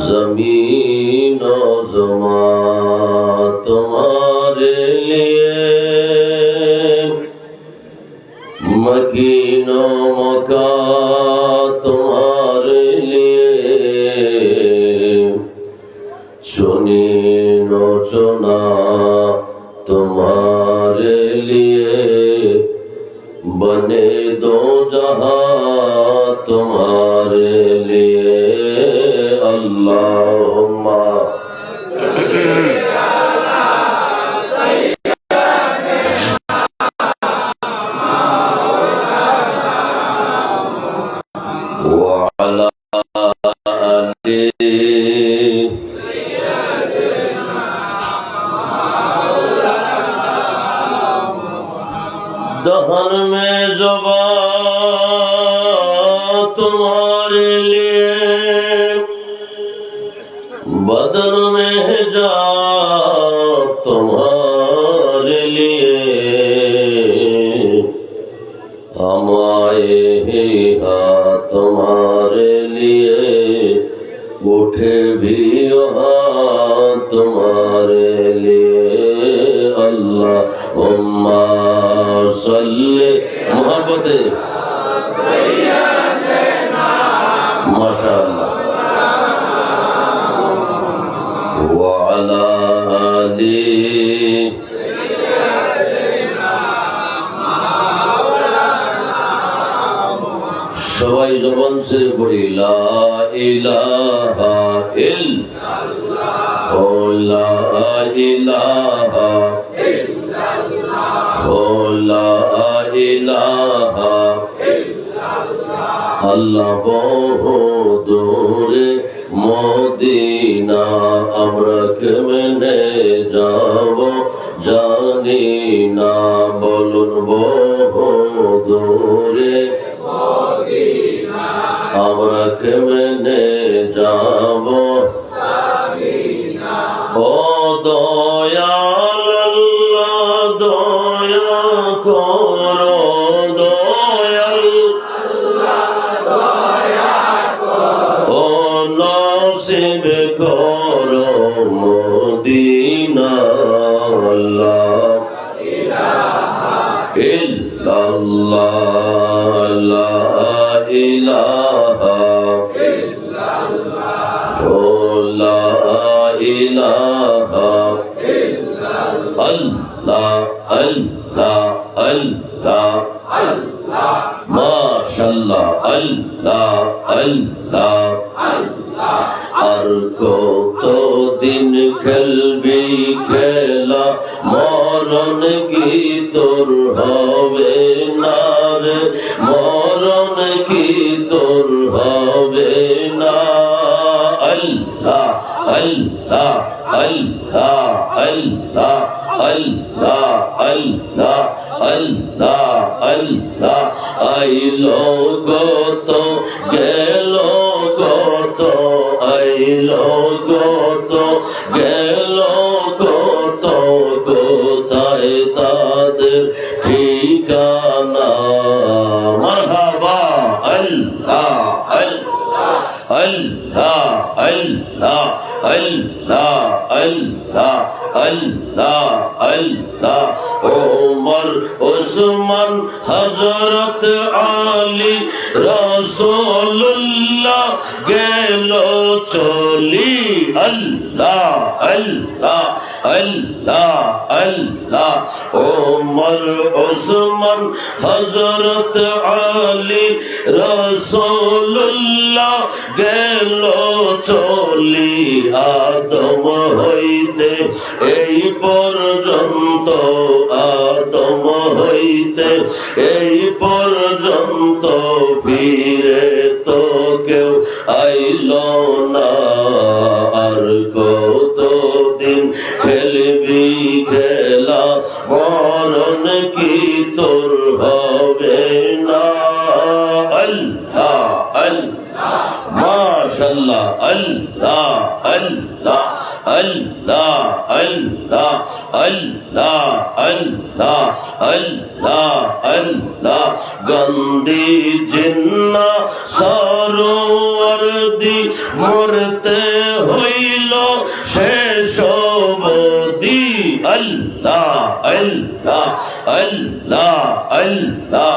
जमीन ज़मा तुम्हारे लिए, मकीनो मका तुम्हारे लिए, चुनी नो चुना तुम्हारे लिए, बने दो जहां तुम्हारे लिए। अल्लाहुम्मा वअला आलि दहन में ज़बा तुम्हारे लिए, बदन में हिजाब तुम्हारे लिए, हम आए ही तुम्हारे लिए, उठे भी वहाँ तुम्हारे लिए। अल्लाहुम्मा सल्ली मोहब्बते माशाअल्लाह वअला आलि सवाई ज़बान से पढ़ी ला इलाहा इल्लल्लाह, ला इलाहा इल्लल्लाह, ला इलाहा इल्लल्लाह। अल्लाह बहु दूरे मदीना আমরা কেমনে যাব জানি না, বলুন বহু দূরে মদিনা আমরা কেমনে যাব জানি না। ও দয়াল আল্লাহ দয়া করো, দয়াল আল্লাহ দয়া করো, ও নসিব করো মদিনা। লা ইলাহা ইল্লাল্লাহ, লা ইলাহা ইল্লাল্লাহ, ও লা ইলাহা ইল্লাল্লাহ। আল্লাহ আল্লাহ আল্লাহ আল্লাহ মাশাআল্লাহ, আল্লাহ আল্লাহ আল্লাহ। আর কত দিন খেলবি খেলা, মরণ কি তোর হবে না রে, মরণ কি তোর হবে না। আল্লাহ আল্লাহ আল্লাহ আল্লাহ আল্লাহ আল্লাহ আল্লাহ আল্লাহ। আইলো কত গেল কত, আইলো কত গেল কত, কোথায় তাদের ঠিকানা। মারহাবা আল্লাহ আল্লাহ আল্লাহ আল্লাহ আল্লাহ আল্লাহ আল্লাহ আল্লাহ। ওমর ওসমান হযরত আলী রাসূলুল্লাহ গেল চলি। আল্লাহ আল্লাহ আল্লাহ আল্লাহ। ওমর ওসমান হযরত আলী রাসূলুল্লাহ গেল চলি। আদম হইতে এই পর্যন্ত, আদম হইতে এই পর্যন্ত, ফিরে তো কেউ আইল না। আর কতদিন খেলবি খেলা, মরণ কি তোর হবে না। আল্লাহ আল্লাহ মাশাআল্লাহ, আল্লাহ আল্লাহ আল্লাহ আল্লাহ আল্লাহ আল্লাহ আল্লাহ আল্লাহ গন্দি জিন্না সরোয়ারদি মরতে হইল শেষ অবধি আল্লাহ আল্লাহ আল্লাহ আল্লাহ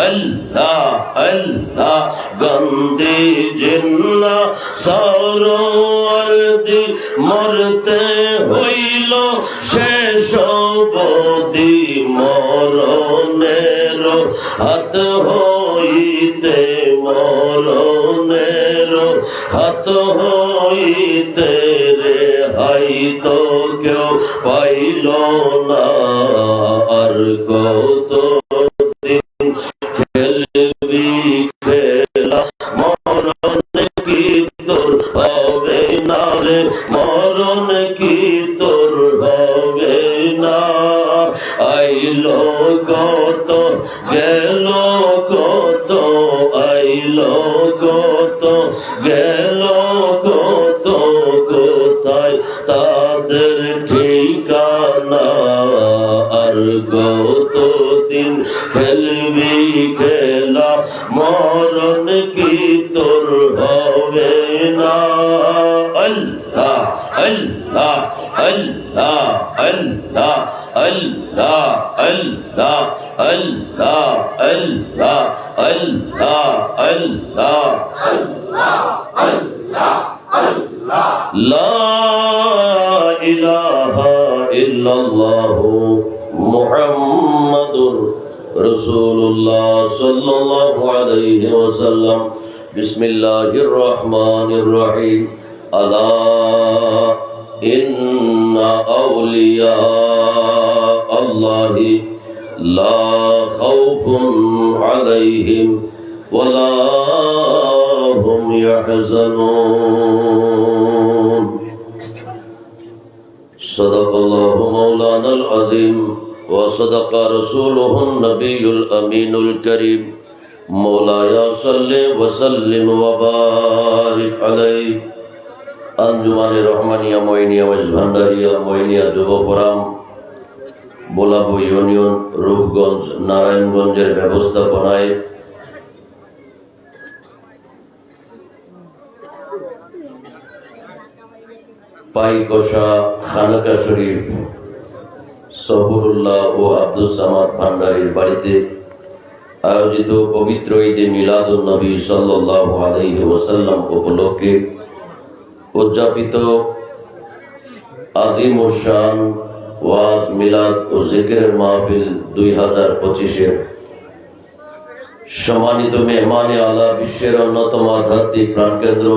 আল্লাহ আল্লাহ গন্দি জিন্না সরোয়ারদি মরতে হইল শেষ অবধি মরণের হাত হইতে মরণের হাত হইতে রে হাই তো কেউ পাইল না আর কত দিন খেলবি খেলা মরণ কি তোর হবে না রে মরণ কি তোর হবে না আইল কত গেল কত আইল কত গেল কত কোথায় তাদের ঠিকানা আর কত দিন খেলবি খেলা মরণ কি তোর হবে না আল্লাহ আল্লাহ আল্লাহ আল্লাহ আল্লাহ আল্লাহ আল্লাহ আল্লাহ আল্লাহ আল্লাহ লা ইলাহা ইল্লাল্লাহু মুহাম্মাদুর রাসূলুল্লাহ সাল্লাল্লাহু আলাইহি ওয়াসাল্লাম বিসমিল্লাহির রহমানির রহিম আলা ইন্না আউলিয়া আল্লাহি লা খাউফুন আলাইহিম ওয়ালা হুম ইয়াহজানুন সাদাকাল্লাহু মাওলানাল আযীম ওয়া সাদাকা রাসূলুহুন নবিয়্যুল আমিনুল কারীম মাওলায়া সাল্লি ওয়া সাল্লিম ওয়া বারিক আলাইহি আঞ্জুমানে রহমানিয়া মঈনিয়া ভান্ডারিয়া মঈনিয়া যুব ফোরাম বোলাবো ইউনিয়ন রূপগঞ্জ নারায়ণগঞ্জের ব্যবস্থাপনায় পাইকোষা খানকা শরীফ সফরুল্লাহ ও আব্দুস সামাদ ভান্ডারীর বাড়িতে আয়োজিত পবিত্র ঈদে মিলাদুন নবী সাল্লাল্লাহু আলাইহি ওয়াসাল্লাম উপলক্ষে উদযাপিত আজিম ও শান ওয়াজ মিলাদ ও জিকিরের মাহফিল 2025-এর সম্মানিত মেহমানে আলা বিশ্বের অন্যতম আধ্যাত্মিক প্রাণকেন্দ্র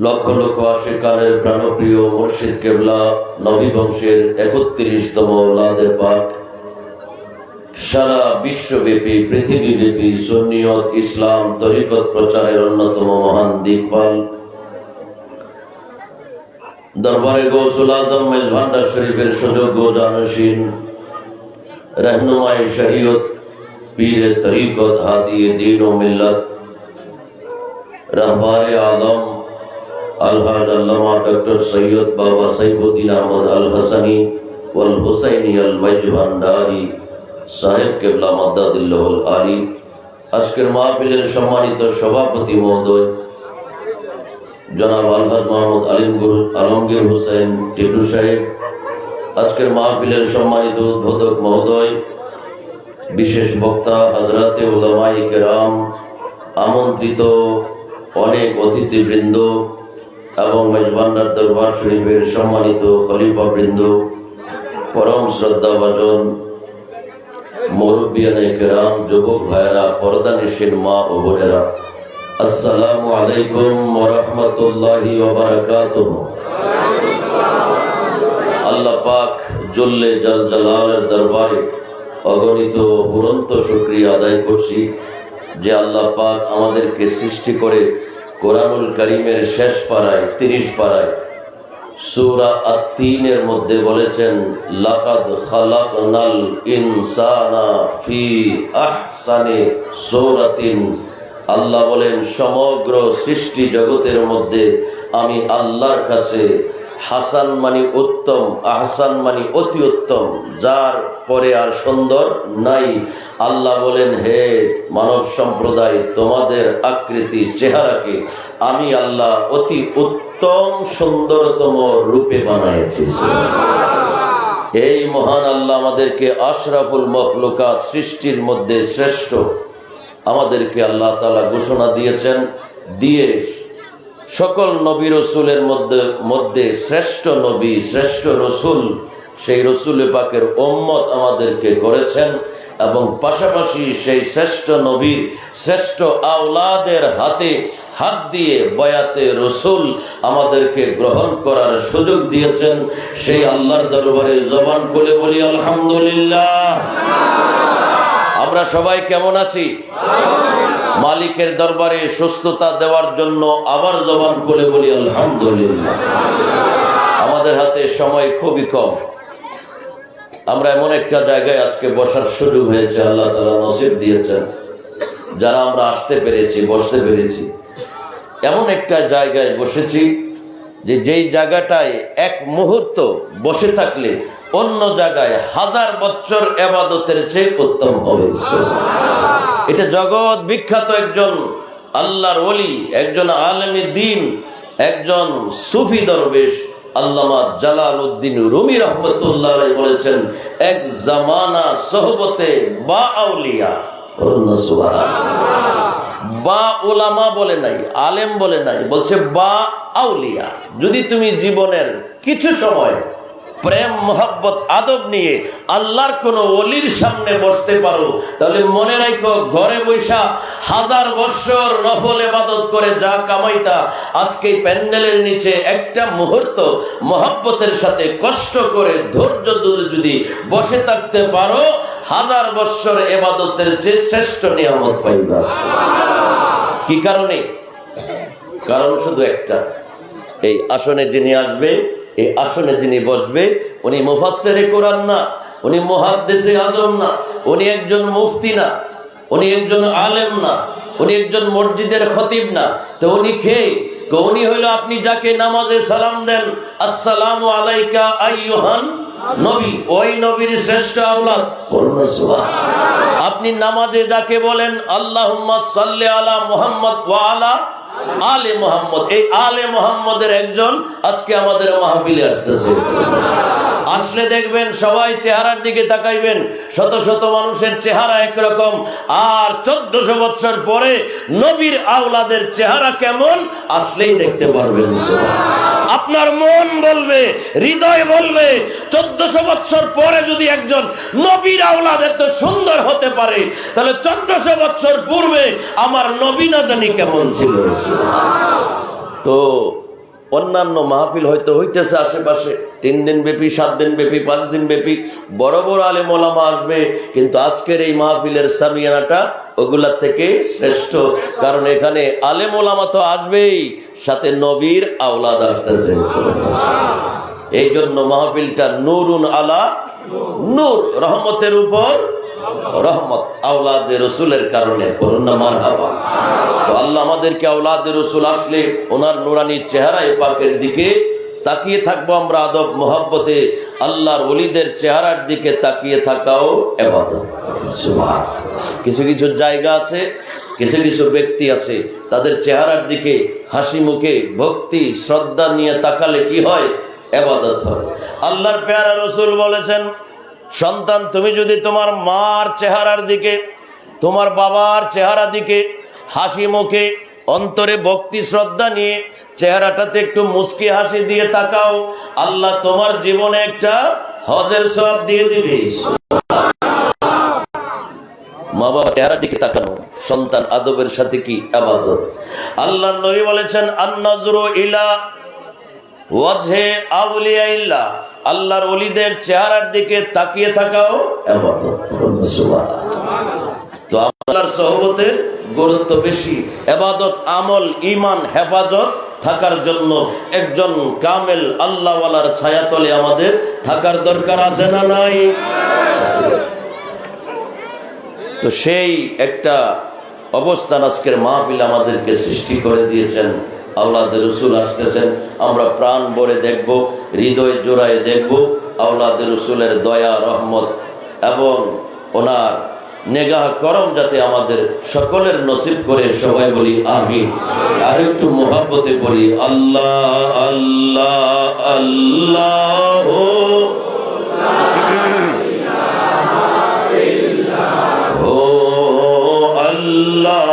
লক্ষ লক্ষ আশিকানের প্রাণপ্রিয় মুর্শিদ কেবলা নবী বংশের 31তম ওলাদে পাক সারা বিশ্বব্যাপী পৃথিবীব্যাপী সুন্নিয়ত ইসলাম তরিকত প্রচারের অন্যতম মহান দিকপাল দরবারে গৌসুল আজম মেজভান্ডার শরীফের সুযোগ্য জানশীন रहनुमाए शरीयत पीर तरीक़त हादी दीन व मिल्लत रहबार आलम अलहाज अल्लामा डॉक्टर सैयद बाबा सैफुद्दीन अहमद अल हसनी वल हुसैनी अल मजभांडारी साहेब केबला मद्दादिल्लाहुल आली আজকের মাহফিলের সম্মানিত সভাপতি মহোদয় জনাব আলহাজ মোহাম্মদ আলমগীর হোসেন টিটু সাহেব, আজকের মাহফিলের সম্মানিত উদ্বোধক মহোদয়, বিশেষ বক্তা হযরতে উলামায়ে কেরাম, আমন্ত্রিত অনেক অতিথিবৃন্দ এবং মেজবান্ডার দরবার শরীফের সম্মানিত খলিফাবৃন্দ, পরম শ্রদ্ধাভাজন মুরব্বিয়ানে কেরাম, যুবক ভাইয়েরা, পর্দানিশীন মা ও বোনেরা, আসসালামু আলাইকুম ওয়া রাহমাতুল্লাহি ওয়া বারাকাতুহু। আল্লাহ পাক জল্লে জালালের দরবারে অগণিত অফুরন্ত শুকরিয়া আদায় করছি যে আল্লাহ পাক আমাদেরকে সৃষ্টি করে কোরআনুল কারীমের শেষ পারায় 30 পারায় সূরা আত-তিনের মধ্যে বলেছেন, লাকাদ খালাকনাল ইনসানা ফি আহসানি সূরাতিন। আল্লাহ বলেন সমগ্র সৃষ্টি জগতের মধ্যে আমি আল্লাহর কাছে হাসান মানে উত্তম, আহসান মানে অতি উত্তম, যার পরে আর সুন্দর নাই। আল্লাহ বলেন হে মানব সম্প্রদায়, তোমাদের আকৃতি চেহারাকে আমি আল্লাহ অতি উত্তম সুন্দরতম রূপে বানাইছি। এই মহান আল্লাহ আমাদেরকে আশরাফুল মখলুকাত, সৃষ্টির মধ্যে শ্রেষ্ঠ, আমাদেরকে আল্লাহ তাআলা ঘোষণা দিয়েছেন, দিয়ে সকল নবী রসুলের মধ্যে শ্রেষ্ঠ নবী, শ্রেষ্ঠ রসুল, সেই রসুল পাকের উম্মত আমাদেরকে করেছেন। এবং পাশাপাশি সেই শ্রেষ্ঠ নবীর শ্রেষ্ঠ আওলাদের হাতে হাত দিয়ে বয়াতে রসুল আমাদেরকে গ্রহণ করার সুযোগ দিয়েছেন। সেই আল্লাহর দরবারে জবান খুলে বলি আলহামদুলিল্লাহ। আমরা সবাই কেমন আছি? মালিকের দরবারে সুস্থতা দেওয়ার জন্য আবার জবান খুলে বলি আলহামদুলিল্লাহ। আমাদের হাতে সময় খুবই কম। আমরা এমন একটা জায়গায় আজকে বসার সুযোগ হয়েছে, আল্লাহ তাআলা নসিব দিয়েছেন, যারা আমরা আসতে পেরেছি, বসতে পেরেছি। এমন একটা জায়গায় বসেছি যেই জায়গাটায় এক মুহূর্ত বসে থাকলে অন্য জায়গায় 1000 বছর ইবাদতের চেয়ে উত্তম হবে। এটা জগৎ বিখ্যাত একজন আল্লাহর ওলি, একজন আলেমে দ্বীন, একজন সুফি দরবেশ আল্লামা জালালউদ্দিন রুমি রহমতুল্লাহ আলাইহি বলেছেন, এক জামানা সোহবতে বা আউলিয়া, বা উলামা বলে নাই, আলেম বলে নাই, বলছে বা আউলিয়া। যদি তুমি জীবনের কিছু সময় প্রেম মোহাব্বত আদব নিয়ে আল্লাহর কোন ওলির সামনে বসতে পারো, তাহলে মনে রাখো ঘরে বৈশা 1000 বছর নফল ইবাদত করে যা কামাইতা, আজকে প্যান্ডেলের নিচে একটা মুহূর্ত মোহাব্বতের সাথে কষ্ট করে ধৈর্য ধরে যদি বসে থাকতে পারো, 1000 বছর ইবাদতের চেয়ে শ্রেষ্ঠ নিয়ামত পাইবা। কি কারণে? কারণ শুধু একটা, এই আসনে যিনি আসবে, এই আসনে যিনি বসবে, উনি মুফাসসিরে কোরআন না, উনি মুহাদ্দিসে আজম না, উনি একজন মুফতি না, উনি একজন আলেম না, উনি একজন মসজিদের খতিব না। তো উনি কে? উনি হইল আপনি যাকে নামাজে সালাম দেন, আসসালামু আলাইকা আইয়ুহান নবী, ওই নবীর শ্রেষ্ঠ আওলাদ। আপনি নামাজে যাকে বলেন আল্লাহুম্মা সাল্লি আলা মুহাম্মদ ওয়া আলা আলে মুহাম্মদ, এই আলে মুহাম্মদের একজন আজকে আমাদের মাহফিলে আসতেছে। আসলে দেখবেন সবাই চেহারার দিকে তাকাইবেন, শত শত মানুষের চেহারা একরকম, আর 1400 বছর পরে নবীর আওলাদের চেহারা কেমন আসলেই দেখতে পারবেন। আপনার মন বলবে, হৃদয় বলবে, 1400 বছর পরে যদি একজন নবীর আওলাদ এত সুন্দর হতে পারে, তাহলে 1400 বছর পূর্বে আমার নবী না জানি কেমন ছিল। তো অন্যান্য মাহফিল হয়তো হইতেছে আশেপাশে, 3 দিন ব্যাপী, 7 দিন ব্যাপী, 5 দিন ব্যাপী, বড় বড় আলেম ওলামা আসবে, কিন্তু আজকের এই মাহফিলের সামিয়ানাটা ওগুলা থেকে শ্রেষ্ঠ। কারণ এখানে আলেম ওলামা তো আসবেই, সাথে নবীর আওলাদ আসতেছে। এই জন্য মাহফিলটা নূরুন আলা নূর, রহমতের উপর রহমত, আওলাদে রসুলের কারণে। বলুন না মারহাবা। তো আল্লাহ আমাদেরকে আওলাদে রসুল আসলে ওনার নুরানি চেহারা পাকের দিকে তাকিয়ে থাকবো আমরা আদব মোহাব্বতে। আল্লাহর ওলিদের চেহারার দিকে তাকিয়ে থাকাও ইবাদত। কিছু কিছু জায়গা আছে, কিছু কিছু ব্যক্তি আছে, তাদের চেহারার দিকে হাসি মুখে ভক্তি শ্রদ্ধা নিয়ে তাকালে কি হয়? ইবাদত হয়। আল্লাহর পেয়ারা রসুল বলেছেন, সন্তান তুমি যদি তোমার মার চেহারার দিকে, তোমার বাবার চেহারা দিকে হাসি মুখে অন্তরে ভক্তি শ্রদ্ধা নিয়ে চেহারাটাতে একটু মুস্কি হাসি দিয়ে তাকাও, আল্লাহ তোমার জীবনে একটা হজের সওয়াব দিয়ে দিবে। মা বাবার চেহারার দিকে তাকানো সন্তান আদবের সাথে কি ইবাদত। আল্লাহর নবী বলেছেন, আন-নাজরু ইলা ওয়াজহে আউলিয়াইল্লাহ, আল্লাহর ওলিদের চেহারার দিকে তাকিয়ে থাকাও ইবাদত। তো আল্লাহর সোহবতের গুরুত্ব বেশি। ইবাদত, আমল, ঈমান, হেফাজত থাকার জন্য একজন কামেল আল্লাহওয়ালার ছায়াতলে আমাদের থাকার দরকার আছে না নাই? তো সেই একটা অবস্থান, আজকের মাহফিল আমাদেরকে সৃষ্টি করে দিয়েছেন। আওলাদে রসুল আসতেছেন, আমরা প্রাণ ভরে দেখব, হৃদয় জোড়ায় দেখব আওলাদে রসুলের দয়া, রহমত এবং ওনার নেগাহ করম যাতে আমাদের সকলের নসিব করে। সবাই বলি আমিন। আর একটু মোহাব্বতে বলি আল্লাহ আল্লাহ আল্লাহ। ও আল্লাহ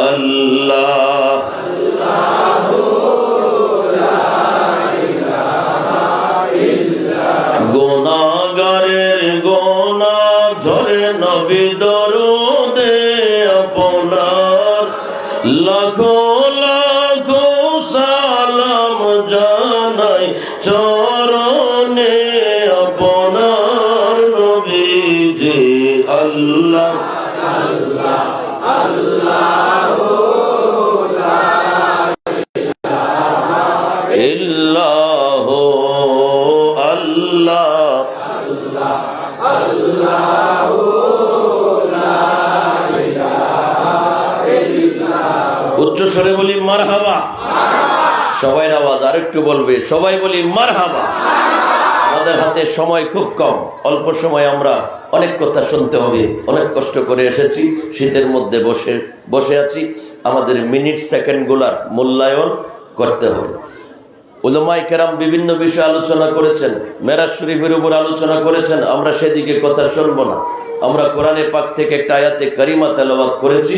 আল্লাহ। গোনাগারের গোনা ঝরে নবী দরুদে আপনার, লাখো লাখো সালাম জানাই চরণে আপনার নবীজি। আল্লাহ আল্লাহ আল্লাহ ইল্লাহ আল্লাহ আল্লাহ। উচ্চ স্বরে বলি মারহাবা। সবাই আওয়াজ আর একটু বলবে, সবাই বলি মারহাবা। আমাদের হাতে সময় খুব কম, অল্প সময় আমরা অনেক কথা শুনতে হবে। অনেক কষ্ট করে এসেছি, শীতের মধ্যে বসে আছি। আমাদের মিনিট সেকেন্ডগুলার মূল্যায়ন করতে হবে। উলামায়ে কেরাম বিভিন্ন বিষয়ে আলোচনা করেছেন, মেরাজ শরীফের উপর আলোচনা করেছেন। আমরা সেদিকে কথা শুনবো না। আমরা কোরআনে পাক থেকে একটা আয়াতে কারিমা তেলাওয়াত করেছি।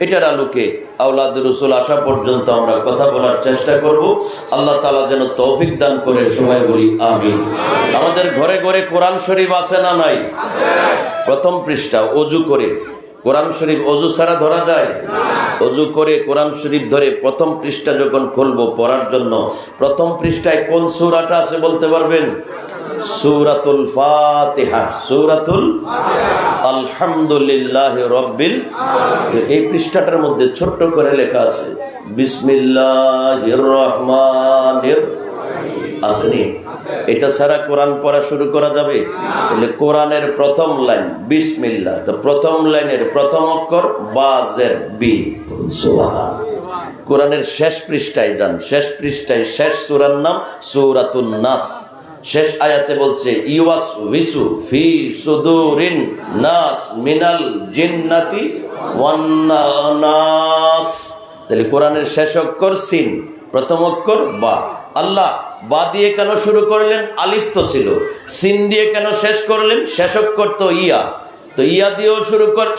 এটার আলোকে আওলাদ রসুল আসা পর্যন্ত আমরা কথা বলার চেষ্টা করব। আল্লাহ তাআলা যেন তৌফিক দান করে। সবাই বলি আমিন। আমাদের ঘরে ঘরে কোরআন শরীফ আছে না নাই? প্রথম পৃষ্ঠা, অজু করে কোরআন শরীফ অজু ছাড়া ধরা যায়? অজু করে কোরআন শরীফ ধরে প্রথম পৃষ্ঠা যখন খুলবো পড়ার জন্য, প্রথম পৃষ্ঠায় কোন সূরাটা আছে বলতে পারবেন? সূরাতুল ফাতিহা, সূরাতুল আলহামদুলিল্লাহি রাব্বিল। এই পৃষ্ঠাটার মধ্যে ছোট্ট করে লেখা আছে বিসমিল্লাহির রহমানির আসেনি? এটা ছাড়া কোরআন পড়া শুরু করা যাবে? তাহলে কোরআনের প্রথম লাইন বিসমিল্লাহ, তো প্রথম লাইনের প্রথম অক্ষর বা জের বি। সুবহান। কোরআনের শেষ পৃষ্ঠায় যান, শেষ পৃষ্ঠায় শেষ সূরার নাম সূরাতুন নাস। শেষ আয়াতে বলছে ইউওয়াসউইসু ফি সুদুরিন নাস মিনাল জিন্নাতি ওয়ান নাস। তাহলে কোরআনের শেষ অক্ষর সিন, প্রথম অক্ষর বা। আল্লাহ বা দিয়ে কেন শুরু করলেন? আলিফ তো ছিল। সিন দিয়ে কেন শেষ করলেন? শেষ অক্ষর তো ইয়া, তো ইয়া দিয়েও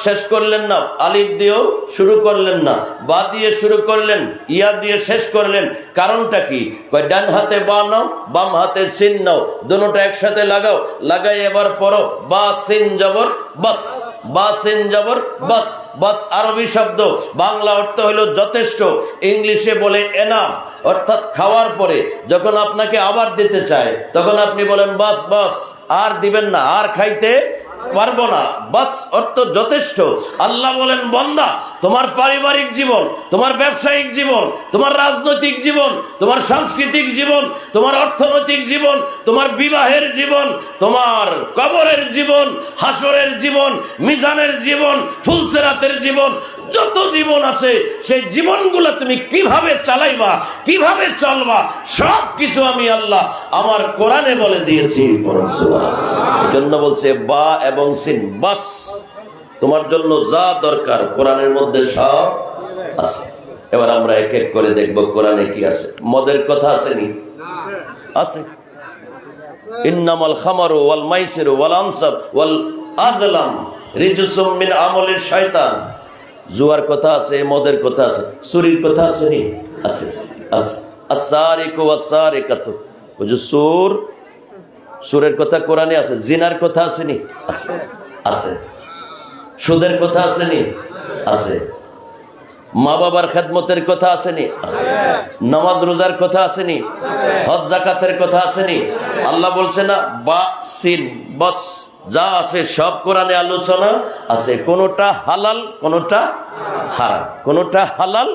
শেষ করলেন না, আলিফ দিয়েও শুরু করলেন না, বা দিয়ে শুরু করলেন, ইয়া দিয়ে শেষ করলেন। কারণটা কি? কয় ডান হাতে বা নাও, বাম হাতে সিন নাও, দুটোটা একসাথে লাগাও, লাগাই এবার পড়ো বা সিন জবর বাস, বা সিন জবর বাস। বাস আরবি শব্দ, বাংলা অর্থ হলো যথেষ্ট। ইংলিশে বলে এনাফ, অর্থাৎ খাওয়ার পরে যখন আপনাকে আবার দিতে চায় তখন আপনি বলেন বাস বাস, আর দিবেন না, আর খাইতে পারবো না। বাস অর্থ যথেষ্ট। আল্লাহ বলেন বান্দা, তোমার পারিবারিক জীবন, তোমার ব্যবসায়িক জীবন, তোমার রাজনৈতিক জীবন, তোমার সাংস্কৃতিক জীবন, তোমার অর্থনৈতিক জীবন, তোমার বিবাহের জীবন, তোমার কবরের জীবন, হাসরের জীবন, মিজানের জীবন, ফুলসেরাতের জীবন, যত জীবন আছে সেই জীবনগুলো তুমি কিভাবে চালাইবা, কিভাবে চলবা, সব কিছু আমি আল্লাহ আমার কোরআনে বলে দিয়েছি। এজন্য বলছে বা এবং সিন বাস। তোমার জন্য যা দরকার কোরআনের মধ্যে সব আছে। এবার আমরা এক এক করে দেখব কোরআনে কি আছে। মদের কথা আসেনি? আছে। ইন্নামাল খামারু ওয়াল মাইসিরু ওয়াল আনসাব ওয়াল আজলাম রিজসুম মিন আমালিশ শয়তান। জুয়ার কথা আছে, মদের কথা আছে, চুরির কথা আসেনি? আছে, আছে। আস-সারিকু ওয়াস-সারিকাতু, ওই যে চোর, চোরের কথা কোরআনে আছে। জিনার কথা আসেনি? আছে, আছে। সুদের কথা আসেনি? আছে। মা বাবার খেদমতের কথা আসেনি? নামাজ রোজার কথা আসেনি? হজ যাকাতের কথা আসেনি? আল্লাহ বলছে না বা সিন বাস, যা আছে সব কোরআনে আলোচনা আছে। কোনটা হালাল, কোনটা হারাম, কোনটা হালাল।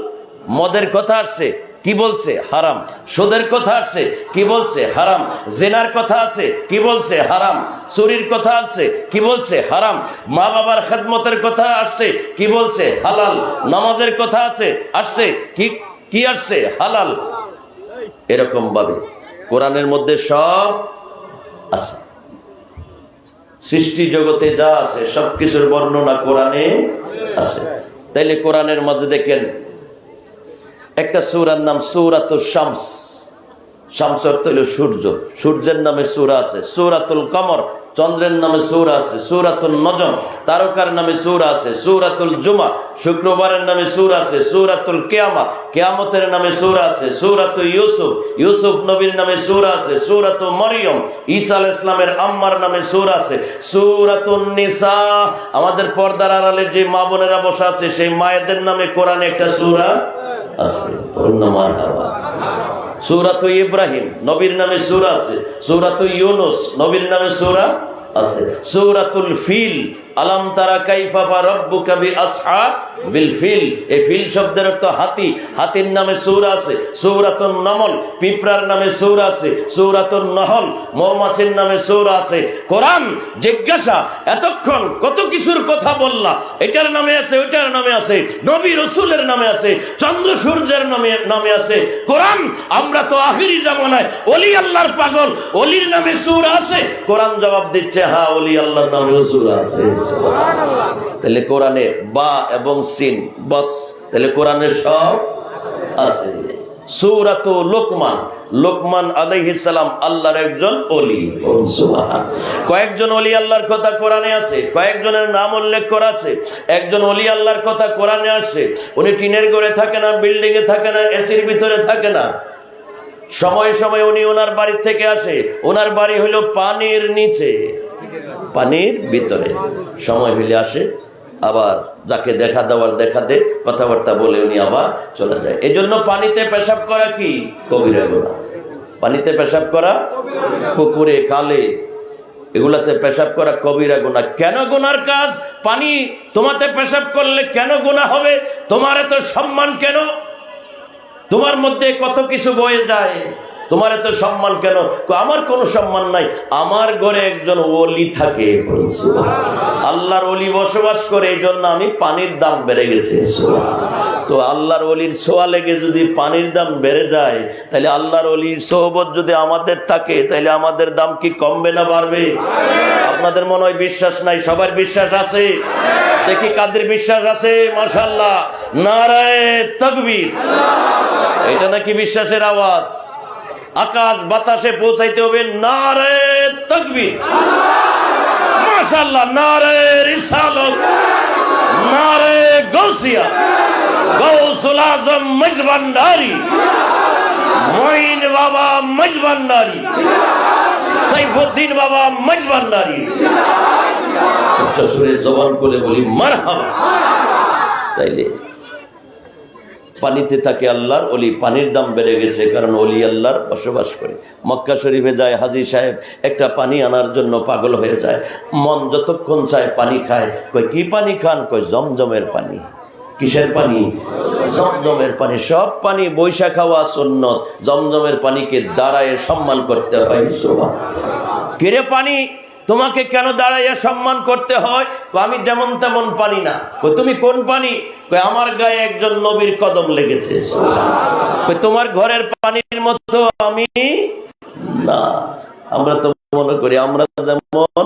মদের কথা আসছে, কি বলছে? হারাম। সুদের কথা আসছে, কি বলছে? হারাম। জিনার কথা আছে, কি বলছে? হারাম। চুরির কথা আছে, কি বলছে? হারাম। মা বাবার খেদমতের কথা আসছে, কি বলছে? হালাল। নামাজের কথা আছে, আসছে কি? কি আসছে? হালাল। এরকম ভাবে কোরআনের মধ্যে সব আছে। সৃষ্টি জগতে যা আছে সবকিছুর বর্ণনা কোরআনে আছে। তাইলে কোরআনের মাঝে দেখেন একটা সূরার নাম সূরাতুল শামস। শামস অর্থ হলো সূর্য, সূর্যের নামে সূরা আছে। সূরাতুল কমর, চন্দ্রের নামে সূরা আছে। সূরাতুল নজম, তারকার নামে সূরা আছে। সূরাতুল জুমা, শুক্রবারের নামে সূরা আছে। সূরাতুল কিয়ামা, কিয়ামতের নামে সূরা আছে। সূরাতুল ইউসুফ, ইউসুফ নবীর নামে সূরা আছে। সূরাতুল মরিয়ম, ঈসা আলাইহিস সালামের আম্মার নামে সূরা আছে। সূরাতুন নিসা, আমাদের পর্দার আড়ালে যে মা বোনেরা বসা আছে সেই মায়েদের নামে কোরআনে একটা সূরা আছে। সূরাতুল ইব্রাহিম, নবীর নামে সূরা আছে। সূরাতুল ইউনূস, নবীর নামে সূরা আছে। সূরাতুল ফিল, আলাম তারা কাইফা রাব্বুকা বিআসহাবিল ফিল, এই ফিল শব্দের অর্থ হাতি, হাতির নামে সূরা আছে। সূরাতুন নমল, পিঁপড়ার নামে সূরা আছে। সূরাতুন নহল, মৌমাছির নামে সূরা আছে। কোরআন জিজ্ঞাসা, এতক্ষণ কত কিছুর কথা বললা, এটার নামে আছে, ওইটার নামে আছে, নবী রাসূলের নামে আছে, চন্দ্র সূর্যের নামে আছে। কোরআন, আমরা তো আখিরি জামানায় ওলি আল্লাহর পাগল, ওলির নামে সূরা আছে। কোরআন জবাব দিচ্ছে, হ্যাঁ ওলি আল্লাহর নামে সূরা আছে। তাহলে কোরআনে বা এবং সিন বাস, তাহলে কোরআনে সব আছে। সূরাতুল লোকমান, লোকমান আলাইহিস সালাম আল্লাহর একজন ওলি। কয়েকজন ওলি আল্লাহর কথা কোরআনে আছে, কয়েকজনের নাম উল্লেখ করা আছে। একজন ওলি আল্লাহর কথা কোরআনে আসছে, উনি টিনের ঘরে থাকে না, বিল্ডিং এ থাকে না, এসির ভিতরে থাকে না। সময় সময় উনি ওনার বাড়ি থেকে আসে। ওনার বাড়ি হলো পানির নিচে, পানির ভিতরে। সময় হইলে আসে, আবার যাকে দেখা দেওয়ার দেখা দে, কথাবার্তা বলে উনি আবার চলে যায়। এই জন্য পানিতে পেশাব করা কি? কবিরা গুনাহ। পানিতে পেশাব করা, পুকুরে, খালে, এগুলাতে পেশাব করা কবিরা গুনাহ। কেন গুনার কাজ? পানি তোমাতে পেশাব করলে কেন গুনাহ হবে? তোমার এত সম্মান কেন? তোমার মধ্যে কত কিছু বয়ে যায়, তোমার এত সম্মান কেন? আমার কোনো সম্মান নাই, আমার ঘরে একজন ওলি থাকে, আল্লাহর ওলি বসবাস করে, এই জন্য আমি পানির দাম বেড়ে গেছে। তো আল্লাহর ওলির ছোঁয়া লেগে যদি পানির দাম বেড়ে যায়, তাহলে আল্লাহর ওলির সোহবত যদি আমাদের থাকে, তাহলে আমাদের দাম কি কমবে না বাড়বে? আপনাদের মনে হয় বিশ্বাস নাই, সবার বিশ্বাস আছে। দেখি কাদের বিশ্বাস আছে। মাশাআল্লাহ, নারায়ে তাকবীর। এটা নাকি বিশ্বাসের আওয়াজ, আকাশ বাতাসে পৌঁছাইতে হবে। নারায়ে তাকবীর, মাশাআল্লাহ, নারায়ে রিসালাত, নারায়ে গাউসিয়া, গাউসুল আজম মজভান্ডারি, মঈন বাবা মজভান্ডারি, সাইফুদ্দিন বাবা মজভান্ডারি। সুরে জবান করে বলি মারহাবা। তাইলে পানিতে থাকে আল্লাহর ওলি, পানির দাম বেড়ে গেছে কারণ ওলি আল্লাহর বসবাস করে। মক্কা শরীফে যায় হাজী সাহেব, একটা পানি আনার জন্য পাগল হয়ে যায়। মন যতক্ষণ চায় পানি খায়। কই কি পানি খান? কই জমজমের পানি। কিসের পানি? জমজমের পানি। সব পানি বৈশা খাওয়া সুন্নত, জমজমের পানিকে দাঁড়ায় সম্মান করতে হয়। কিরে পানি, তোমাকে কেন দাঁড়াইয়া সম্মান করতে হয়? আমি যেমন তেমন পানি না। তুমি কোন পানি? আমার গায়ে একজন নবীর কদম লেগেছে। তোমার ঘরের পানির মতো আমি না। আমরা তো মনে করি আমরা যেমন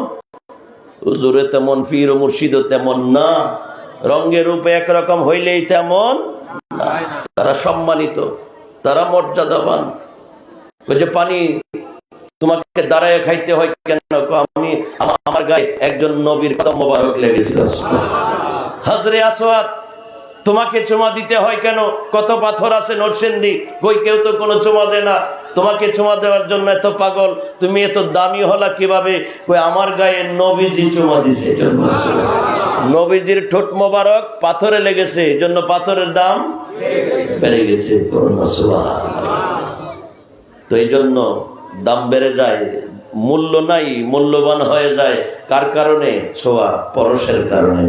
হুজুরে তেমন, পীর ও মুর্শিদও তেমন না, রঙে রূপে একরকম হইলেই তেমন না। তারা সম্মানিত, তারা মর্যাদাবান। যে পানি তোমাকে দাঁড়ায় খাইতে হয় কেন? আমি আমার গায়ে একজন নবীর কদম মোবারক লেগেছিল। হাজরে আসওয়াদ, তোমাকে চুমা দিতে হয় কেন? কত পাথর আছে নরসিংদী, কই কেউ তো কোনো চুমা দেয় না। তোমাকে চুমা দেওয়ার জন্য এত পাগল, তুমি এত দামি হলা কিভাবে? কই আমার গায়ে নবীজি চুমা দিছে, নবীজির ঠোঁট মোবারক পাথরে লেগেছে, এই জন্য পাথরের দাম বেড়ে গেছে। তো এই জন্য দাম বেড়ে যায়, মূল্য নাই, মূল্যবান হয়ে যায়। কার কারণে? ছোঁয়া, পরশের কারণে।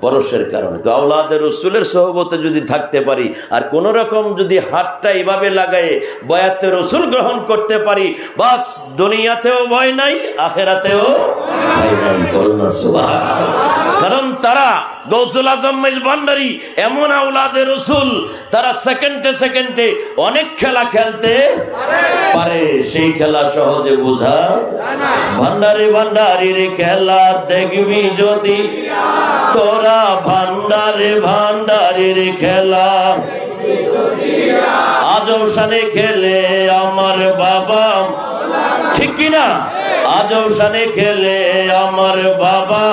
পরশের কারণে। তো আওলাদের রসুলের সোহবতে যদি থাকতে পারি আর কোন রকম যদি হাতটা এভাবে লাগায়ে বয়াতে রসুল গ্রহণ করতে পারি, বাস দুনিয়াতেও ভয় নাই, আখেরাতেও ভয় নাই। বলনা সুবহানাল্লাহ। কারণ তারা গৌসুল আজম মেজবান্ডারি এমন আওলাদে রসুল, তারা সেকেন্ডে সেকেন্ডে অনেক খেলা খেলতে পারে, সেই খেলা সহজে বোঝা ভান্ডারি ভান্ডারির খেলা দেখবি যদি তোরা, ভান্ডারে ভান্ডারির খেলা আজব শানে খেলে আমার বাবা, ঠিক কিনা? আজব শানে খেলে আমার বাবা,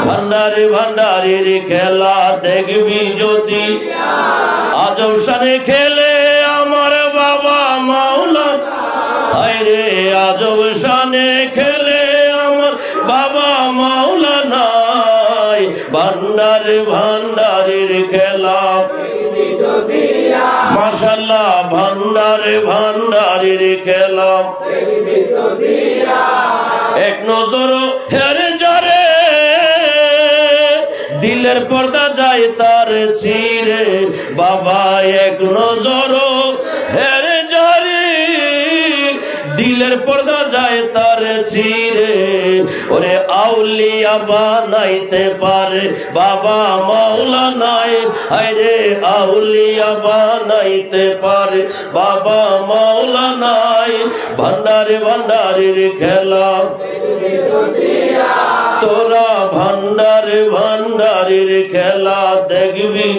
ভান্ডারে ভান্ডারির খেলা দেখবি যদি, আজব শানে খেলে আমার বাবা মাওলা, হায়রে আজব শানে খেলে আমার বাবা মাওলা নাই, ভান্ডারে ভান্ডারির খেলা মাশাআল্লাহ, ভান্ডারে ভান্ডারির খেলা এক নজর হেরে যারে, দিলের পর্দা যায় তার ছিঁড়ে, বাবা এক নজর হেরে যারে, দিলের পর্দা যায় তার ছিঁড়ে, ওরে আউলিয়া বানাইতে পারে বাবা মাওলা নাই, হায়রে আউলিয়া বানাইতে পারে বাবা মাওলা নাই, ভান্ডারে ভান্ডারির খেলা তোরা, ভান্ডারে ভান্ডারির খেলা দেখবি,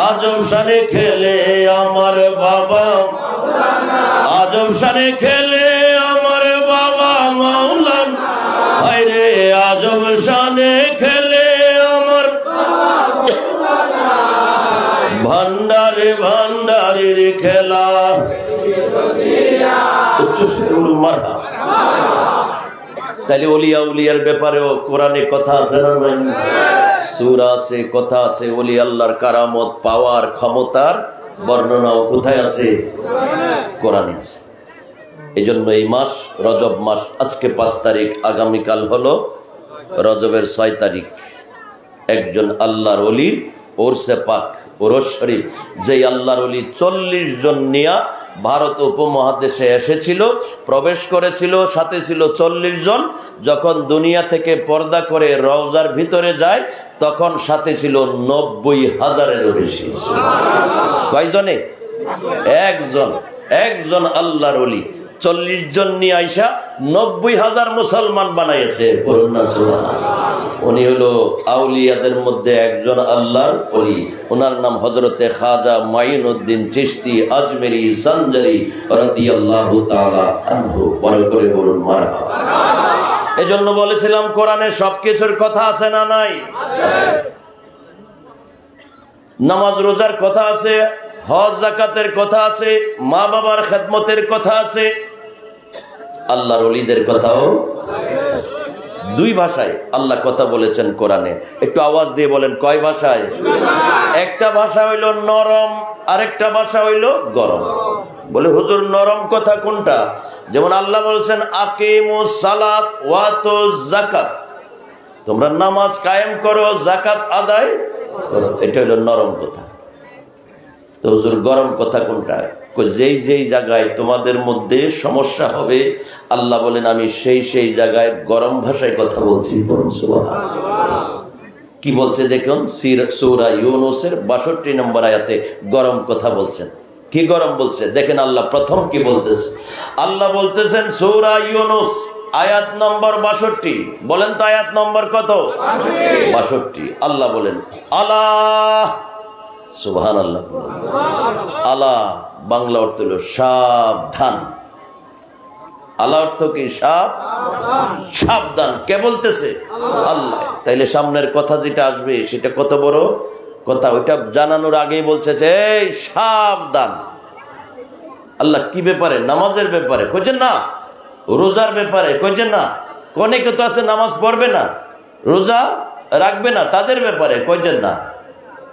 আজব শানে খেলে আমার বাবা, আজব শানে খেলে আমার বাবা মাওলা, হায়রে আজব শানে খেলে আমার ভান্ডারে ভান্ডারির খেলা। তাহলে ওলিয়া উলিয়ার ব্যাপারেও কোরআনে কথা আছে না নাই? সূরা আছে, কথা আছে, ওলি আল্লাহর কারামত পাওয়ার ক্ষমতার বর্ণনাও কোথায় আছে? কোরআনে আছে। এই জন্য এই মাস রজব মাস, আজকে 5 তারিখ, আগামীকাল হলো রজবের 6 তারিখ। একজন আল্লাহর ওলির ওরসে পাক, ওরস শরীফ, যেই আল্লাহর ওলি 40 জন নিয়া ভারত উপমহাদেশে এসেছিল, প্রবেশ করেছিল, সাথে ছিল 40 জন। যখন দুনিয়া থেকে পর্দা করে রওজার ভিতরে যায়, তখন সাথে ছিল 90,000-এরও বেশি। কয়জনে? একজন আল্লাহর ওলি 40 জন নিয়ে আইসা 90,000 মুসলমান বানাইছে। উনি হলো আউলিয়াদের মধ্যে একজন আল্লাহর ওলি। ওনার নাম হযরতে খাজা মাইনুদ্দিন চিশতি আজমেরি সঞ্জারি রাদিয়াল্লাহু তাআলা আনহু। বড় করে বলুন মারহাবা। এজন্য বলেছিলাম কোরআনে সবকিছুর কথা আছে না নাই? নামাজ রোজার কথা আছে, হজ যাকাতের কথা আছে, মা বাবার খেদমতের কথা আছে, আল্লাহর ওলিদের কথাও। 2 ভাষায় আল্লাহ কথা বলেছেন কোরআনে। একটু আওয়াজ দিয়ে বলেন, কয় ভাষায়? একটা ভাষা হইল নরম, আরেকটা ভাষা হইল গরম। বলে হুজুর নরম কথা কোনটা? যেমন আল্লাহ বলছেন আকিমুস সালাত ওয়াতুজ যাকাত, তোমরা নামাজ কায়েম করো, যাকাত আদায় করো, এটা হইল নরম কথা। তো হুজুর গরম কথা কোনটা? যেই যেই জায়গায় তোমাদের মধ্যে সমস্যা হবে, আল্লাহ বলেন আমি সেই জায়গায় গরম ভাষায় কথা বলছি। কি বলছে দেখুন, সূরা ইউনূসের 62 নম্বর আয়াতে গরম কথা বলছেন। কি গরম বলছে দেখেন আল্লাহ। প্রথম কি বলতেছে? আল্লাহ বলতেছেন সূরা ইউনূস আয়াত নম্বর 62। বলেন তো আয়াত নম্বর কত? 62। আল্লাহ বলেন আল্লাহ, সুবহানাল্লাহ। আল্লাহ বাংলা অর্থ হলো সাবধান। আল্লাহ অর্থ কি? সাবধান। কে বলতেছে? আল্লাহ। তাইলে সামনের কথা যেটা আসবে সেটা কত বড় কথা, ওইটা জানানোর আগেই বলছে এই সাবধান। আল্লাহ কি ব্যাপারে? নামাজের ব্যাপারে কইছেন না, রোজার ব্যাপারে কইছেন না, অনেকে তো আছে নামাজ পড়বে না, রোজা রাখবে না, তাদের ব্যাপারে কইছেন না।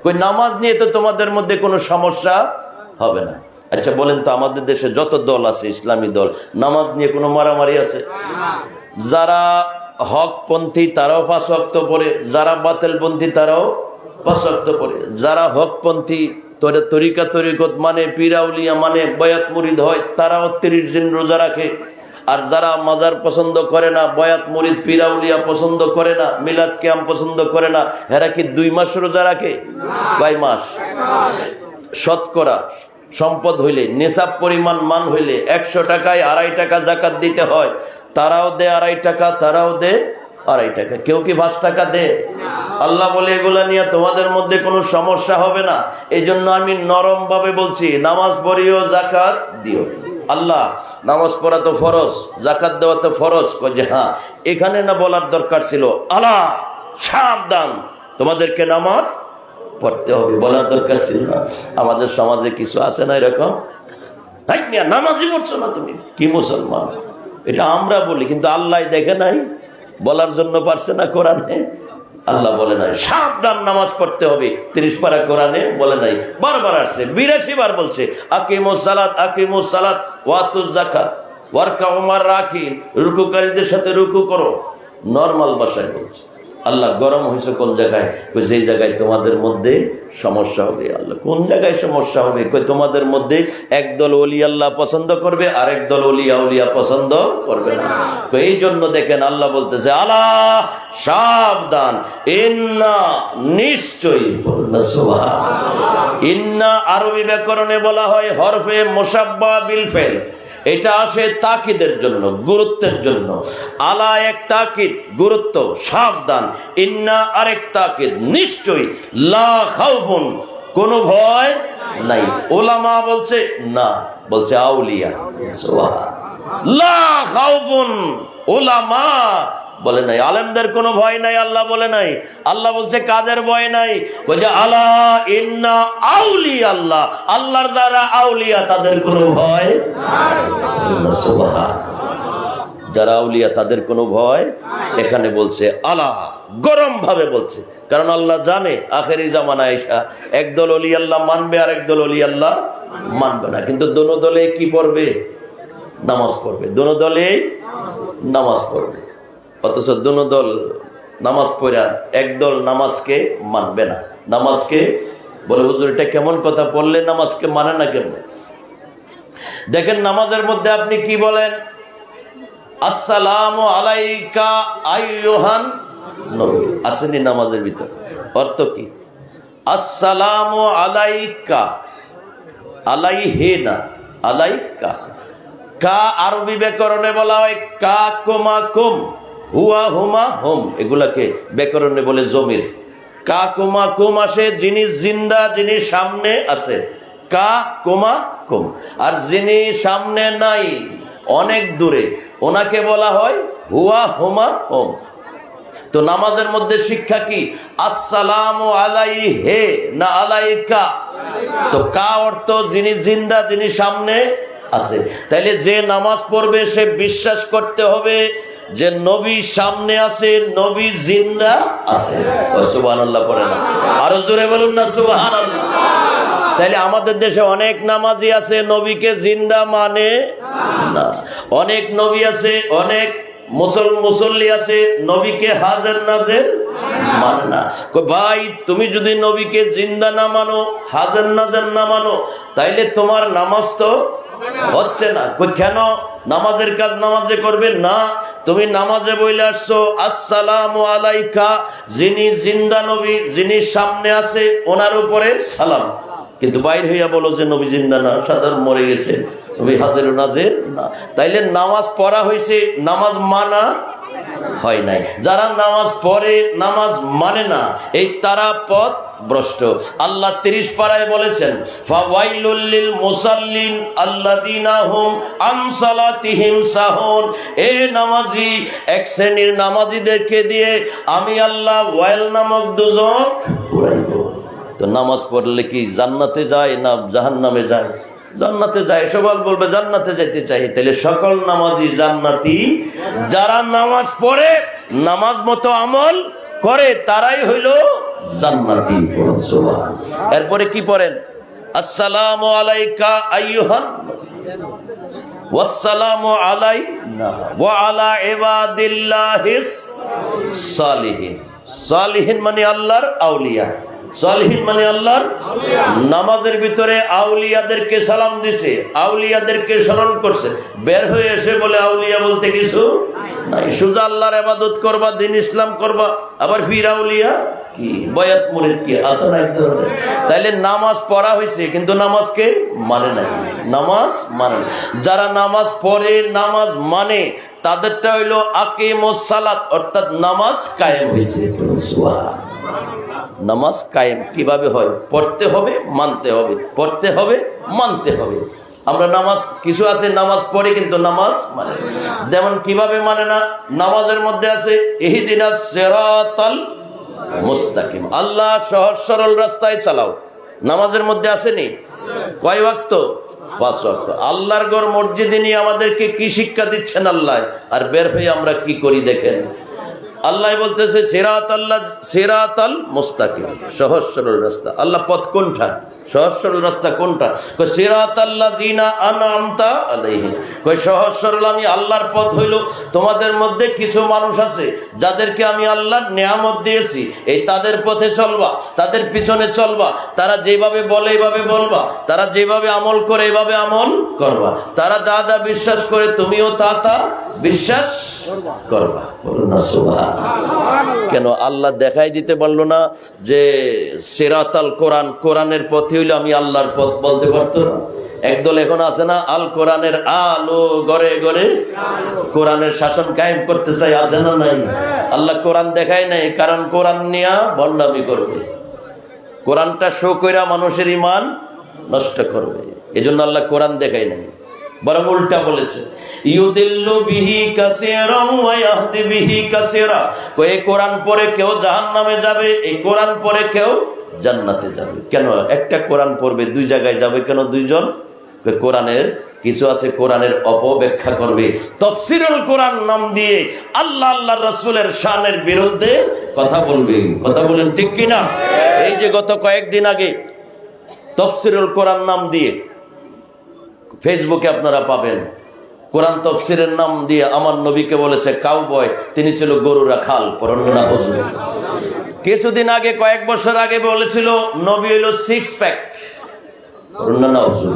কই নামাজ নিয়ে তো তোমাদের মধ্যে কোনো সমস্যা হবে না। আচ্ছা বলেন তো, আমাদের দেশে যত দল আছে ইসলামী দল, নামাজ নিয়ে কোনো মারামারি আছে? যারা হকপন্থী তারাও 5 ওয়াক্ত পড়ে, যারা বাতিলপন্থী তারাও 5 ওয়াক্ত পড়ে। যারা হকপন্থী তরিকা তরিকত মানে, পীরাউলিয়া মানে, বয়াত মুরিদ হয়, তারাও 30 দিন রোজা রাখে। আর যারা মাজার পছন্দ করে না, বয়াত মুরিদ পীরাউলিয়া পছন্দ করে না, মিলাদ কিয়াম পছন্দ করে না, এরা কি 2 মাস রোজা রাখে? কয় মাস? শতকরা সম্পদ হইলে, নিসাব পরিমাণ মান হইলে 100 টাকায় 2.5 টাকা জাকাত দিতে হয়। তারাও দে 2.5 টাকা, তারাও দে 2.5 টাকা। কেউ কি 5 টাকা দে? আল্লাহ বলে এগুলা নিয়ে তোমাদের মধ্যে কোনো সমস্যা হবে না। এই জন্য আমি নরম ভাবে বলছি, নামাজ পড়িও, জাকাত দিও। আল্লাহ, নামাজ পড়া তো ফরজ, জাকাত দেওয়া তো ফরজ। যে হ্যাঁ, এখানে না বলার দরকার ছিল, আল্লাহ সাবধান, তোমাদেরকে নামাজ পড়তে হবে, বলার দরকার ছিল না। আমাদের সমাজে কিছু আছে না এরকম, নামাজই পড়ছো না তুমি, কি মুসলমান? এটা আমরা বলি, কিন্তু আল্লাহ দেখে নাই, বলার জন্য পারছে না কোরআনে। আল্লাহ বলে নাই সাবধান, নামাজ পড়তে হবে। 30 পারা কোরআনে বলে নাই, বারবার আসছে, 82 বার বলছে আকিমুস সালাত, আকিমুস সালাত ওয়াতুজ যাকাত ওয়ারকাউ মার রাকিন, রুকুকারীদের সাথে রুকু করো। নরমাল ভাষায় বলছে। আল্লাহ গরম হয়েছে কোন জায়গায়? যেই জায়গায় তোমাদের মধ্যে সমস্যা হবে। আল্লাহ কোন জায়গায় সমস্যা হবে? তোমাদের মধ্যে একদল ওলি আল্লাহ পছন্দ করবে, আরেক দল ওলি আউলিয়া পছন্দ করবে না। তো এই জন্য দেখেন আল্লাহ বলতেছে, আল্লাহ সাবধান, ইন্না নিশ্চয়ই, ইন্না আরবি ব্যাকরণে বলা হয় হরফে মুসাব্বা বিল ফেল। এটা আসে তাকিদের জন্য, গুরুত্বের জন্য। আলা এক তাকিদ, গুরুত্ব, সাবধান। ইন্না আরেক তাকিদ, নিশ্চয়ই। লা খাউফুন, কোনো ভয় নাই। ওলামা বলছে না, বলছে আউলিয়া। লা খাউফুন, ওলামা বলে নাই, আলেমদের কোনো ভয় নাই। আল্লাহ বলে নাই। আল্লাহ বলছে কাদের ভয় নাই? বলছে আলা ইন্না আউলিয়া আল্লাহ, আল্লাহর যারা আউলিয়া তাদের কোনো ভয় নাই। সুবহান, যারা আউলিয়া তাদের কোনো ভয়। এখানে বলছে আলা, গরম ভাবে বলছে, কারণ আল্লাহ জানে আখেরি জামানায় এসা একদল ওলি আল্লাহ মানবে আর একদল ওলি আল্লাহ মানবে না। কিন্তু দোনো দলে কি পড়বে? নামাজ পড়বে। দোনো দলেই নামাজ পড়বে। অথচ দোনো দল নামাজ পড়া, একদল নামাজকে মানবে না। নামাজকে বলে, হুজুর এটা কেমন কথা, পড়লে নামাজকে মানে না কেমন? দেখেন নামাজের মধ্যে আপনি কি বলেন? আসসালামু আলাইকা আইয়ুহান নবী, আসেনি নামাজের ভিতর? অর্থ কি? আসসালামু আলাইকা, আলাইহে না, আলাইকা। কা আরবি ব্যাকরণে বলা হয় কা কোমা কুম, হুয়া হুমা হুম, এগুলাকে ব্যাকরণে বলে জমির। কা কোমা কুম আসে যিনি জিন্দা, যিনি সামনে আছে, কা কোমা কুম। আর যিনি সামনে নাই, অনেক দূরে, ওনাকে বলা হয় হুয়া হুমা হুম। তো নামাজের মধ্যে শিক্ষা কি? আসসালামু আলাইহে না আলাইকা। তো কা অর্থ যিনি জিন্দা, যিনি সামনে আছে। তাইলে যে নামাজ পড়বে সে বিশ্বাস করতে হবে যে নবী সামনে আছে, নবী জিন্দা আছে। সুবহানাল্লাহ পড়ে না? আরো জোরে বলুন না সুবহানাল্লাহ। তাইলে আমাদের দেশে অনেক নামাজি আছে নবীকে জিন্দা মানে না। অনেক নবী আছে, অনেক মুসল্লি আছে নবীকে হাজের নাজের মানে না। ভাই তুমি যদি নবীকে জিন্দা না মানো, হাজের নাজের না মানো, তাইলে তোমার নামাজ তো হচ্ছে না। কেন? নামাজের কাজ নামাজে করবে না। তুমি নামাজে বলে আসছো আসসালামু আলাইকা, যিনি জিন্দা নবী, যিনি সামনে আছে ওনার উপরে সালাম, কিন্তু বাইর হইয়া বলো যে নবী জিন্দা না, সাধারণ মরে গেছে, নবী হাজির নাজির না। তাইলে নামাজ পড়া হয়েছে, নামাজ মানা হয় নাই। যারা নামাজ পড়ে, নামাজ মানে না, এই তারা পথ ভ্রষ্ট। আল্লাহ 30 পারায় বলেছেন ফাওয়াইলুল লিল মুসাল্লিন আল্লাযিনা হুম আন সালাতিহিম সাহুন। এ নামাজি, এক শ্রেণীর নামাজীদেরকে দিয়ে আমি আল্লাহ ওয়াইল নামক দুজক পুরাইব। তো নামাজ পড়লে কি জান্নাতে যায় না জাহান্নামে যায়? জান্নাতে যায়। সবাই বলবে জান্নাতে যাইতে চাই। তাহলে সকল নামাজি জান্নাতি। যারা নামাজ পড়ে, নামাজ মতো আমল করে, তারাই হইল জান্নাতি। এরপরে কি পড়েন? আসসালামু আলাইকা আইয়ুহান ওয়াসসালামু আলাইনা ওয়া আলা ইবাদিল্লাহিস সালিহিন। সালিহিন মানে আল্লাহর আউলিয়া, সালিহিন মানে আল্লাহর নামাজের ভিতরে আউলিয়াদেরকে সালাম দিছে, আউলিয়াদেরকে স্মরণ করছে, বের হয়ে এসে বলে আউলিয়া বলতে কিছু নাই, সোজা আল্লাহর ইবাদত করবা, দ্বীন ইসলাম করবা, আবার ফির আউলিয়া কি বয়াত মুরিদ কি আছে না? তাইলে নামাজ পড়া হয়েছে কিন্তু নামাজকে মানে নাই, নামাজ মানে। যারা নামাজ পড়ে, নামাজ মানে, তাদেরটা হইলো আকিমুস সালাত, অর্থাৎ নামাজ কায়েম হয়েছে। নামাজ কায়েম কিভাবে হয়? পড়তে হবে, মানতে হবে, পড়তে হবে, মানতে হবে। আমরা নামাজ, কিছু আছে নামাজ পড়ে কিন্তু নামাজ মানে, যেমন কিভাবে মানে না? নামাজের মধ্যে আছে ইহদিনাস সিরাতাল মুস্তাকিম, আল্লাহ সহজ সরল রাস্তায় চালাও, নামাজের মধ্যে আসেনি? কয় ওয়াক্ত? 5 ওয়াক্ত। আল্লাহর ঘর মসজিদে নিয়ে আমাদেরকে কি শিক্ষা দিচ্ছেন আল্লাহ, আর বের হয়ে আমরা কি করি দেখেন। আল্লাহ বলতেছে সিরাতাল মুস্তাকিম, সহজ সরল রাস্তা। আল্লাহ পথ কোনটা? সহজ সরল রাস্তা কোনটা? কই সিরাতাল্লাযিনা আনআমতা আলাইহিম, কই সহজ সরল আমি আল্লাহর পথ হইল তোমাদের মধ্যে কিছু মানুষ আছে যাদেরকে আমি আল্লাহর নিয়ামত দিয়েছি, এই তাদের পথে চলবা, তাদের পিছনে চলবা, তারা যেভাবে বলে এইভাবে বলবা, তারা যেভাবে আমল করে এইভাবে আমল করবা, তারা যা যা বিশ্বাস করে তুমিও তা তা বিশ্বাস করবা। বলুন না সুবহান। কেন আল্লাহ দেখাই দিতে পারলো না যে সিরাতাল কোরআন, কোরআনের পথে হইলো আমি আল্লাহর পথ বলতে পারতো? একদল এখন আছে না, আল কোরআনের আলো, গড়ে গড়ে কোরআনের শাসন কায়েম করতে চাই, আছে না নাই? আল্লাহ কোরআন দেখায় নাই, কারণ কোরআন নিয়া ভণ্ডামি করবে, কোরআনটা শো কইরা মানুষের ঈমান নষ্ট করবে, এজন্য আল্লাহ কোরআন দেখায় নাই, বরং উল্টা বলেছে ইউদিল্লু বিহি কাসীরান ওয়া ইয়াহদি বিহি কাসীরা। কই কোরআন পড়ে কেউ জাহান্নামে যাবে, এই কোরআন পড়ে কেউ জান্নাতে যাবে। কেন? একটা কোরআন পড়বে দুই জায়গায় যাবে কেন দুইজন? কোরআনের কিছু আছে কোরআনের অপব্যাখ্যা করবে, তাফসীরুল কোরআন নাম দিয়ে আল্লাহ আল্লাহর রাসূলের শানের বিরুদ্ধে কথা বলবে। কথা বলেন ঠিক কিনা? এই যে গত কয়েকদিন আগে তাফসীরুল কোরআন নাম দিয়ে ফেসবুকে আপনারা পাবেন, কোরআন তাফসীরের নাম দিয়ে আমার নবীকে বলেছে কাউবয়, তিনি ছিল গরু রাখাল। পরনা হুজুর কিছুদিন আগে, কয়েক বছর আগে বলেছিল নবী হইল 6 প্যাক। পরনা হুজুর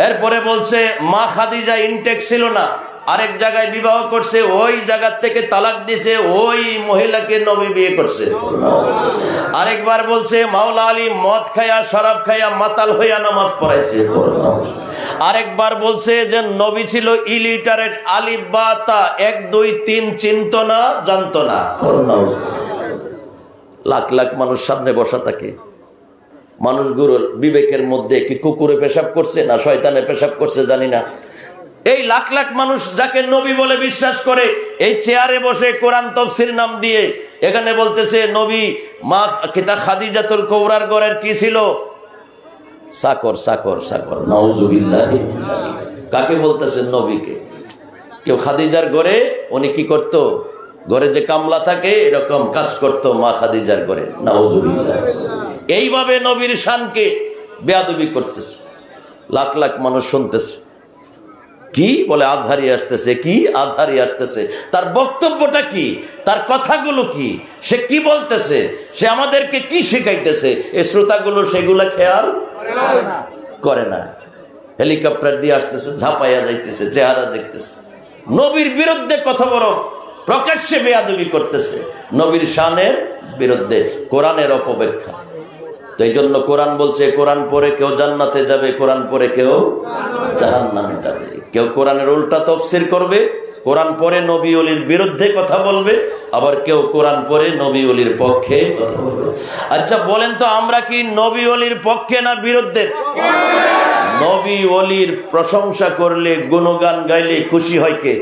এরপরে বলছে মা খাদিজা ইনটেক ছিল না, আরেক জায়গায় বিবাহ করছে, ওই জায়গা থেকে তালাক দিছে, ওই মহিলাকে নবী বিয়ে করছে। আরেকবার বলছে মাওলা আলী মদ খায়া, শরাব খায়া, মাতাল হইয়া নামাজ পড়াইছে। আরেকবার বলছে যে নবী ছিল ইলিটারেট, আলিফ বা তা 1 2 3 চিনত না, জানতো না। লাখ লাখ মানুষ সামনে বসা থাকে, মানুষগুলোর বিবেকের মধ্যে কি কুকুরে পেশাব করছে না শয়তানে পেশাব করছে জানি না। এই লাখ লাখ মানুষ যাকে নবী বলে বিশ্বাস করে, এই চেয়ারে বসে কোরআন তাফসীর নাম দিয়ে এখানে বলতেছে নবী মা কিতা খাদিজাতুল কুবরার ঘরের কি ছিল? চাকর। চাকর চাকর, নাউজুবিল্লাহ। কাকে বলতেছেন? নবীকে। কেউ খাদিজার ঘরে উনি কি করত? ঘরে যে কামলা থাকে এরকম কাজ করত মা খাদিজার ঘরে, নাউজুবিল্লাহ। এইভাবে নবীর শানকে বেয়াদবি করতেছে, লাখ লাখ মানুষ শুনতেছে। কি বলে? আজহারি আসতেছে। কি আজহারি আসতেছে? তার বক্তব্যটা কি? তার কথাগুলো কি? সে কি বলতেছে? সে আমাদেরকে কি শেখাইতেছে? এই শ্রোতাগুলো সেগুলো খেয়াল করে না। হেলিকপ্টার দিয়ে আসতেছে, ঝাঁপাইয়া যাইতেছে, চেহারা দেখতেছে, নবীর বিরুদ্ধে কথা বড় প্রকাশ্যে বেয়াদবি করতেছে, নবীর শানের বিরুদ্ধে, কোরআনের অপব্যাখ্যা। তো এই জন্য কোরআন বলছে কোরআন পড়ে কেউ জান্নাতে যাবে, কোরআন পড়ে কেউ জাহান্নামে যাবে। কেউ কোরআনের উল্টা তাফসীর করবে, কোরআন পড়ে নবী ওলির বিরুদ্ধে কথা বলবে, আবার কেউ কোরআন পড়ে নবী ওলির পক্ষে কথা বলবে। আচ্ছা বলেন তো, আমরা কি নবী ওলির পক্ষে না বিরুদ্ধে? নবী ওলির প্রশংসা করলে, গুণগান গাইলে খুশি হয় কে?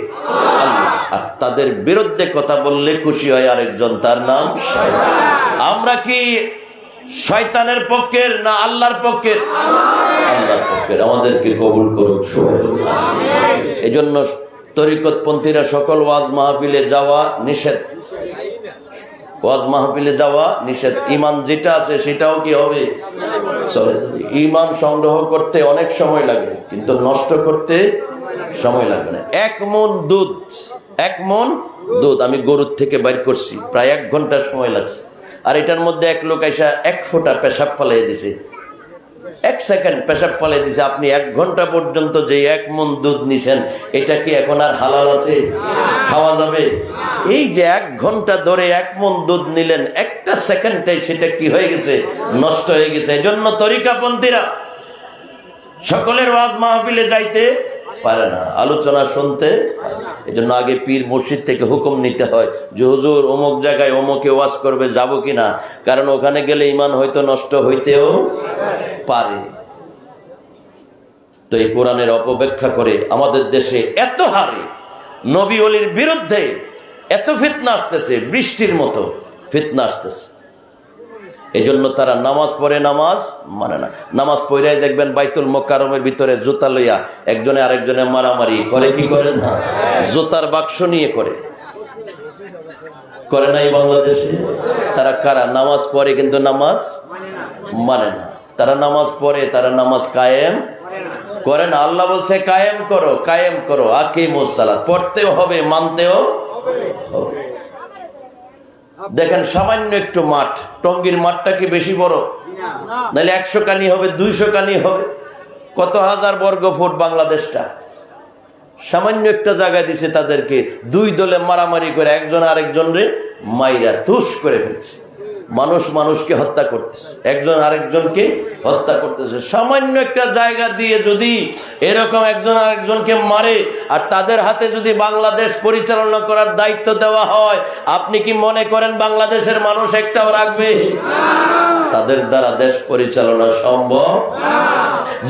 আল্লাহ। আর তাদের বিরুদ্ধে কথা বললে খুশি হয় আরেকজন, তার নাম শয়তান। আমরা কি শয়তানের পক্ষের না আল্লাহর পক্ষের? আল্লাহর পক্ষের। আমাদেরকে কবুল করুক সবাই। এই জন্য তরিকতপন্থীরা সকল ওয়াজ মাহফিলে যাওয়া নিষেধ, ওয়াজ মাহফিলে যাওয়া নিষেধ। ঈমান যেটা আছে সেটাও কি হবে? চলে যাবে। ঈমান সংগ্রহ করতে অনেক সময় লাগে, কিন্তু নষ্ট করতে সময় লাগবে না। 1 মণ দুধ 1 মণ দুধ আমি গরুর থেকে বাইর করছি, প্রায় 1 ঘন্টা সময় লাগছে। আর এটার মধ্যে এক লোক এসে 1 ফোঁটা পেশাব ফালাই দিছে, 1 সেকেন্ড পেশাব ফালাই দিছে। আপনি 1 ঘন্টা পর্যন্ত যে 1 মণ দুধ নিছেন, এটা কি এখন আর হালাল আছে? খাওয়া যাবে? এই যে 1 ঘন্টা ধরে 1 মণ দুধ নিলেন, একটা সেকেন্ডে সেটা কি হয়ে গেছে? নষ্ট হয়ে গেছে। এজন্য তরিকাপন্থীরা সকলের ওয়াজ মাহফিলে যাইতে পারে না, আলোচনা শুনতে। এজন্য আগে পীর মুর্শিদ থেকে হুকুম নিতে হয় যে হুজুর অমুক জায়গায় অমুকে ওয়াজ করবে, যাব কিনা, কারণ ওখানে গেলে ঈমান হয়তো নষ্ট হইতেও পারে। তো এই কোরআনের অপব্যাখ্যা করে আমাদের দেশে এত হারে নবী ওলির বিরুদ্ধে এত ফিতনা আসতেছে, বৃষ্টির মতো ফিতনা আসতেছে। এই জন্য তারা নামাজ পড়ে, নামাজ মানে না। নামাজ পড়াই দেখবেন বাইতুল মোকাররমের ভিতরে জুতা লইয়া একজনে আরেকজনে মারামারি করে। কি করে না? জুতার বাক্স নিয়ে করে নাই বাংলাদেশে? তারা কারা? নামাজ পড়ে কিন্তু নামাজ মানে না। তারা নামাজ পড়ে, তারা নামাজ কায়েম করে না। আল্লাহ বলছে কায়েম করো, কায়েম করো, আকিমুস সালাত। পড়তেও হবে, মানতেও হবে। দেখেন সামান্য একটু মাঠ, টঙ্গীর মাঠটা কি বেশি বড়? নাহলে 100 কানি হবে, 200 কানি হবে। কত হাজার বর্গ ফুট বাংলাদেশটা। সামান্য একটা জায়গা দিছে তাদেরকে, 2 দলে মারামারি করে একজন আরেকজনরে মাইরা তুষ করে ফেলছে। মানুষ মানুষকে হত্যা করতেছে, একজন আরেকজনকে হত্যা করতেছে। সামান্য একটা জায়গা দিয়ে যদি এরকম একজন আরেকজনকে মারে, আর তাদের হাতে যদি বাংলাদেশ পরিচালনা করার দায়িত্ব দেওয়া হয়, আপনি কি মনে করেন বাংলাদেশের মানুষ একটাও রাখবে? তাদের দ্বারা দেশ পরিচালনা সম্ভব।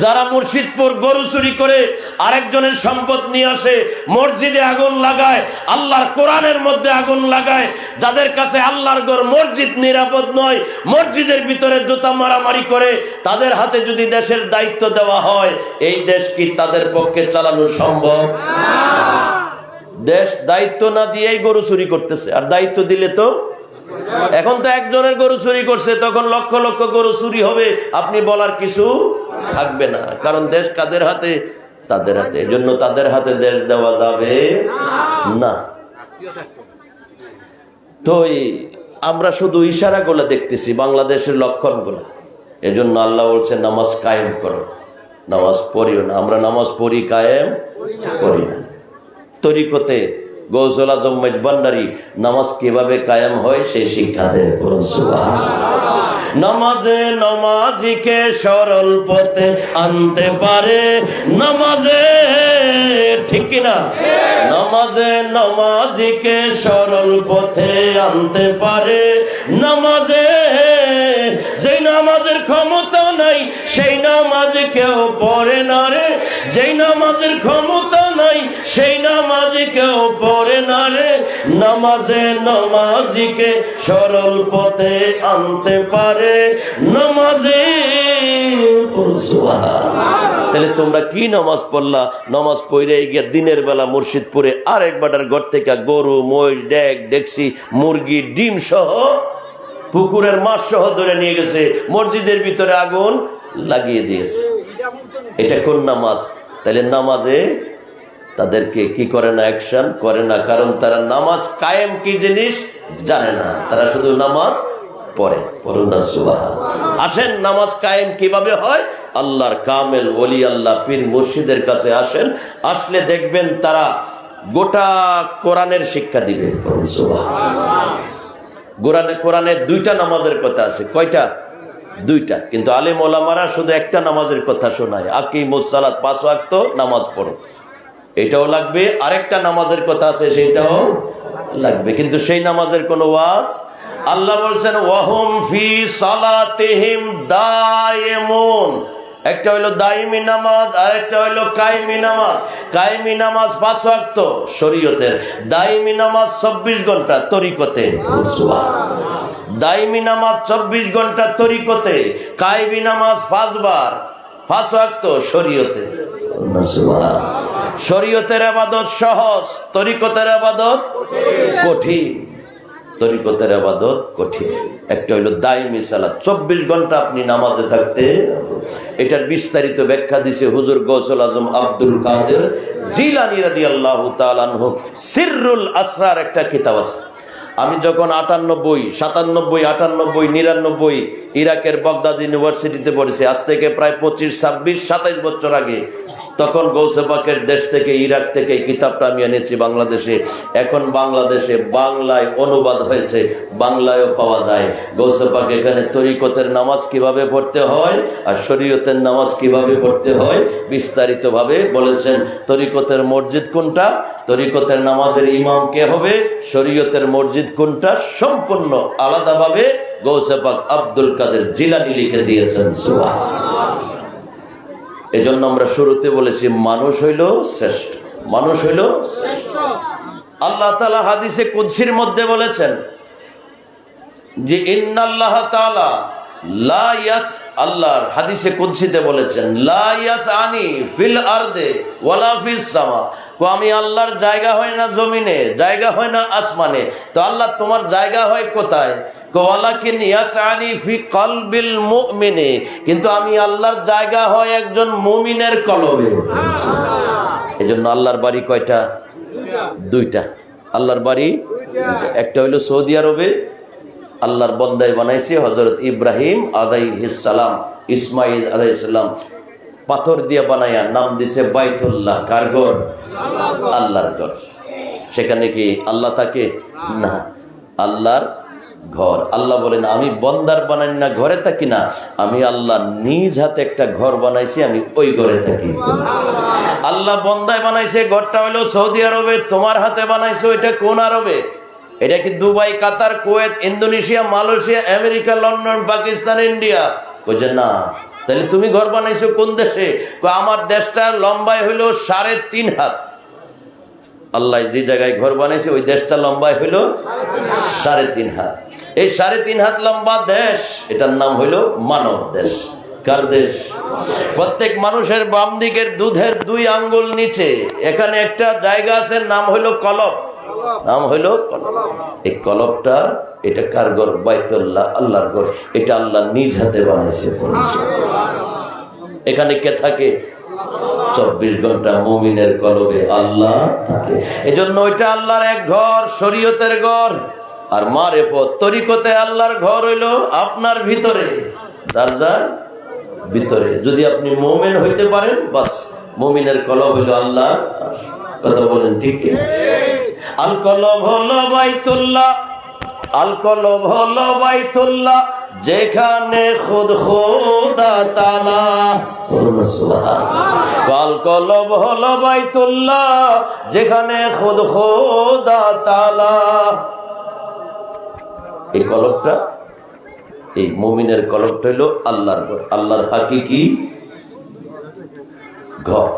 যারা মুর্শিদপুর গরু চুরি করে আরেকজনের সম্পদ নিয়ে আসে, মসজিদে আগুন লাগায়, আল্লাহর কোরআনের মধ্যে আগুন লাগায়, যাদের কাছে আল্লাহর ঘর মসজিদ নিরাপদ নয়, মসজিদের ভিতরে জুতা মারামারি করে, তাদের হাতে যদি দেশের দায়িত্ব দেওয়া হয়, এই দেশ কি তাদের পক্ষে চালানো সম্ভব? দেশ দায়িত্ব না দিয়েই গরু চুরি করতেছে, আর দায়িত্ব দিলে তো এখন তো একজনের গরু চুরি করছে, তখন লক্ষ লক্ষ গরু চুরি হবে, আপনি বলার কিছু থাকবে না। কারণ দেশ কাদের হাতে? তাদের হাতে। এজন্য তাদের হাতে দেশ দেওয়া যাবে না। তো আমরা শুধু ইশারাগুলো দেখতেছি, বাংলাদেশের লক্ষণগুলো। এজন্য আল্লাহ বলছে নামাজ কায়েম করো, নামাজ পড়িও না। আমরা নামাজ পড়ি, কায়েম করি না। তরিকতে গৌসুল আজম মেজবান্ডারি নামাজ কিভাবে কায়েম হয় সেই শিক্ষা দেয়। নামাজে নমাজিকে সরল পথে আনতে পারে, নামাজে, ঠিক কিনা? নামাজে নমাজিকে সরল পথে আনতে পারে। নামাজে যেই নামাজের ক্ষমতা নাই, সেই নামাজ কেউ পড়ে না রে। যেই নামাজের ক্ষমতা নাই, সেই নামাজ কেউ পড়ে না রে। নামাজে নমাজিকে সরল পথে আনতে পারে, নামাজে। তাহলে তোমরা কি নামাজ পড়লা? নামাজ পড়ে গিয়ে দিনের বেলা মুর্শিদপুরে আরেক বাটার ঘর থেকে গরু, মহিষ, ডেক, ডেকসি, মুরগি, ডিম সহ, পুকুরের মাছ সহ ধরে নিয়ে গেছে, মসজিদের ভিতরে আগুন লাগিয়ে দিয়েছে। এটা কোন নামাজ? তাহলে নামাজে তাদেরকে কি করে না? অ্যাকশন করে না। কারণ তারা নামাজ কায়েম কি জিনিস জানে না, তারা শুধু নামাজ পড়ে। পড়ুন না সুবহানাল্লাহ। আসেন নামাজ কায়েম কিভাবে হয়? আল্লাহর কামেল ওলি আল্লাহ পীর মুর্শিদের কাছে আসেন, আসলে দেখবেন তারা গোটা কোরআনের শিক্ষা দিবে। পড়ুন সুবহানাল্লাহ। কোরআনে 2টা নামাজের কথা আছে। কয়টা? 2টা। কিন্তু আলেম ওলামারা শুধু একটা নামাজের কথা শোনায়, আকিমুস সালাত, 5 ওয়াক্ত নামাজ পড়ো। এটাও লাগবে। আরেকটা নামাজের কথা আছে, সেটাও লাগবে, কিন্তু সেই নামাজের কোনো ওয়াজ। আল্লাহ বলছেন ওয়াহুম ফি সালাতিহিম দায়েমুন। একটা হইলো দাইমি নামাজ, আর একটা হইলো কায়েমি নামাজ। কায়েমি নামাজ 5 ওয়াক্ত শরীয়তের, দাইমি নামাজ 24 ঘন্টা তরিকতে। দাইমি নামাজ 24 ঘন্টা তরিকতে, কায়েমি নামাজ 5 বার 5 ওয়াক্ত শরীয়তে। শরীয়তের ইবাদত সহজ, তরিকতের ইবাদত কঠিন। তরিকতের ইবাদত কঠিন। একটা হইলো দাইমি সালাত, 24 ঘন্টা আপনি নামাজে থাকতে। এটার বিস্তারিত ব্যাখ্যা দিছে হুজুর গৌসুল আজম আব্দুল কাদের জিলানী রাদিয়াল্লাহু তাআলা আনহু। সিররুল আসরার একটা কিতাব আছে। আমি যখন 98, 97, 98, 99 ইরাকের বাগদাদ ইউনিভার্সিটিতে পড়েছি, আজ থেকে প্রায় 25, 26, 27 বছর আগে, তখন গৌসে পাকের দেশ থেকে, ইরাক থেকে এই কিতাবটা আমি এনেছি বাংলাদেশে। এখন বাংলাদেশে বাংলায় অনুবাদ হয়েছে, বাংলায়ও পাওয়া যায়। গৌসে পাক এখানে তরিকতের নামাজ কিভাবে পড়তে হয় আর শরীয়তের নামাজ কিভাবে পড়তে হয় বিস্তারিতভাবে বলেছেন। তরিকতের মসজিদ কোনটা, তরিকতের নামাজের ইমাম কে হবে, শরীয়তের মসজিদ কোনটা, সম্পূর্ণ আলাদাভাবে গৌসে পাক আব্দুল কাদের জিলানী লিখে দিয়েছেন। সুবহানাল্লাহ। এজন্য আমরা শুরুতে বলেছি মানুষ হইল শ্রেষ্ঠ, মানুষ হইল শ্রেষ্ঠ। আল্লাহ তাআলা হাদিসে কুদসির মধ্যে বলেছেন যে ইন্নাল্লাহ তাআলা লা ইয়াস, আল্লাহর হাদিসে কুদসিতে বলেছেন লা ইয়াসআনি ফিল আরদে ওয়ালা ফিস সামা, আমি আল্লাহর জায়গা হয় না জমিনে, জায়গা হয় না আসমানে। তো আল্লাহ তোমার জায়গা হয় কোথায়? ওয়ালাকিন ইয়াসআনি ফি কলবিল মুমিনি, কিন্তু আমি আল্লাহর জায়গা হয় একজন মুমিনের কলবে। এজন্য আল্লাহর বাড়ি কয়টা? দুইটা। আল্লাহর বাড়ি একটা হইলো সৌদি আরবে, আল্লাহর বন্দায় বানাইছে হযরত ইব্রাহিম আলাইহিস সালাম, ইসমাইল আলাইহিস সালাম পাথর দিয়ে বানায়া নাম দিছে বাইতুল্লাহ। কার ঘর? আল্লাহর ঘর। সেখানে কি আল্লাহ থাকে? না, আল্লাহর ঘর। আল্লাহ বলেন আমি বন্দার বানাই না, ঘরে থাকি না, আমি আল্লাহ নিজ হাতে একটা ঘর বানাইছি, আমি ওই ঘরে থাকি। আল্লাহ বন্দায় বানাইছে, ঘরটা হলো সৌদি আরবে, তোমার হাতে বানাইছে ওইটা কোন আরবে? এটা কি Dubai, Qatar, Kuwait, Indonesia, Malaysia, America, London, Pakistan, India? বলছে না। তাহলে তুমি ঘর বানাইছো কোন দেশে? আমার দেশটা লম্বায় হইলো 3.5 হাত। আল্লাহ যে জায়গায় ঘর বানাইছে ওই দেশটা লম্বায় হইলো 3.5 হাত। এই 3.5 হাত লম্বা দেশ, এটার নাম হইলো মানব দেশ। কার দেশ? প্রত্যেক মানুষের বাম দিকের দুধের 2 আঙ্গুল নিচে এখানে একটা জায়গা আছে, নাম হইলো কলব, নাম হইলো কলব। এই কলবটা, এটা কার ঘর? বাইতুল্লাহ, আল্লাহর ঘর। এটা আল্লাহ নিজ হাতে বানাইছে। এখানে কে থাকে? 24 ঘন্টা মুমিনের কলবে আল্লাহ থাকে। এজন্য ওইটা আল্লাহর এক ঘর, শরীয়তের ঘর। আর মারেফত তরিকতে আল্লাহর ঘর হইলো আপনার ভিতরে, দরজার ভিতরে। যদি আপনি মুমিন হইতে পারেন, বাস মুমিনের কলব হইলো আল্লাহ। কথা বলেন ঠিক কি? আল কলব হলো বাইতুল্লাহ, আল কলব হলো বাইতুল্লাহ, যেখানে খুদ খোদা তাআলা। আল কলব হলো বাইতুল্লাহ, যেখানে খুদ খোদা তাআলা। এই কলবটা, এই মুমিনের কলবটা হইলো আল্লাহর ঘর, আল্লাহর হাকিকি ঘর।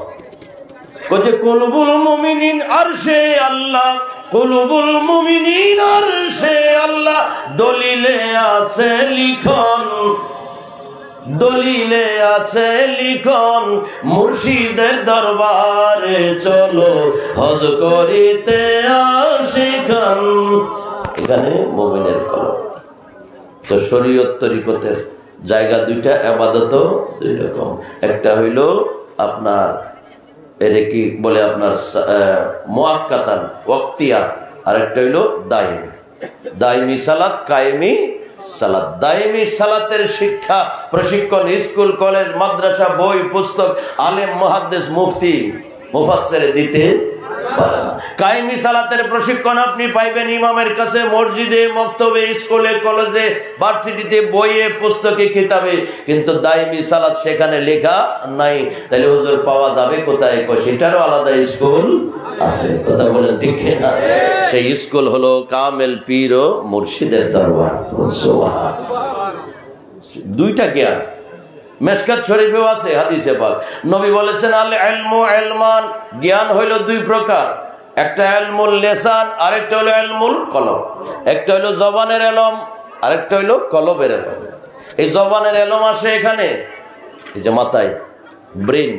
কইছে কুলুবুল মুমিনিন আরশে আল্লাহ, কুলুবুল মুমিনিন আরশে আল্লাহ, দলিলে আছে লিখন, দলিলে আছে লিখন, মুর্শিদের দরবারে চলো হজ করিতে আশিকান। এখানে মুমিনের কলব। তো শরীয়ত তরিকতের জায়গা দুইটা, ইবাদত দুই রকম। একটা হইল আপনার এটা কি বলে আপনার মুআক্কাতান ওয়াক্তিয়া, আর একটা হইলো দায়মি। দায়মি সালাত, কায়েমি সালাত। দায়মি সালাতের শিক্ষা প্রশিক্ষণ স্কুল, কলেজ, মাদ্রাসা, বই, পুস্তক, আলেম, মুহাদ্দিস, মুফতি, মুফাসসির দিতে পারে না। কায়েমি সালাতের প্রশিক্ষণ আপনি পাইবেন ইমামের কাছে, মসজিদে, মক্তবে, স্কুলে, কলেজে, ভার্সিটিতে, বইয়ে, পুস্তকে, কিতাবে। কিন্তু দায়মি সালাত সেখানে লেখা নাই। তাহলে হুজুর পাওয়া যাবে কোথায়? সেটারও আলাদা স্কুল আছে। কথা বলেন ঠিক না? সেই স্কুল হলো কামেল পীর ও মুর্শিদের দরবার। দুইটা জ্ঞান মেশকাত শরীফেও আছে, হাদিসে পাক নবী বলেছেন আল ইলমু ইলমান, জ্ঞান হইল 2 প্রকার। একটা ইলমুল লিসান, আরেকটা হলো ইলমুল কলব। একটা হলো জবানের ইলম, আরেকটা হলো কলবের ইলম। এই জবানের ইলম আসে এখানে, এই যে মাথায় ব্রেন,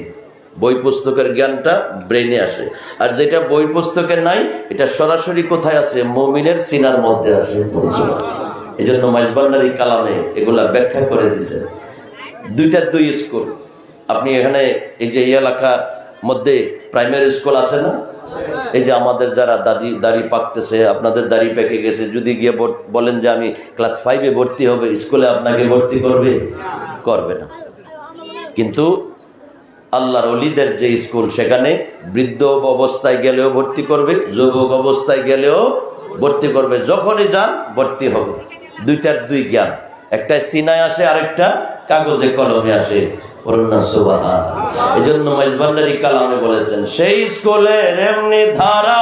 বই পুস্তকের জ্ঞানটা ব্রেনে আসে, আর যেটা বই পুস্তকের নাই এটা সরাসরি কোথায় আছে? মুমিনের সিনার মধ্যে আসে। এই জন্য মাইজভান্ডারী কালামে এগুলা ব্যাখ্যা করে দিছে। দুই স্কুল আপনি এখানে এই যে এলাকার মধ্যে প্রাইমারি স্কুল আছে না, এই যে আমাদের যারা দাড়ি পাকতেছে, আপনাদের দাড়ি পেকে গেছে, যদি গিয়ে বলেন যে আমি ক্লাস 5-এ ভর্তি হবে, স্কুলে আপনাকে ভর্তি করবে না। কিন্তু আল্লাহর ওলিদের যে স্কুল, সেখানে বৃদ্ধ অবস্থায় গেলেও ভর্তি করবে, যুবক অবস্থায় গেলেও ভর্তি করবে, যখনই যান ভর্তি হবে। দুইটার দুই জ্ঞান, একটা সিনায় আসে, আরেকটা কাগজে কলমে আসে। এই জন্য মাইজভান্ডারী কালামে বলেছেন, সেই স্কুলের এমনি ধারা,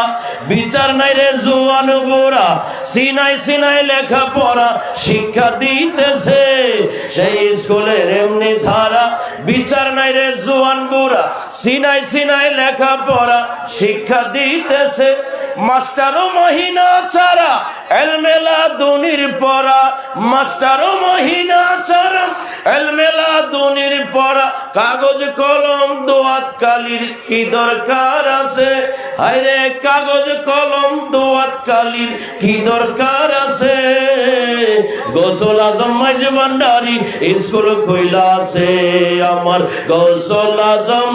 বিচার নাই রে জোয়ান গোরা, সিনাই সিনাই লেখা পড়া শিক্ষা দিতেছে। সেই স্কুলের এমনি ধারা, বিচার নাই রে জোয়ান গোরা, সিনাই সিনাই লেখা পড়া শিক্ষা দিতেছে। মাস্টারও মহিনা ছাড়া এলমেলা দুনির পড়া, মাস্টারও মহিনা ছাড়া এলমেলা দুনির পড়া, কাগজ কলম দোয়াত কালির কি দরকার আছে? হায়রে কাগজ কলম দোয়াত কালির কি দরকার আছে? গৌসুল আজম মাইজভান্ডারী স্কুল কইলা আছে আমার, গৌসুল আজম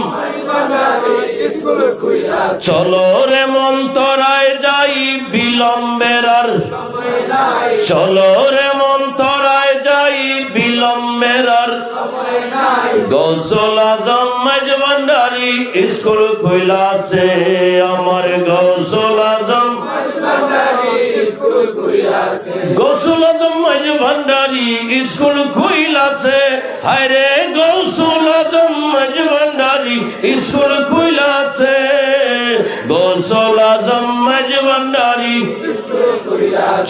চলো রে মন্তরায় যাই বিলম্বের আর, চলো রে মন্তরায় যাই বিলম্বের আর। গৌসুল আজম মাইজভান্ডারী স্কুল কইলা আছে আমার, গৌসুল আজম গৌসুল আজম মাইজভান্ডারী স্কুল কইলাছে। হায়রে গৌসুল আজম মাইজভান্ডারী স্কুল কইলাছে, গৌসুল আজম মাইজভান্ডারী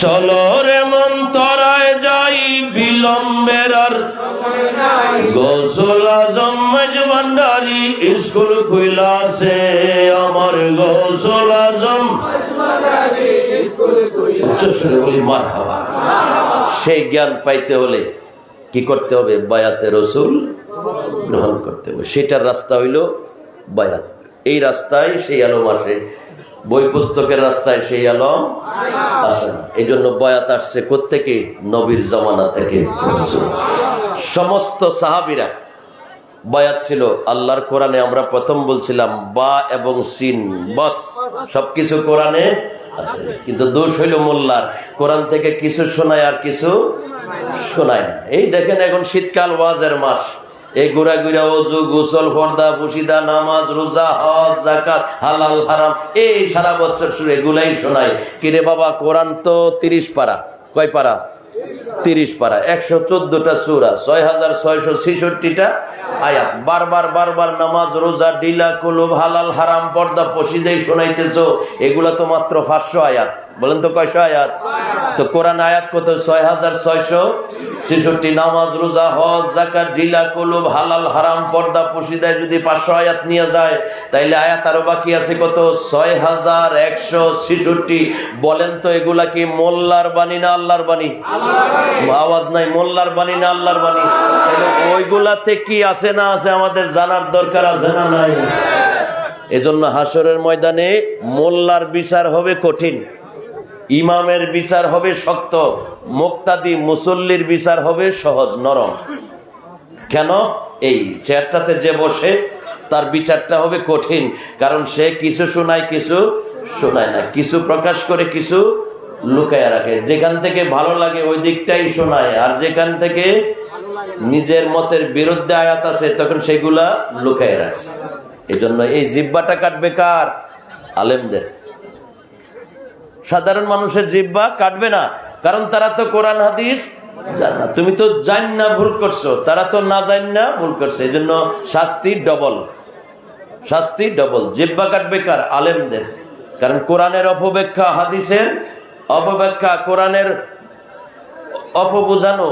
চলো রে মন্তরায় যাই বিলম্বের আর। গৌসুল আজম মাইজভান্ডারী স্কুল কইলাছে আমার, গৌসুল আজম বলি মারহাবা। সেই জ্ঞান পাইতে হলে কি করতে হবে? বায়াতে রসুল গ্রহণ করতে হবে। সেটার রাস্তা হইল বায়াত। এই রাস্তায় সেই আলম আসে, বই পুস্তকের রাস্তায় সেই আলম আসে না। এই জন্য বয়াত আসছে কোত্থেকে? নবীর জামানা থেকে। সমস্ত সাহাবীরা বয়াত ছিল আল্লাহর কোরআনে। আমরা প্রথম বলছিলাম বা এবং সিন, বাস সবকিছু কোরআনে আছে, কিন্তু দোষ হইল মোল্লার। কোরআন থেকে কিছু শোনায় আর কিছু শোনায় না। এই দেখেন এখন শীতকাল, ওয়াজের মাস, এই ঘুরা ঘুরা ওযু, গোসল, পর্দা, পুশিদা, নামাজ, রোজা, হজ, যাকাত, হালাল হারাম, এই সারা বছর শুরু এগুলাই শোনায়। কিরে বাবা, কোরআন তো 30 পারা। কয় পারা? 30 পারা, 114টা সূরা, 6666টা আয়াত। বারবার নামাজ, রোজা, ডিলা, কুলুব, হালাল হারাম, পর্দা, পশিদাই শোনাইতেছো। এগুলা তো মাত্র 500 আয়াত। বলেন তো কয়শো আয়াত? তো কোরআন আয়াত কত? 6666। নামাজ, রোজা, হজ, যাকাত, ডিলা, কুলুব, হালাল হারাম, পর্দা, পশিদায় যদি 500 আয়াত নিয়ে যায়, তাইলে আয়াত আরো বাকি আছে কত? 6166। বলেন তো এগুলা কি মোল্লার বাণী না আল্লাহর বাণী? আওয়াজ নাই। মোল্লার বাণী না আল্লাহর বাণী? তাহলে ওইগুলাতে কি আছে না আছে আমাদের জানার দরকার আছে না নাই? এজন্য হাসরের ময়দানে মোল্লার বিচার হবে কঠিন, ইমামের বিচার হবে শক্ত, মুক্তাদি মুসল্লির বিচার হবে সহজ নরম। কেন? এই চেয়ারটাতে যে বসে তার বিচারটা হবে কঠিন, কারণ সে কিছু শোনায় কিছু শোনায় না, কিছু প্রকাশ করে কিছু লুকায় রাখে। যেখান থেকে ভালো লাগে ওই দিকটাই শোনায়, আর যেখান থেকে নিজের মতের বিরুদ্ধে আয়াত আছে তখন সেগুলা লুকায় রাখছে। এই জন্য এই জিহ্বাটা কাটবে কার? আলেমদের। সাধারণ মানুষের জিহ্বা কাটবে না, কারণ তারা তো কোরআন হাদিস জানে না। তুমি তো জান না ভুল করছো, তারা তো না জান না ভুল করছে। এই জন্য শাস্তি ডবল, শাস্তি ডবল। জিহ্বা কাটবে কার? আলেমদের। কারণ কোরআনের অপব্যাখ্যা, হাদিসের অপব্যাখ্যা, কোরআনের অপবোঝানো,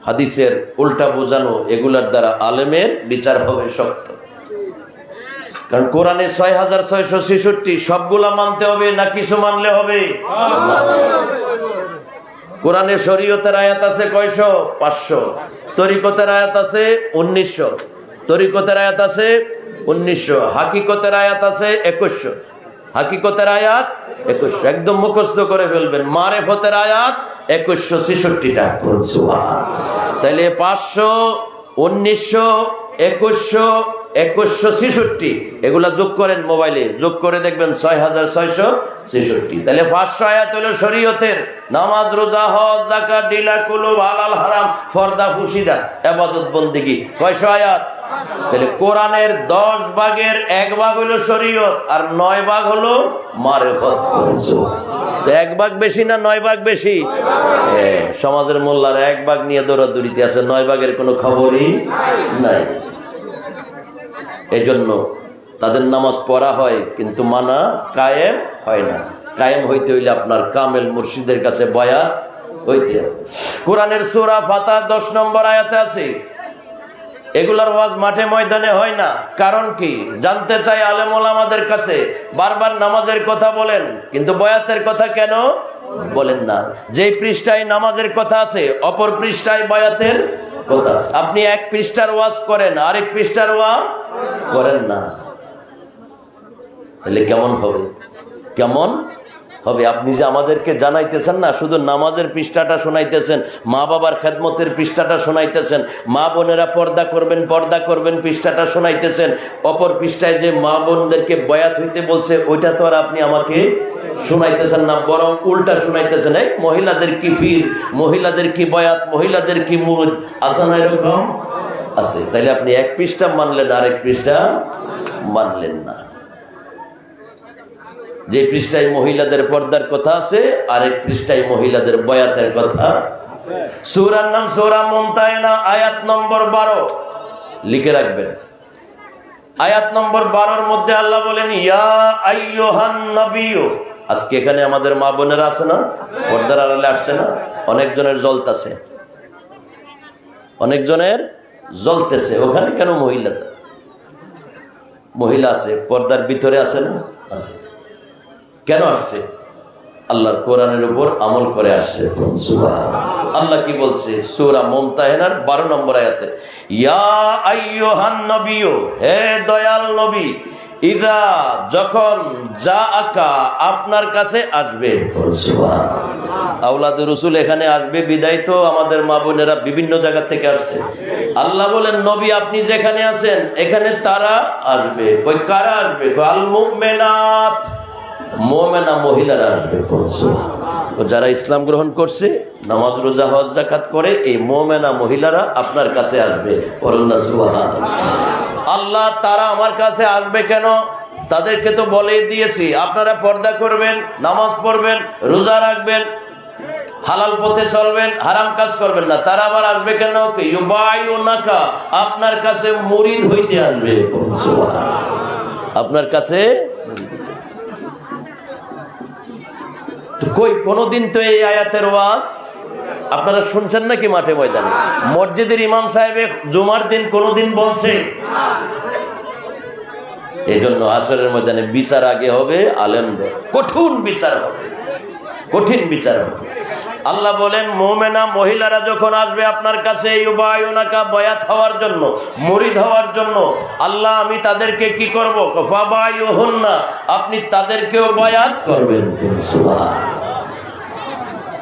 হাদিসের উল্টা বোঝানো, এগুলার দ্বারা আলেমের বিচার হবে শক্ত। কারণ কোরআনে 6666 সবগুলা মানতে হবে না কিছু মানলে হবে? কোরআনে শরীয়তের আয়াত আছে কয়শো? 500। তরিকতের আয়াত আছে 1900। তরিকতের আয়াত আছে 1900, হাকিকতের আয়াত আছে 2100। হাকিকতের আয়াত 2100, একদম মুখস্থ করে ফেলবেন। মারেফতের আয়াত 2166টা। তাইলে 500, 1900, 2100, 2166 এগুলা যোগ করেন, মোবাইলে যোগ করে দেখবেন 6666। তাহলে 500 আয়াত হলো শরীয়তের, নামাজ, রোজা, হজ, যাকাত, ডিলা, কুলুব, হালাল, হারাম, ফরদা, ফুশিদা, ইবাদত, বন্দেগী। কয়শো আয়াত? তাহলে কোরআনের 10 ভাগের 1 ভাগ হলো শরীয়ত, আর 9 ভাগ হলো মারেফত। তো 1 ভাগ বেশি না 9 ভাগ বেশি? সমাজের মোল্লারা 1 ভাগ নিয়ে দৌড়াদৌড়িতে আছে, 9 ভাগের কোনো খবরই নাই। এই জন্য তাদের নামাজ পড়া হয় কিন্তু মানা কায়েম হয় না। কায়েম হইতে হইলে আপনার কামেল মুর্শিদের কাছে বয়াত হইতে হবে। কোরআনের সূরা ফাতিহা 10 নম্বর আয়াতে আছে, এগুলার ওয়াজ মাঠে ময়দানে হয় না। কারণ কি? জানতে চাই আলেম ওলামাদের কাছে। বারবার নামাজের কথা বলেন কিন্তু বয়াতের কথা কেন বলেন না? যেই পৃষ্ঠায় নামাজের কথা আছে অপর পৃষ্ঠায় বয়াতের কথা আছে। আপনি 1 পৃষ্ঠার ওয়াজ করেন, আরেক পৃষ্ঠার ওয়াজ করেন না, তাহলে কেমন হবে? কেমন হবে? আপনি যে আমাদেরকে জানাইতেছেন না, শুধু নামাজের পৃষ্ঠাটা শোনাইতেছেন, মা বাবার খেদমতের পৃষ্ঠাটা শোনাইতেছেন, মা বোনেরা পর্দা করবেন পর্দা করবেন পৃষ্ঠাটা শোনাইতেছেন, অপর পৃষ্ঠায় যে মা বোনদেরকে বয়াত হইতে বলছে ওইটা তো আর আপনি আমাকে শোনাইতেছেন না, বরং উল্টা শোনাইতেছেন। এই মহিলাদের কি ফির, মহিলাদের কি বয়াত, মহিলাদের কি মুরুদ আছে না? এরকম আছে। তাইলে আপনি 1 পৃষ্ঠা মানলেন, আরেক পৃষ্ঠা মানলেন না। যে পৃষ্ঠায় মহিলাদের পর্দার কথা আছে আরেক পৃষ্ঠায় মহিলাদের বয়াতের কথা। সূরার নাম সূরা মুমতাহিনা, আয়াত নম্বর 12 লিখে রাখবেন। আয়াত নম্বর 12-র মধ্যে আল্লাহ বলেন, ইয়া আইয়ুহান নবিয়্যু। আজকে এখানে আমাদের মা বোনেরা আছে না, পর্দার আড়ালে আসছে না? অনেকজনের জ্বলতেছে, অনেকজনের জ্বলতেছে। ওখানে কেন মহিলা আছে? মহিলা আছে, পর্দার ভিতরে আছে না? আছে। কেন আসছে? আল্লাহর কোরআনের উপর আমল করে আসছে। আল্লাহ কি বলছে সূরা মুমতাহিনার 12 নম্বর আয়াতে, ইয়া আইয়ুহান নবিয়্যু, হে দয়াল নবী, ইযা, যখন, জাআকা, আপনার কাছে আসবে। আওলাদুর রাসূল এখানে আসবে বিদায় তো আমাদের মা বোনেরা বিভিন্ন জায়গা থেকে আসছে। আল্লাহ বলেন, নবী আপনি যেখানে আছেন এখানে তারা আসবে। কই কারা আসবে? আল মুমিনাত, মুমিনা মহিলারা আসবে। যারা ইসলাম গ্রহণ করছে, নামাজ, রোজা, হজ, যাকাত করে, এই মুমিনা মহিলারা আপনার কাছে আসবে। সুবহানাল্লাহ। আল্লাহ তারা আমার কাছে আসবে কেন? তাদেরকে তো বলেই দিয়েছি আপনারা পর্দা করবেন, নামাজ পড়বেন, রোজা রাখবেন, হালাল পথে চলবেন, হারাম কাজ করবেন না। তারা আবার আসবে কেন? ইউবাইউনাকা, আপনার কাছে মুরিদ হইতে আসবে। আপনার কাছে কই কোনদিন তো এই আয়াতের ওয়াজ আপনারা শুনছেন নাকি মাঠে ময়দানে? মসজিদের ইমাম সাহেব জুমার দিন কোনদিন বলছে? এই জন্য আসরের ময়দানে বিচার আগে হবে আলেমদের, কঠিন বিচার হবে, কঠিন বিচার হবে। আল্লাহ বলেন, মুমিনা মহিলারা যখন আসবে আপনার কাছে, ইউবাইউনাকা, বয়াত হওয়ার জন্য, মুরিদ হওয়ার জন্য, আল্লাহ আমি তাদেরকে কি করব? ফাবাইউহুন্না, আপনি তাদেরকেও বয়াত করবেন। সুবহানাল্লাহ।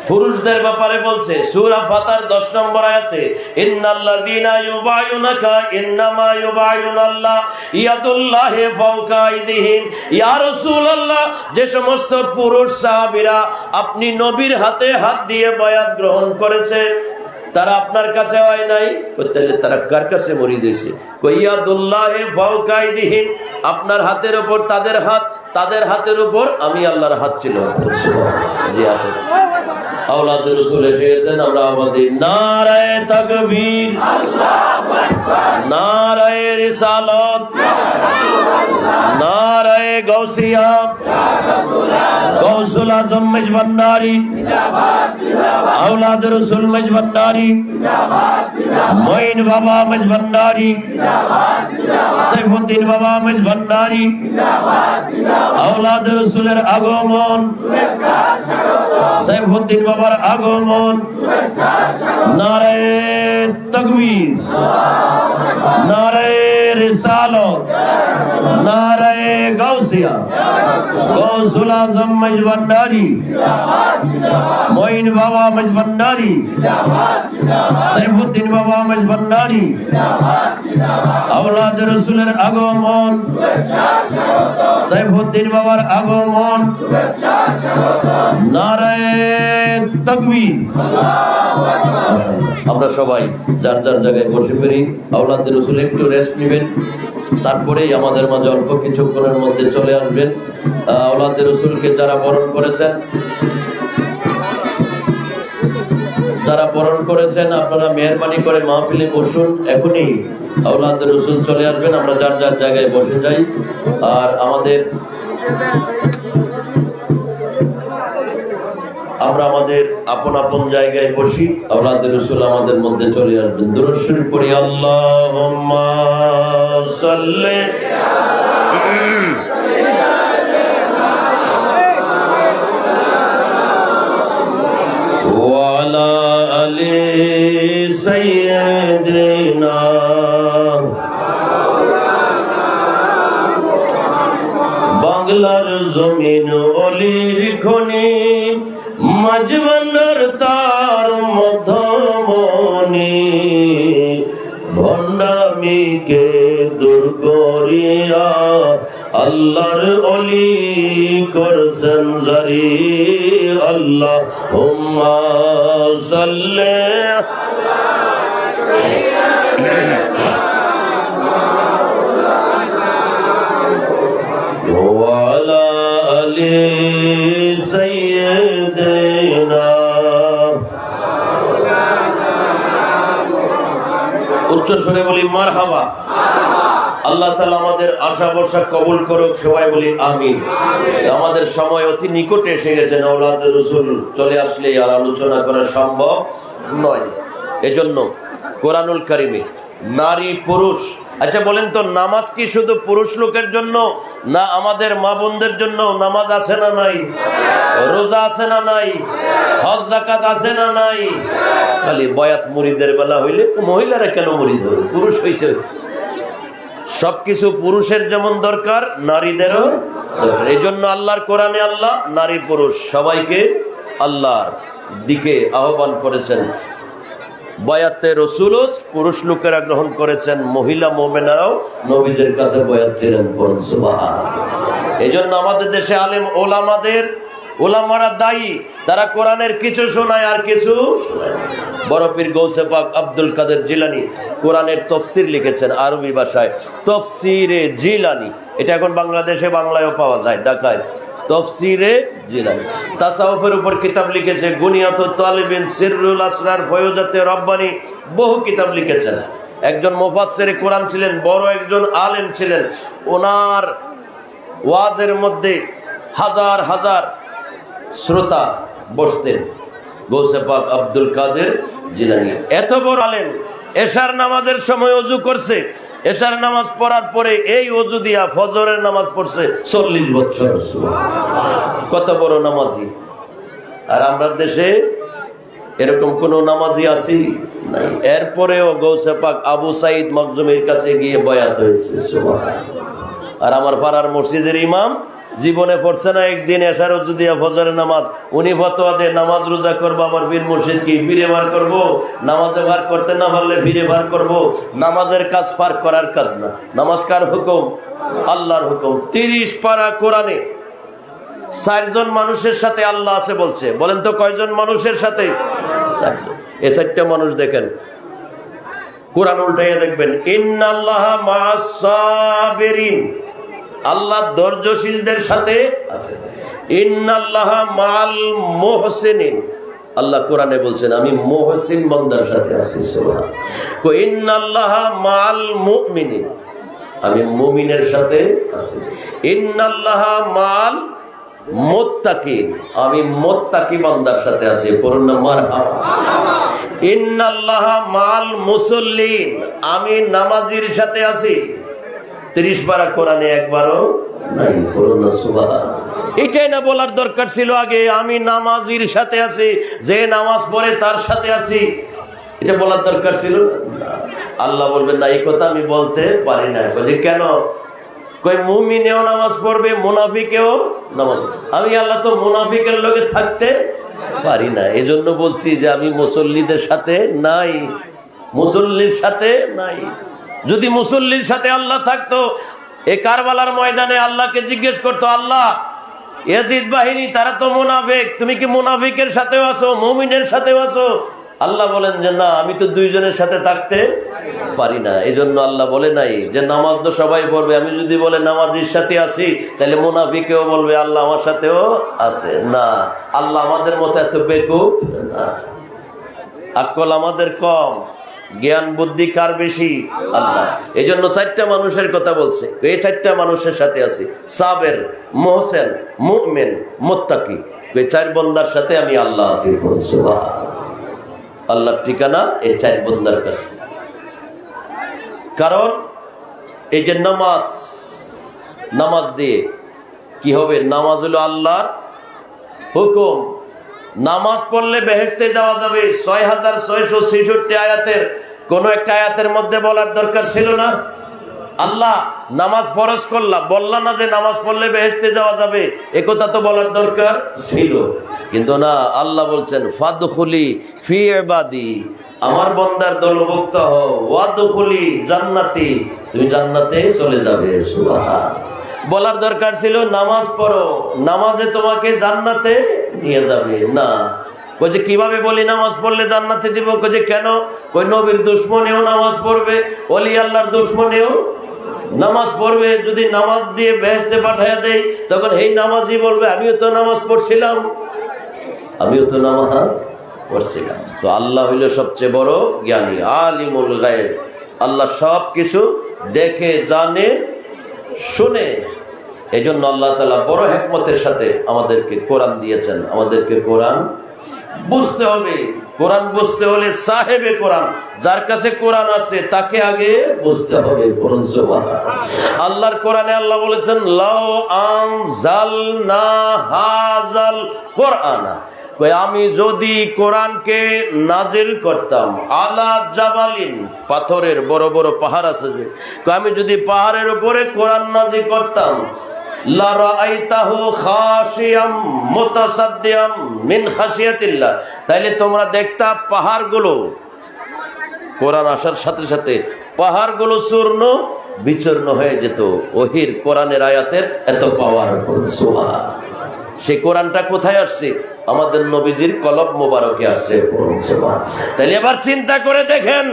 পুরুষদের ব্যাপারে বলছে সূরা ফাতিহার 10 নম্বর আয়াতে, ইন্নাল্লাযীনা ইউবাইউনাকা ইন্নামা ইউবাইউনাল্লাহ ইয়াদুল্লাহি ফাওকা আইদিহিম। ইয়া রাসূলুল্লাহ, যে সমস্ত পুরুষ সাহাবীরা আপনি নবীর হাতে হাত দিয়ে বয়াত গ্রহণ করেছে তারা আপনার কাছে হয় নাই। তাহলে তারা কার কাছে মুরিদ হইছে? ইয়াদুল্লাহি ফাওকা আইদিহিম, আপনার হাতের উপর তাদের হাত, তাদের হাতের উপর আমি আল্লাহর হাত ছিল। জি আসলে আওলাদুর রাসূল এসেছেন, আমরা আমাদের নারায়ে তাকবীর, আল্লাহু আকবার, নারায়ে রিসালাত, নারায়ে গাউসিয়া, গাউসুল আজম মেজবান্নারি জিন্দাবাদ, জিন্দাবাদ, আওলাদুর রাসূল মেজবান্নারি জিন্দাবাদ, জিন্দাবাদ, মঈন বাবা মেজবান্নারি জিন্দাবাদ, জিন্দাবাদ, সাইফুদ্দিন বাবা মেজবান্নারি জিন্দাবাদ, জিন্দাবাদ, আওলাদুর রাসূলের আগমন, শুভেচ্ছা স্বাগত, সাইফুদ্দিন বাবার আগমন, শুভেচ্ছা স্বাগত, নারায়ে তাকবীর, নারায়ে रिसालत नारे गौसिया गौसुल आजम मजबंडारी मोइन बाबा मजबंडारी सैफुद्दीन बाबा मजबंडारी औलाद रसूलेर আগমন सैफुद्दीन बाबार আগমন নারায়ে তাকবীর। আমরা সবাই যার যার জায়গায় বসে পড়ি। আওলাদ রসুল একটু রেস্ট নেবেন, তারপরেই আমাদের মাঝে অল্প কিছুক্ষণের মধ্যে চলে আসবেন। আওলাদ রসুলকে যারা বরণ করেছেন আপনারা মেহরবানি করে মাহফিলে বসুন। এখনই আওলাদ রসুল চলে আসবেন, আমরা যার যার জায়গায় বসে যাই। আর আমরা আমাদের আপন আপন জায়গায় বসি। আওলাদ রসুল আমাদের মধ্যে চলে আসবেন। দুরূদ শরীফ পড়ি। আল্লাহুম্মা সাল্লি ওয়া আলা আলি সাইয়্যিদিনা বাংলার জমিন অলির খনি মজবন্ডার তার মধ্যমণি ভণ্ডামিকে দূর করিয়া আল্লাহর অলি করছেন জারি। আল্লাহুম্মা সাল্লি ওয়া আলা আলি সাইয়্যিদিনা। উচ্চ স্বরে বলি মারহাবা। আল্লাহ তাআলা আমাদের আশা ভরসা কবুল করুক, সবাই বলি আমিন। আমাদের সময় অতি নিকটে এসে গেছে। আওলাদ রসুল চলে আসলে আর আলোচনা করা সম্ভব নয়। এজন্য কোরআনুল কারিমে নারী পুরুষ, আচ্ছা বলেন তো, নামাজ কি শুধু পুরুষ লোকের জন্য না আমাদের মা বোনদের জন্য নামাজ আছে না নাই? রোজা আছে না নাই? হজ যাকাত আছে না নাই? খালি বয়াত মুরিদের বেলা হইলে মহিলারা কেন মুরিদ হবে? পুরুষ হইছে। সবকিছু পুরুষের যেমন দরকার নারীদেরও দরকার। এই জন্য আল্লাহর কোরআনে আল্লাহ নারী পুরুষ সবাইকে আল্লাহর দিকে আহ্বান করেছেন। বয়াতে রসুলও পুরুষ লোকেরা গ্রহণ করেছেন, মহিলা মোমেনারাও নবীদের কাছে বয়াত ছিলেন। এই জন্য আমাদের দেশে আলেম ওলামারা দায়ী, তারা কোরআনের কিছু শোনায় আর কিছু শোনায়। বড় পীর গৌসে পাক আব্দুল কাদের জিলানী কোরআনের তফসির লিখেছেন আরবি ভাষায়, তফসিরে জিলানী। এটা এখন বাংলাদেশে বাংলায়ও পাওয়া যায়, ঢাকায় তফসিরে জিলানী। তাসাউফের উপর কিতাব লিখেছে, গুনিয়াতুত তালিবিন, সিররুল আসরার, ফয়জাতে রব্বানী, বহু কিতাব লিখেছেন। একজন মুফাসসিরে কোরআন ছিলেন, বড় একজন আলেম ছিলেন। ওনার ওয়াজের মধ্যে হাজার হাজার শ্রোতা বসতেন। গৌসে পাক আব্দুল কাদের জিলানী এত বড় আলেম, এশার নামাজের সময় ওযু করছে, এশার নামাজ পড়ার পরে এই ওযু দিয়া ফজরের নামাজ পড়ছে 40 বছর। কত বড় নামাজি! আর আমরা দেশে এরকম কোন নামাজি আছি নাই। এরপরেও গৌসে পাক আবু সাইদ মখজুমির কাছে গিয়ে বয়াত হয়েছে। আর আমার পাড়ার মসজিদের ইমাম জীবনে পড়ছে না একদিন এশার ওযু দিয়া ফজরের নামাজ। উনি ফতোয়া দেন নামাজ রোজা করবো, আবার পীর মুর্শিদ কি ফিরে বার করবো, নামাজে বার করতে না পারলে ফিরে বার করবো। নামাজের কাজ পার করার কাজ না, নামাজ কার হুকুম? আল্লাহর হুকুম। 30 পারা কোরআনে 4 জন মানুষের সাথে আল্লাহ আছে বলছে। বলেন তো কয়জন মানুষের সাথে? 4 জন। এই 4টা মানুষ দেখেন, কোরআন উল্টাইয়া দেখবেন, ইন্নাল্লাহা মা'আস সাবিরিন, আল্লাহ ধৈর্যশীলদের সাথে আছে। ইন্নাল্লাহা মা'আল মুহসিনিন, আল্লাহ কোরআনে বলছেন আমি মুহসিন বান্দার সাথে আছি। সুবহানাল্লাহ। ইন্নাল্লাহা মা'আল মুমিনিন, আমি মুমিনের সাথে আছি। ইন্নাল্লাহা মা'আল মুত্তাকিন, আমি মুত্তাকি বান্দার সাথে আছি। পড়ুন না মারহাবা। ইন্নাল্লাহা মা'আল মুসাল্লিন, আমি নামাজীর সাথে আছি। 30 পারা কোরআনে একবারও নাই। পড়ুন না সুবহানাল্লাহ। এটাই না বলার দরকার ছিল আগে, আমি নামাজীর সাথে আছি, যে নামাজ পড়ে তার সাথে আছি। এটা বলার দরকার ছিল না। আল্লাহ বলবেন না, এই কথা আমি বলতে পারি না। বলে কেন? কই মুমিনেও নামাজ পড়বে, মুনাফিকেও নামাজ পড়বে। আমি আল্লাহ তো মুনাফিকের লগে থাকতে পারি না, এই জন্য বলছি যে আমি মুসল্লিদের সাথে নাই, মুসল্লির সাথে নাই। যদি মুসল্লির সাথে আল্লাহ থাকতো, এই কারবালার ময়দানে আল্লাহকে জিজ্ঞেস করতো, আল্লাহ ইয়াজিদ বাহিনী তারা তো মুনাফিক, তুমি কি মুনাফিকের সাথেও আছো, মুমিনের সাথেও আছো? আল্লাহ বলেন যে না, আমি তো দুইজনের সাথে থাকতে পারি না। এই জন্য আল্লাহ বলে নাই যে নামাজ তো সবাই পড়বে। আমি যদি বলে নামাজির সাথে আছি, তাহলে মুনাফিকেও বলবে আল্লাহ আমার সাথেও আছে। না, আল্লাহ আমাদের মতো এত বেকুব না, আকল আমাদের কম, জ্ঞান বুদ্ধি কার বেশি? আল্লাহ। এই জন্য চারটা মানুষের কথা বলছে, এই চারটা মানুষের সাথে আছি, সাবের, মোহসেন, মুমিন, মুত্তাকি। এই চার বন্দার সাথে আমি আল্লাহ আছি। আল্লাহর ঠিকানা এই চার বন্দার কাছে। কারণ এই যে নামাজ, নামাজ দিয়ে কি হবে? নামাজ হলো আল্লাহর হুকুম। নামাজ পড়লে বেহেশতে যাওয়া যাবে। 6666 আয়াতের কোন একটা আয়াতের মধ্যে বলার দরকার ছিল না? আল্লাহ নামাজ ফরজ করলা, বললা না যে নামাজ পড়লে বেহেশতে যাওয়া যাবে, একথা তো বলার দরকার ছিল। কিন্তু না, আল্লাহ বলছেন ফাদখুলি ফি ইবাদি, আমার বান্দার দলভুক্ত হও, ওয়াদখুলি জান্নাতি, তুমি জান্নাতে চলে যাবে। সুবহান। বলার দরকার ছিল নামাজ পড়ো, নামাজে তোমাকে জান্নাতে নিয়ে যাবে। না, কই যে কিভাবে বলি নামাজ পড়লে জান্নাতে দিব? কই যে কেন? কই নবীর দুশমনেও নামাজ পড়বে, ওলি আল্লাহর দুশমনেও নামাজ পড়বে। যদি নামাজ দিয়ে বেহেশতে পাঠাইয়া দেই, তখন এই নামাজই বলবে আমিও তো নামাজ পড়ছিলাম, আমিও তো নামাজ পড়ছিলাম। তো আল্লাহ হইল সবচেয়ে বড় জ্ঞানী, আলিমুল গায়ব। আল্লাহ সব কিছু দেখে, জানে, শুনে। এই জন্য আল্লাহ তাআলা বড় হিকমতের সাথে আমাদেরকে কোরআন দিয়েছেন। আমাদেরকে কোরআন বুঝতে হবে। কোরআন বুঝতে হলে সাহেবে কোরআন, যার কাছে কোরআন আছে তাকে আগে বুঝতে হবে। আল্লাহর কোরআনে আল্লাহ বলেছেন লাউ আনজালনা হাযাল কোরআনা, আমি যদি কোরআনকে নাজিল করতাম আলা জাবালিন, পাথরের বড় বড় পাহাড় আছে যে, আমি যদি পাহাড়ের উপরে কোরআন নাজিল করতাম, লা রাআইতাহু খাশিয়াম মুতাসাদ্দিয়াম মিন খাশিয়াতিল্লাহ, তাইলে তোমরা দেখতা পাহাড়গুলো, কোরআন আসার সাথে সাথে পাহাড়গুলো চূর্ণ বিচূর্ণ হয়ে যেত। ওহির কোরআনের আয়াতের এত পাওয়ার। সুবহান। সেই কোরআনটা কোথায় আসছে? আমাদের নবীজির কলব মোবারকে আসছে। তাহলে এবার চিন্তা করে দেখেন,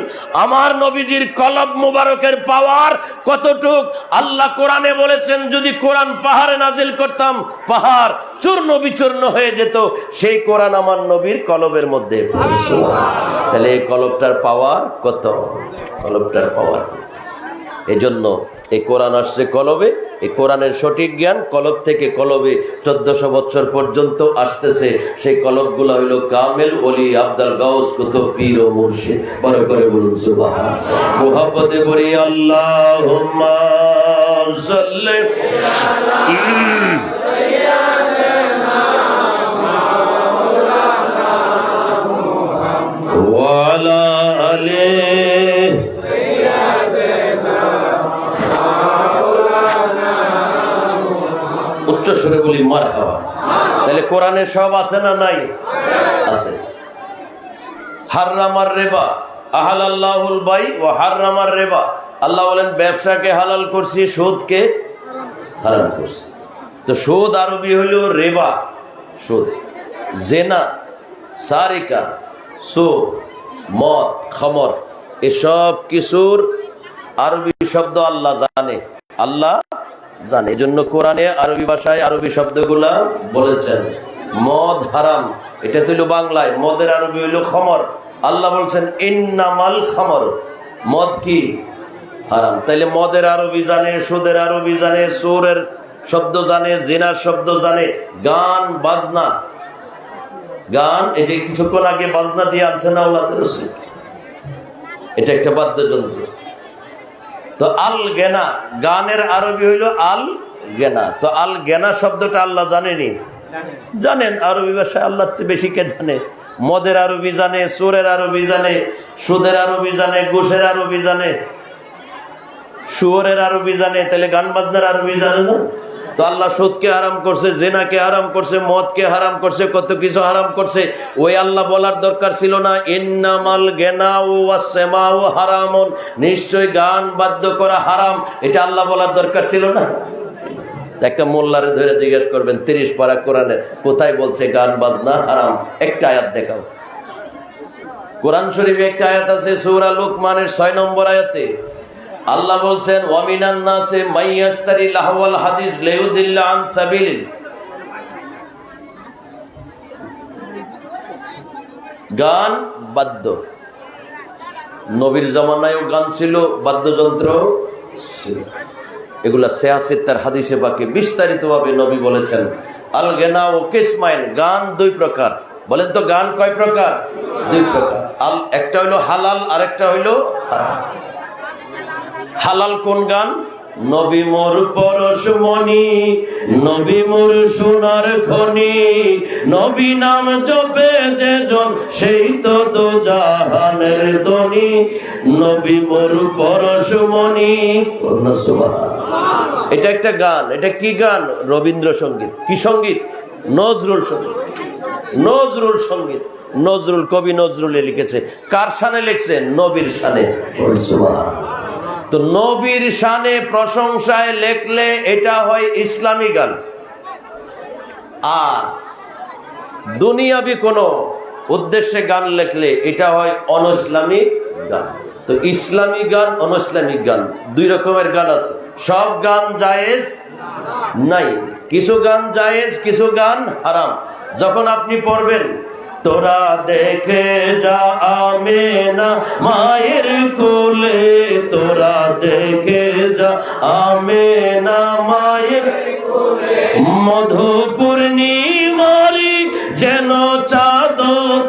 আমার নবীজির কলব মোবারকের পাওয়ার কতটুক। আল্লাহ কোরআনে বলেছেন যদি কোরআন পাহাড়ে নাজিল করতাম, পাহাড় চূর্ণ বিচূর্ণ হয়ে যেত। সেই কোরআন আমার নবীর কলবের মধ্যে। তাহলে এই কলবটার পাওয়ার কত? কলবটার পাওয়ার। এই জন্য এই কোরআন আসছে কলবে। এই কোরআনের সঠিক জ্ঞান কলব থেকে কলবে 1400 বছর পর্যন্ত আসতেছে। সেই কলবগুলো হইল কামেল ওলি, আব্দুল গাউস, কুতুব, পীর ও মুর্শিদ। বড় করে বলুন সুবহান। মুহাব্বতে বলি আল্লাহুম্মা সাল্লি ওয়া আলা আলিহি উচ্চস্বরে বলি মারহাবা। তাহলে কোরআনে সব আছে না নাই? আছে। হারামার রিবা আহালাল্লাহুল বাই ওয়া হারামার রিবা, আল্লাহ বলেন ব্যবসাকে হালাল করছি, সুদকে হারাম করছি। তো সুদ আরবি হলো রিবা, সুদ। জেনা, সারিকা, সুদ, মদ, খমর, এসব কিছুর আরবি শব্দ আল্লাহ জানে, আল্লাহ জানে। এই জন্য কোরআনে আরবি ভাষায় আরবি শব্দগুলা বলেছেন। মদ হারাম, এটা তো হইল বাংলায়, মদের আরবি হইল খমর। আল্লাহ বলছেন ইন্নামাল খমর, মদ কি? হারাম। তাইলে মদের আরবি জানে, সুদের আরবি জানে, সুরের শব্দ জানে, জিনার শব্দ জানে, গান বাজনা, গান, এই যে কিছুক্ষণ আগে বাজনা দিয়ে আনছে না আল্লাহ রাসূল, এটা একটা বাদ্যযন্ত্র। তো আল গেনা, গানের আরবি হইল আল গেনা। তো আল গেনা শব্দটা আল্লাহ জানেনি, জানেন আরবি ভাষা আল্লাহ বেশি কে জানে। মদের আরবি জানে, সুরের আরবি জানে, সুদের আরবি জানে, ঘুষের আরবি জানে, শুয়োরের আরবি জানে, তাহলে গান বাজনার আরবি জানে না? তো আল্লাহ সুদকে হারাম করছে, জেনাকে হারাম করছে, মদকে হারাম করছে, কত কিছু হারাম করছে। ওই আল্লাহ বলার দরকার ছিল না ইন্নামাল গিনাউ ওয়াস সামাউ হারামুন, নিশ্চয় গান বাদ্য করা হারাম, এটা আল্লাহ বলার দরকার ছিল না? একটা মোল্লারে ধরে জিজ্ঞেস করবেন 30 পারা কোরআনে কোথায় বলছে গান বাজনা হারাম, একটা আয়াত দেখাও। কোরআন শরীফে একটা আয়াত আছে সূরা লুকমানের 6 নম্বর আয়াতে আল্লাহ বলছেন ওয়ামিনান নাসে মাইয়াশতারি লাহওয়াল হাদিস লিউদিল্লা আন সাবিলিল। গান বাদ্য, নবীর জামানায়ও গান ছিল, বাদ্যযন্ত্র ছিল। এগুলা সিয়াসিত্তার হাদিসে পাকে বিস্তারিতভাবে নবী বলেছেন আল গিনা ও কিসমাইন, গান 2 প্রকার। বলেন তো গান কয় প্রকার? 2 প্রকার। একটা হইলো হালাল, আরেকটা হইলো হারাম। হালাল কোন গান? নবী মোর পরশমণি, নবী মোর সোনার খনি, নবী নাম জপে যে জন সেই তো দোজাহানের ধনী, নবী মোর পরশমণি। এটা একটা গান। এটা কি গান? রবীন্দ্রসঙ্গীত। কি সঙ্গীত? নজরুল সঙ্গীত। নজরুল সঙ্গীত। নজরুল, কবি নজরুলে লিখেছে। কার শানে লিখছেন? নবীর শানে। তো নবীর শানে প্রশংসায় লেখলে এটা হয় ইসলামী গান, আর দুনিয়াবি কোন উদ্দেশ্যে গান লেখলে এটা হয় অনইসলামিক গান। তো ইসলামী গান, অনইসলামিক গান 2 রকমের গান আছে। সব গান জায়েজ নাই, কিছু গান জায়েজ, কিছু গান হারাম। যখন আপনি পড়বেন তোরা দেখে যা আমেনা মায়ের কোলে, তোরা দেখে যা আমেনা মায়ের কোলে, মধু পূর্ণিমারি যেন চাঁদ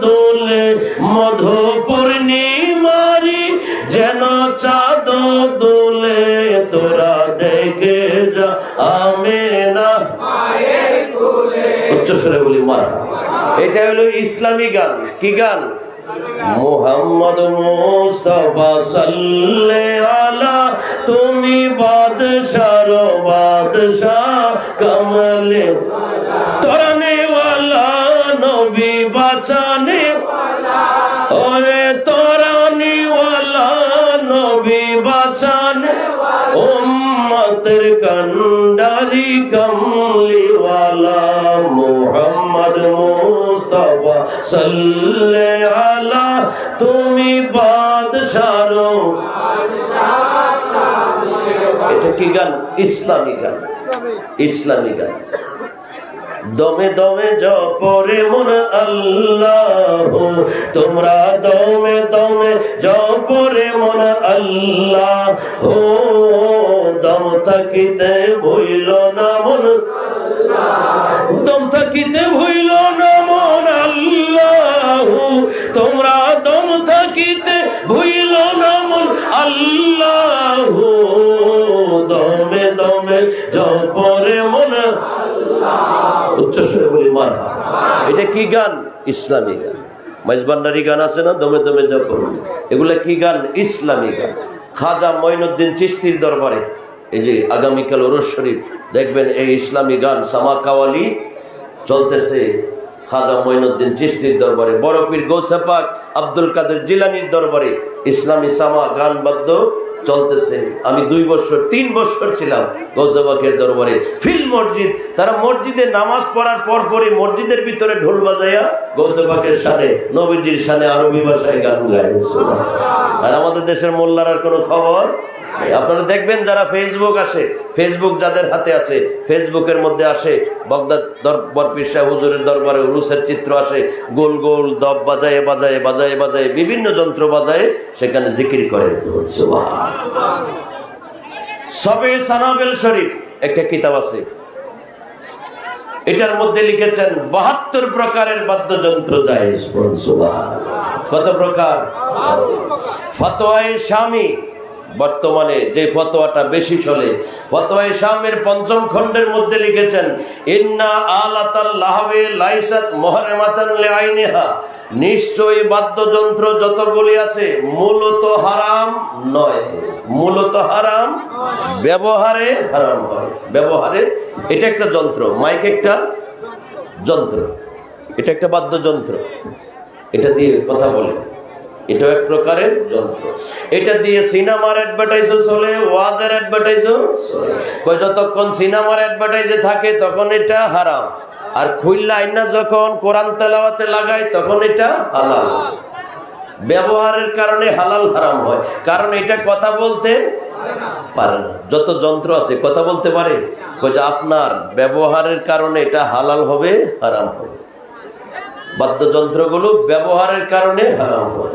দোলে, মধু পূর্ণিমারি যেন চাঁদ দোলে, তোরা দেখে যা আমেনা মায়ের কোলে। উচ্চস্বরে বলি মারা। এটা হলো ইসলামী গান। কি গান? মুহাম্মদ মুস্তাফা সাল্লাল্লাহু আলা, তুমি বাদশার বাদশাহ কমলে তরনে ওয়ালা, নবী বাঁচানে ওয়ালা, ওরে তরনে ওয়ালা, নবী বাঁচানে ওয়ালা, উম্মতের কন্ডারি কমলি ওয়ালা, মুহাম্মদ মুস্তাফা সাল্লাল্লাহু আলা, তুমি বাদশার। এটা কি গান? ইসলামী গান। ইসলামী গান। দমে দমে জপরে মন আল্লাহ, তোমরা দমে দমে জপরে মন আল্লাহ, ও দম থাকিতে ভুইল না মন, দম থাকিতে ভুইল না মন আল্লাহ, তোমরা দম থাকিতে ভুইল না মন আল্লাহ, দমে দমে জপরে মন আল্লাহ। উচ্চস্বরে বলি মারহাবা। এটা কি গান? ইসলামী গান। মাইজবান্ডারি গান আছে না, দমে দমে জপর, এগুলা কি গান? ইসলামী গান। খাজা মঈনুদ্দিন চিশতির দরবারে এই যে আগামীকাল ওরস শরীফ দেখবেন এই ইসলামী গান সামা কাওয়ালি চলতেছে। খাজা মঈনুদ্দিন চিশতির দরবারে, বড় পীর গৌসে পাক আব্দুল কাদের জিলানির দরবারে ইসলামী সামা গান বাদ্য চলতেছে। আমি 2 বছর 3 বছর ছিলাম গৌসে পাকের দরবারে। ফিল মসজিদ, তারা মসজিদে নামাজ পড়ার পর পরই মসজিদের ভিতরে ঢোল বাজাইয়া গৌসে পাকের শানে, নবীজির শানে আরবি ভাষায় গান গায়। আর আমাদের দেশের মোল্লার কোনো খবর। আপনারা দেখবেন যারা ফেসবুক আসে, ফেসবুক যাদের হাতে আছে, ফেসবুকের মধ্যে আসে বগদাদ বরপীর শাহ হুজুরের দরবারে উরুসের চিত্র আসে, গোল গোল দব বাজায়ে বাজায়ে বাজায়ে বাজায়ে বিভিন্ন যন্ত্র বাজায়ে সেখানে জিকির করে। সবে সানাবেল শরীফ একটা কিতাব আছে, এটার মধ্যে লিখেছেন 72 প্রকারের বাদ্যযন্ত্র জায়েজ। কত প্রকার? ফতোয়ায়ে শামী বর্তমানে যে ফতোয়াটা বেশি চলে, ফতোয়ায়ে শামের ৫ম খণ্ডের মধ্যে লিখেছেন, ইন্না আলাতাল লাহবে লাইসাত মুহরমাতান লিআইনিহা, নিশ্চয়ই বাদ্যযন্ত্র যতগুলি আছে মূলত হারাম নয়, মূলত হারাম, ব্যবহারে হারাম হয়। ব্যবহারে, এটা একটা যন্ত্র, মাইক একটা যন্ত্র, এটা একটা বাদ্যযন্ত্র, এটা দিয়ে কথা বলে, এটাও এক প্রকারের যন্ত্র। এটা দিয়ে সিনেমার অ্যাডভার্টাইজও চলে, ওয়াজের অ্যাডভার্টাইজও চলে। যতক্ষণ সিনেমার অ্যাডভার্টাইজে থাকে তখন এটা হারাম, আর খুললা আইনা যখন কোরআন তেলাওয়াতে লাগায় তখন এটা হালাল। ব্যবহারের কারণে হালাল হারাম হয়, কারণ এটা কথা বলতে পারে না। যত যন্ত্র আছে কথা বলতে পারে, আপনার ব্যবহারের কারণে এটা হালাল হবে, হারাম হবে। বাদ্যযন্ত্রগুলো ব্যবহারের কারণে হারাম হয়।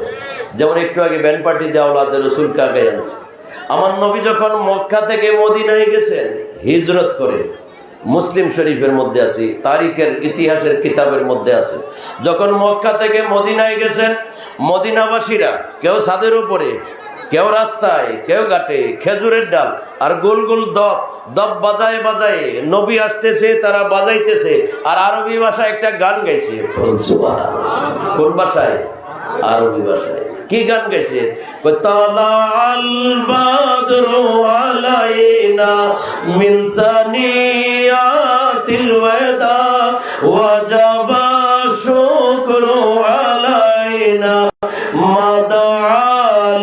যেমন একটু আগে ব্যান্ড পার্টি দিয়ে আওলাদের রাসূল কাকে আনছে। আমার নবী যখন মক্কা থেকে মদিনায় গেছেন হিজরত করে, মুসলিম শরীফের মধ্যে আছে, তারিখের ইতিহাসের কিতাবের মধ্যে আছে, যখন মক্কা থেকে মদিনায় গেছেন, মদিনাবাসীরা কেউ ছাদের উপরে, কেউ রাস্তায়, কেউ ঘাটে খেজুরের ডাল আর গোল গোল দপ বাজায় বাজায় নবী আসতেছে, তারা বাজাইতেছে, আর আরবি ভাষায় একটা গান গাইছে। কোন ভাষায়? আরবি ভাষায়। কি গান গাইছে? তালাল বাদরু আলাইনা মিন সানিয়াতিল ওয়াদা ওয়াজাবা শুকরু আলাইনা মাদা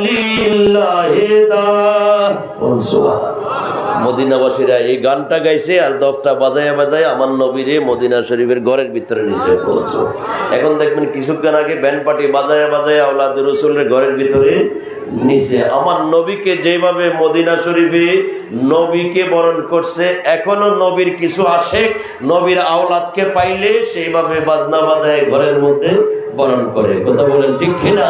লিল্লাহি দা। মদিনাবাসীরা এই গানটা গাইছে আর দফটা বাজায় বাজায় আমার নবীরে মদিনা শরীফের ঘরের ভিতরে নিছে। এখন দেখবেন কিছুক্ষণ আগে ব্যান্ড পার্টি বাজায় বাজায় আওলাদুর রাসূলের ঘরের ভিতরে নিছে। আমার নবীকে যেভাবে মদিনা শরীফে নবীকে বরণ করছে, এখনো নবীর কিছু আশেক নবীর আওলাদকে পাইলে সেইভাবে বাজনা বাজায় ঘরের মধ্যে বরণ করে। কথা বলেন ঠিক কিনা?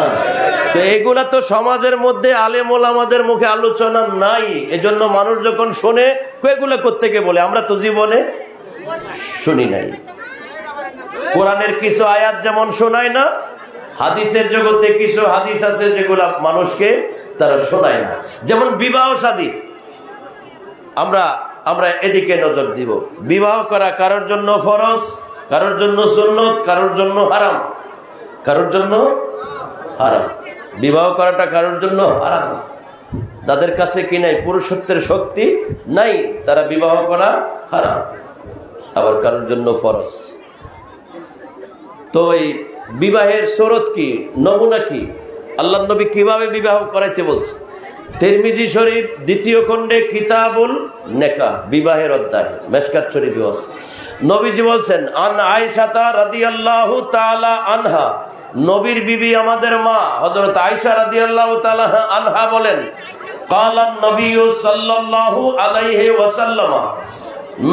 তো এগুলা তো সমাজের মধ্যে আলেম ওলামাদের মুখে আলোচনা নাই, এজন্য মানুষ যখন শোনে এগুলা কোত্থেকে বলে, আমরা তো জীবনে শুনি নাই। কোরআনের কিছু আয়াত যেমন শোনায় না, হাদিসের জগতে কিছু হাদিস আছে যেগুলা মানুষকে তারা শোনায় না। যেমন বিবাহ শাদী, আমরা এদিকে নজর দিব। বিবাহ করা কারোর জন্য ফরজ, কারোর জন্য সুন্নত, কারোর জন্য হারাম, কারোর জন্য হারাম। বিবাহ করাটা কারোর জন্য হারাম। তাদের কাছে কি নাই? পুরুষত্বের শক্তি নাই, তারা বিবাহ করা হারাম। আবার কারোর জন্য ফরজ। তো এই বিবাহের শরত কি, নমুনা কি, আল্লাহর নবী কিভাবে বিবাহ করাইতে বলছে? তিরমিজি শরীফ ২য় খণ্ডে কিতাবুল নেকাহ, বিবাহের অধ্যায়, মেশকাত শরীফে আছে। নবীজি বলছেন, আন আয়েশা রাদিয়াল্লাহু তাআলা আনহা, নবীর বিবি আমাদের মা হযরত আয়েশা রাদিয়াল্লাহু তাআলা আনহা বলেন, কালান নবী সাল্লাল্লাহু আলাইহি ওয়াসাল্লাম,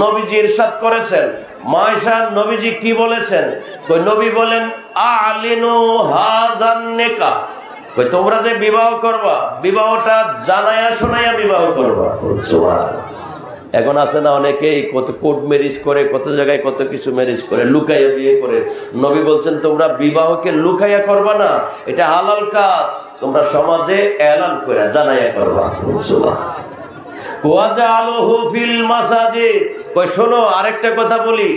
নবীজি ইরশাদ করেছেন। মা আয়েশা, নবীজি কি বলেছেন? কই নবী বলেন, আলিনু হাযান নিকাহ, কই তোমরা যে বিবাহ করবা, বিবাহটা জানায়া শোনায়া বিবাহ করবা। সুবহানাল্লাহ। এখন আছে না অনেকেই কত কোর্ট ম্যারেজ করে, কত জায়গায় কত কিছু ম্যারেজ করে, লুকাইয়া বিয়ে করে। নবী বলছেন তোমরা বিবাহকে লুকাইয়া করবা না, এটা হালাল কাজ, তোমরা সমাজে এলান করে জানাইয়া করবা। ওয়াজআলুহু ফিল মাসাজিদ, কই শোনো আরেকটা কথা বলি,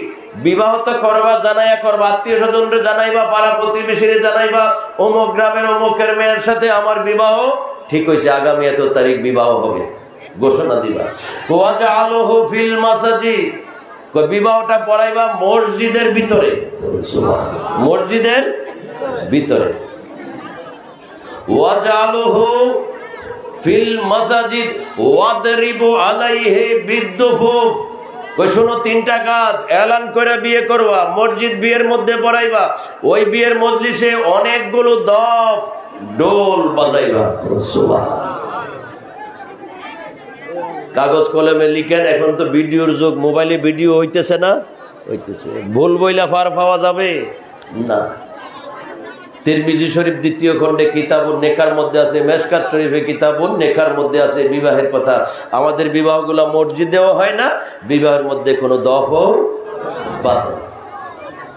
বিবাহ তো করবা, জানাইয়া করবা, আত্মীয় স্বজনরে জানাইবা, পাড়া প্রতিবেশীরে জানাইবা, অমুক গ্রামের অমুকের মেয়ের সাথে আমার বিবাহ ঠিক হয়েছে, আগামী এত তারিখ বিবাহ হবে, ঘোষণা দিবা। ওয়াজআলুহু ফিল মাসাজিদ, কই বিবাহটা পড়াইবা মসজিদের ভিতরে, মসজিদের ভিতরে। ওয়াজআলুহু ফিল মাসাজিদ ওয়াদরিবু আলাইহি বিদ্দুফুফ, কই শোনো তিনটা কাজ, এলান করে বিয়ে করবা, মসজিদ বিয়ের মধ্যে পড়াইবা, ওই বিয়ের মজলিসে অনেকগুলো দফ ডোল বাজাইবা। কাগজ কলমে লিখেন, এখন তো ভিডিওর যুগ, মোবাইলে ভিডিও হইতেছে না, হইতেছে, ভুল বইলা ফার পাওয়া যাবে না। তিরমিজি শরীফ ২য় খণ্ডে কিতাবুন নেকার মধ্যে আছে, মেশকাত শরীফে কিতাবুন নেকার মধ্যে আছে বিবাহের কথা। আমাদের বিবাহগুলো মসজিদেও হয় না, বিবাহের মধ্যে কোনো দফও বাজে না।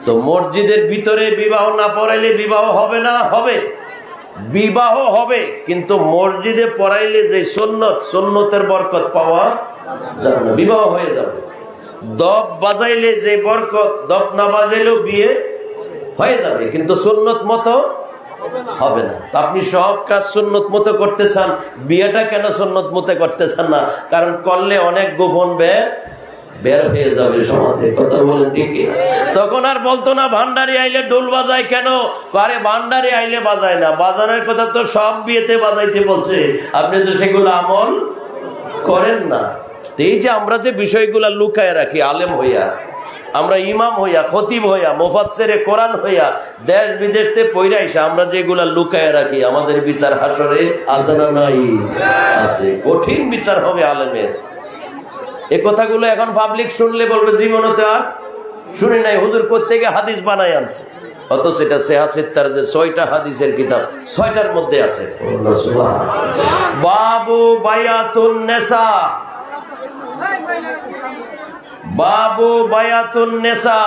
তো মসজিদের ভিতরে বিবাহ না পড়াইলে বিবাহ হবে না? হবে। বিবাহ হবে, কিন্তু মসজিদে পড়াইলে যে সুন্নতের বরকত পাওয়া যাবে না, বিবাহ হয়ে যাবে। দপ বাজাইলে যে বরকত, দপ না বাজাইলেও বিয়ে হয়ে যাবে, কিন্তু সুন্নত মতো হবে না। তো আপনি সব কাজ সুন্নত মতো করতে চান, বিয়েটা কেন সুন্নত মতো করতে চান না? কারণ করলে অনেক গোপন বের হয়ে যাবে সমাজে, কথা বলেন ঠিক। তখন আর বলতো না ভান্ডারি আইলে ডোল বাজায় কেন, আরে ভান্ডারি আইলে বাজায় না, বাজানোর কথা তো সব বিয়েতে বাজাইতে বলছে, আপনি তো সেগুলো আমল করেন না। এই যে আমরা যে বিষয়গুলা লুকায় রাখি, আলেম হইয়া, আমরা ইমাম হইয়া, খতিব হইয়া, মুফাসসিরে কোরআন হইয়া, দেশ বিদেশে পয়রা এসে আমরা যেগুলা লুকায় রাখি, আমাদের বিচার হাসরে আছে না নাই? আছে, কঠিন বিচার হবে আলেমের। এই কথাগুলো এখন পাবলিক শুনলে বলবে জীবনতে আর শুনি নাই, হুজুর কোত্থেকে হাদিস বানায় আনছে। অথচ এটা সিহাসিত্তার যে 6টা হাদিসের কিতাব, 6টার মধ্যে আছে বাবু বায়াতুন নেসা, বাবু বায়াতুন নেসা,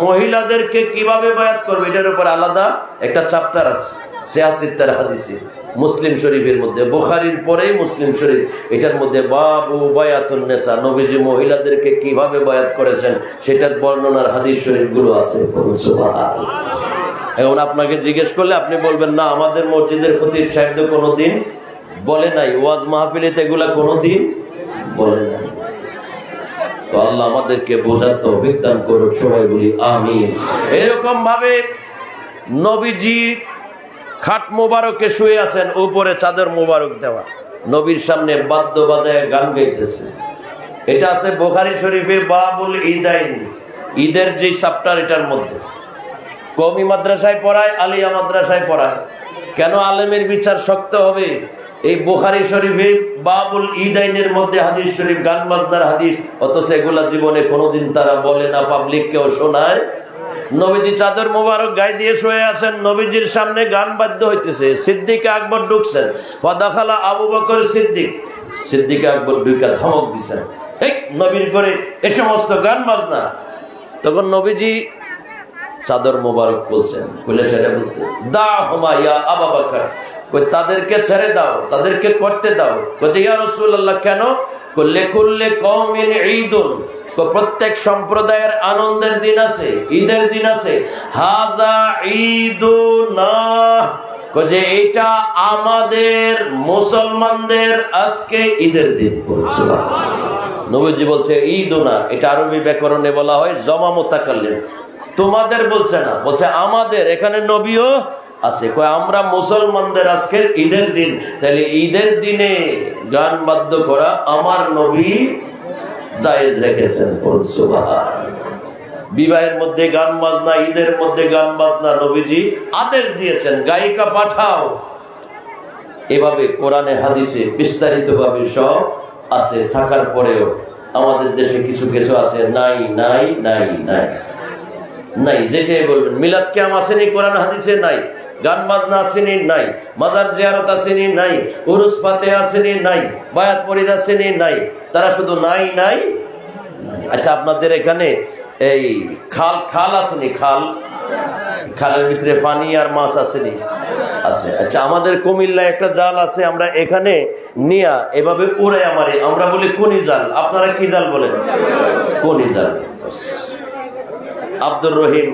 মহিলাদেরকে কিভাবে বায়াত করবে এটার উপর আলাদা একটা চ্যাপ্টার আছে সিহাসিত্তার হাদিসে, মুসলিম শরীফের মধ্যে, বুখারীর পরেই মুসলিম শরীফ, এটার মধ্যে বাবু বায়াতুন নেসা, নবীজি মহিলাদেরকে কিভাবে বায়াত করেছেন সেটার বর্ণনার হাদিস শরীফগুলো আছে। এখন আপনাকে জিজ্ঞেস করলে আপনি বলবেন না, আমাদের মসজিদের খতিব সাহেব তো কোনোদিন বলে নাই, ওয়াজ মাহফিলেতে এগুলা কোনোদিন বলে নাই। তো আল্লাহ আমাদেরকে বোঝার তৌফিক দান করুক, সবাই বলি আমিন। এরকম ভাবে নবীজি খাট মোবারকে শুয়ে আছেন, উপরে চাদর মোবারক দেওয়া, নবীর সামনে বাদ্য বাজায় গান গাইতেছে। এটা আছে বুখারী শরীফে বাবুল ঈদাইন, ঈদের যে চ্যাপ্টার, এটার মধ্যে কওমি মাদ্রাসায় পড়ায়, আলিয়া মাদ্রাসায় পড়ায়। কেন আলেমের বিচার শক্ত হবে? এই বুখারী শরীফে বাবুল ঈদাইনের মধ্যে হাদিস শরীফ, গান বাজনার হাদিস, অথচ এগুলা জীবনে কোনোদিন তারা বলে না, পাবলিককেও শোনায়। নবীজি চাদর মোবারক গায়ে দিয়ে শুয়ে আছেন, নবীজির সামনে গান বাদ্য হইতেছে। সিদ্দিক আকবর ঢুকছেন, ফাদাখালা আবু বকর সিদ্দিক, সিদ্দিক আকবর ঢুকা ধমক দিচ্ছেন, এই নবীর করে এ সমস্ত গান বাজনা। তখন নবীজি চাদর মোবারক বলছেন, খুলে ছেড়ে বলছেন, দা হুমা ইয়া আবু বকর, তাদেরকে ছেড়ে দাও, তাদেরকে করতে দাও। ইয়া রাসূলুল্লাহ কেন? লিকুল্লি কওমিন ঈদুন, প্রত্যেক সম্প্রদায়ের আনন্দের দিন আছে, ঈদের দিন আছে। হাজা ঈদুনা, যে এটা আমাদের মুসলমানদের আজকে ঈদের দিন। নবীজি বলছে ঈদুনা, এটা আরবি ব্যাকরণে বলা হয় জমা মুতাকাল্লিম, তোমাদের বলছে না, বলছে আমাদের। এখানে নবীও আছে, কয় আমরা মুসলমানদের আজকের ঈদের দিন, তাহলে ঈদের দিনে গান বাদ্য করা আমার নবী জায়েজ রেখেছেন। বিবাহের মধ্যে গান বাজনা, ঈদের মধ্যে গান বাজনা নবীজি আদেশ দিয়েছেন, গায়িকা পাঠাও। এভাবে কোরআনে হাদিসে বিস্তারিত ভাবে সব আছে, থাকার পরেও আমাদের দেশে কিছু কিছু আছে নাই নাই নাই নাই নাই, যেটাই বলবেন। মিলাদ কিয়াম আসেনি কোরআন হাদিসে নাই, গান বাজনা আসেনি নাই, মাজার জিয়ারত আসেনি নাই, উরুস পাতে আসেনি নাই, বায়াত মরিদ আসেনি নাই, তারা শুধু নাই নাই নাই। আচ্ছা, আপনাদের এখানে এই খাল আসেনি? খালের ভিতরে পানি আর মাছ আসেনি? আছে। আচ্ছা, আমাদের কুমিল্লায় একটা জাল আছে, আমরা এখানে নিয়া এভাবে উড়ে আমারে, আমরা বলি কোনি জাল, আপনারা কি জাল বলেন? কোনি জাল। আব্দুর রহিম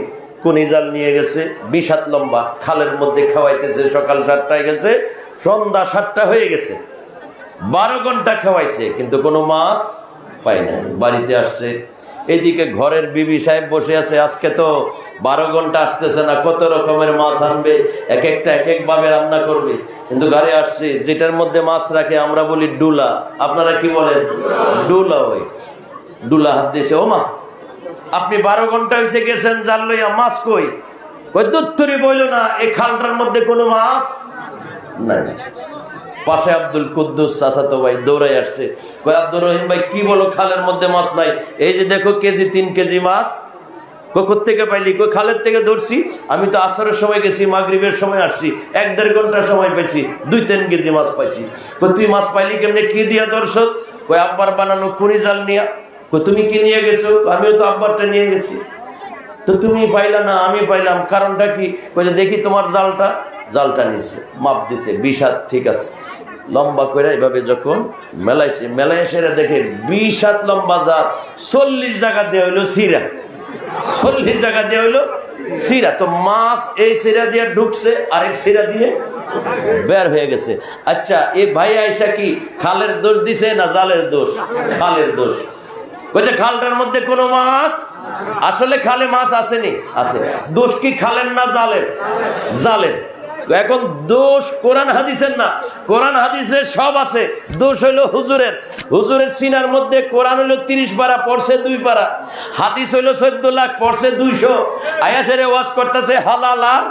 কোনি জাল নিয়ে গেছে, 20 হাত লম্বা, খালের মধ্যে খাওয়াইতেছে। সকাল 7টায় গেছে, সন্ধ্যা 7টা হয়ে গেছে, 12 ঘন্টা খাওয়াইছে, কিন্তু কোনো মাছ পাই না। বাড়িতে আসছে, এইদিকে ঘরের বিবি সাহেব বসে আছে, আজকে তো 12 ঘন্টা আসতেছে না, কত রকমের মাছ আনবে, এক একটা এক এক ভাবে রান্না করবে। কিন্তু ঘরে আসছে, যেটার মধ্যে মাছ রাখে আমরা বলি ডুলা, আপনারা কি বলেন? ডুলা। ওই ডুলা হাত দিয়েছে, ও মা আপনি 12 ঘন্টা হয়েছে গেছেন জাল লইয়া, মাছ কই? দুত্তরি বইল না, এই খালটার মধ্যে কোনো মাছ নাই। পাশে আব্দুল কুদ্দুস চাচাতো ভাই দৌড়াই আসছে, কই আব্দুর রহিম ভাই কি বলো, খালের মধ্যে মাছ নাই? এই যে দেখো কেজি 3 কেজি মাছ। কোথেকে পাইলি? কই খালের থেকে ধরছি, আমি তো আসরের সময় গেছি, মাগরিবের সময় আসছি, 1-1.5 ঘন্টা সময় পাইছি, 2-3 কেজি মাছ পাইছি। কই তুই মাছ পাইলি কেমনে, কি দিয়া দর্শক? কই আব্বার বানানো কুনি জাল নিয়া। কই তুমি কি নিয়ে গেছো? আমিও তো আব্বারটা নিয়ে গেছি। তো তুমি পাইলা না, আমি পাইলাম, কারণটা কি? কই যে দেখি তোমার জালটা। জালটা নিছে, মাপ দিছে 20 হাত, ঠিক আছে। লম্বা করে এইভাবে যখন মেলাইছে, মেলায় সেরা দেখে 20 হাত লম্বা জাল 40 জায়গা দিয়ে হইলো সিরা, 40 জায়গা দিয়ে হইলো সিরা। তো মাছ এই সিরা দিয়ে ঢুকছে, আরেক সিরা দিয়ে বের হয়ে গেছে। আচ্ছা, এই ভাই আইসা কি খালের দোষ দিছে না জালের দোষ? খালের দোষ। বলছে খালটার মধ্যে কোনো মাছ, আসলে খালে মাছ আসেনি, আছে। দোষ কি খালের না জালের? জালের। এখন দোষ কোরআন হাদিসের না, কোরআন হাদিসের সব আছে, দোষ হইলো হুজুরের। হুজুরের সিনার মধ্যে কোরআন হইলো 30 পারা, পড়ছে 2 পারা, হাদিস হইলো 14 লাখ, পড়ছে 200। আয়াসের ওয়াজ করতেছে হালাল আর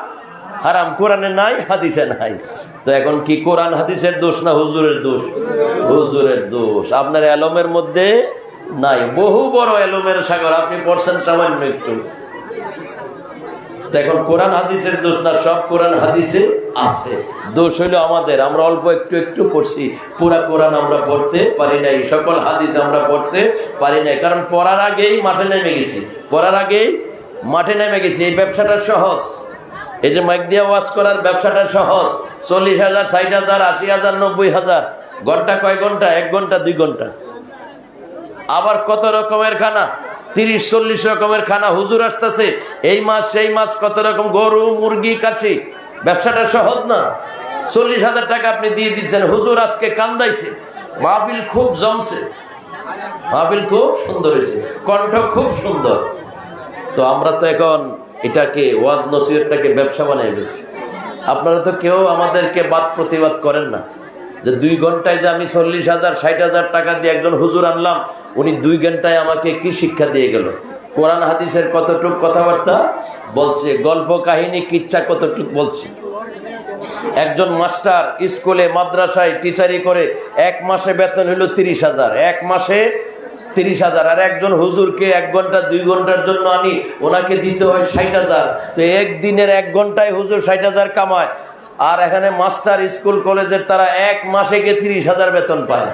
হারাম, কোরআনে নাই, হাদিসে নাই। তো এখন কি কোরআন হাদিসের দোষ না হুজুরের দোষ? হুজুরের দোষ। আপনার এলমের মধ্যে নাই, বহু বড় এলমের সাগর, আপনি পড়ছেন সামান্য একটু। এখন কোরআন হাদিসের দোষ না, সব কোরআন হাদিসে আছে। দোষ হইলো আমাদের, আমরা অল্প একটু একটু পড়ছি, পুরা কোরআন আমরা পড়তে পারি নাই, সকল হাদিস আমরা পড়তে পারি নাই। কারণ পড়ার আগেই মাঠে নেমে গেছি, পড়ার আগেই মাঠে নেমে গেছি। এই ব্যবসাটা সহজ, এই যে মাইক দিয়ে ওয়াজ করার ব্যবসাটা সহজ। 40,000, 60,000, 80,000, 90,000। ঘন্টা কয় ঘন্টা? 1 ঘন্টা, 2 ঘন্টা। আবার কত রকমের খানা, 30-40 রকমের খানা। হুজুর আসতেছে, এই মাছ সেই মাছ, কত রকম, গরু, মুরগি, কাশি। ব্যবসাটা সহজ না। 40,000 টাকা আপনি দিয়ে দিচ্ছেন, হুজুর আজকে কান্দাইছে, মাহফিল খুব জমছে, মাহফিল খুব সুন্দর হয়েছে, কণ্ঠ খুব সুন্দর। তো আমরা তো এখন এটাকে ওয়াজ নসিহতটাকে ব্যবসা বানিয়ে ফেলছি। আপনারা তো কেউ আমাদেরকে বাদ প্রতিবাদ করেন না যে 2 ঘন্টায় যে আমি 40,000, 60,000 টাকা দিয়ে একজন হুজুর আনলাম, উনি 2 ঘন্টায় আমাকে কি শিক্ষা দিয়ে গেল? কোরআন হাদিসের কতটুক কথাবার্তা বলছে, গল্প কাহিনী কিচ্ছা কতটুক বলছে। একজন মাস্টার স্কুলে মাদ্রাসায় টিচারি করে 1 মাসে বেতন হইল 30,000, 1 মাসে 30,000। আর একজন হুজুরকে 1 ঘন্টা 2 ঘন্টার জন্য আনি, ওনাকে দিতে হয় 60,000। তো একদিনের 1 ঘন্টায় হুজুর 60,000 কামায়। আর এখানে মাস্টার স্কুল কলেজের তারা 1 মাসে গিয়ে 30,000 বেতন পায়।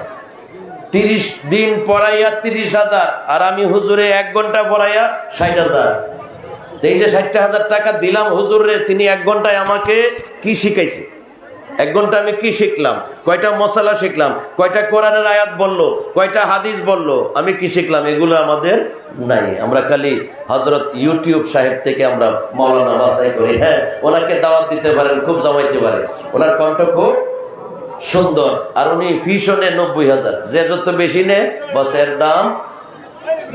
30 দিন পড়াইয়া 30,000, আর আমি হুজুরে 1 ঘন্টা পড়াইয়া 60,000। এই যে 60,000 টাকা দিলাম হুজুরে, তিনি 1 ঘন্টায় আমাকে কি শিখাইছে? 1 ঘন্টা আমি কি শিখলাম? কয়টা মশলা শিখলাম? কয়টা কোরআনের আয়াত বললো? কয়টা হাদিস বললো? আমি কি শিখলাম? এগুলো আমাদের নাই। আমরা খালি হযরত ইউটিউব সাহেব থেকে আমরা মাওলানা বাছাই করি। হ্যাঁ, ওনাকে দাওয়াত দিতে পারেন, খুব জমাইতে পারে, ওনার কণ্ঠ খুব সুন্দর, আর উনি ফিশনে 90,000। যে যত বেশি নেয় বসের দাম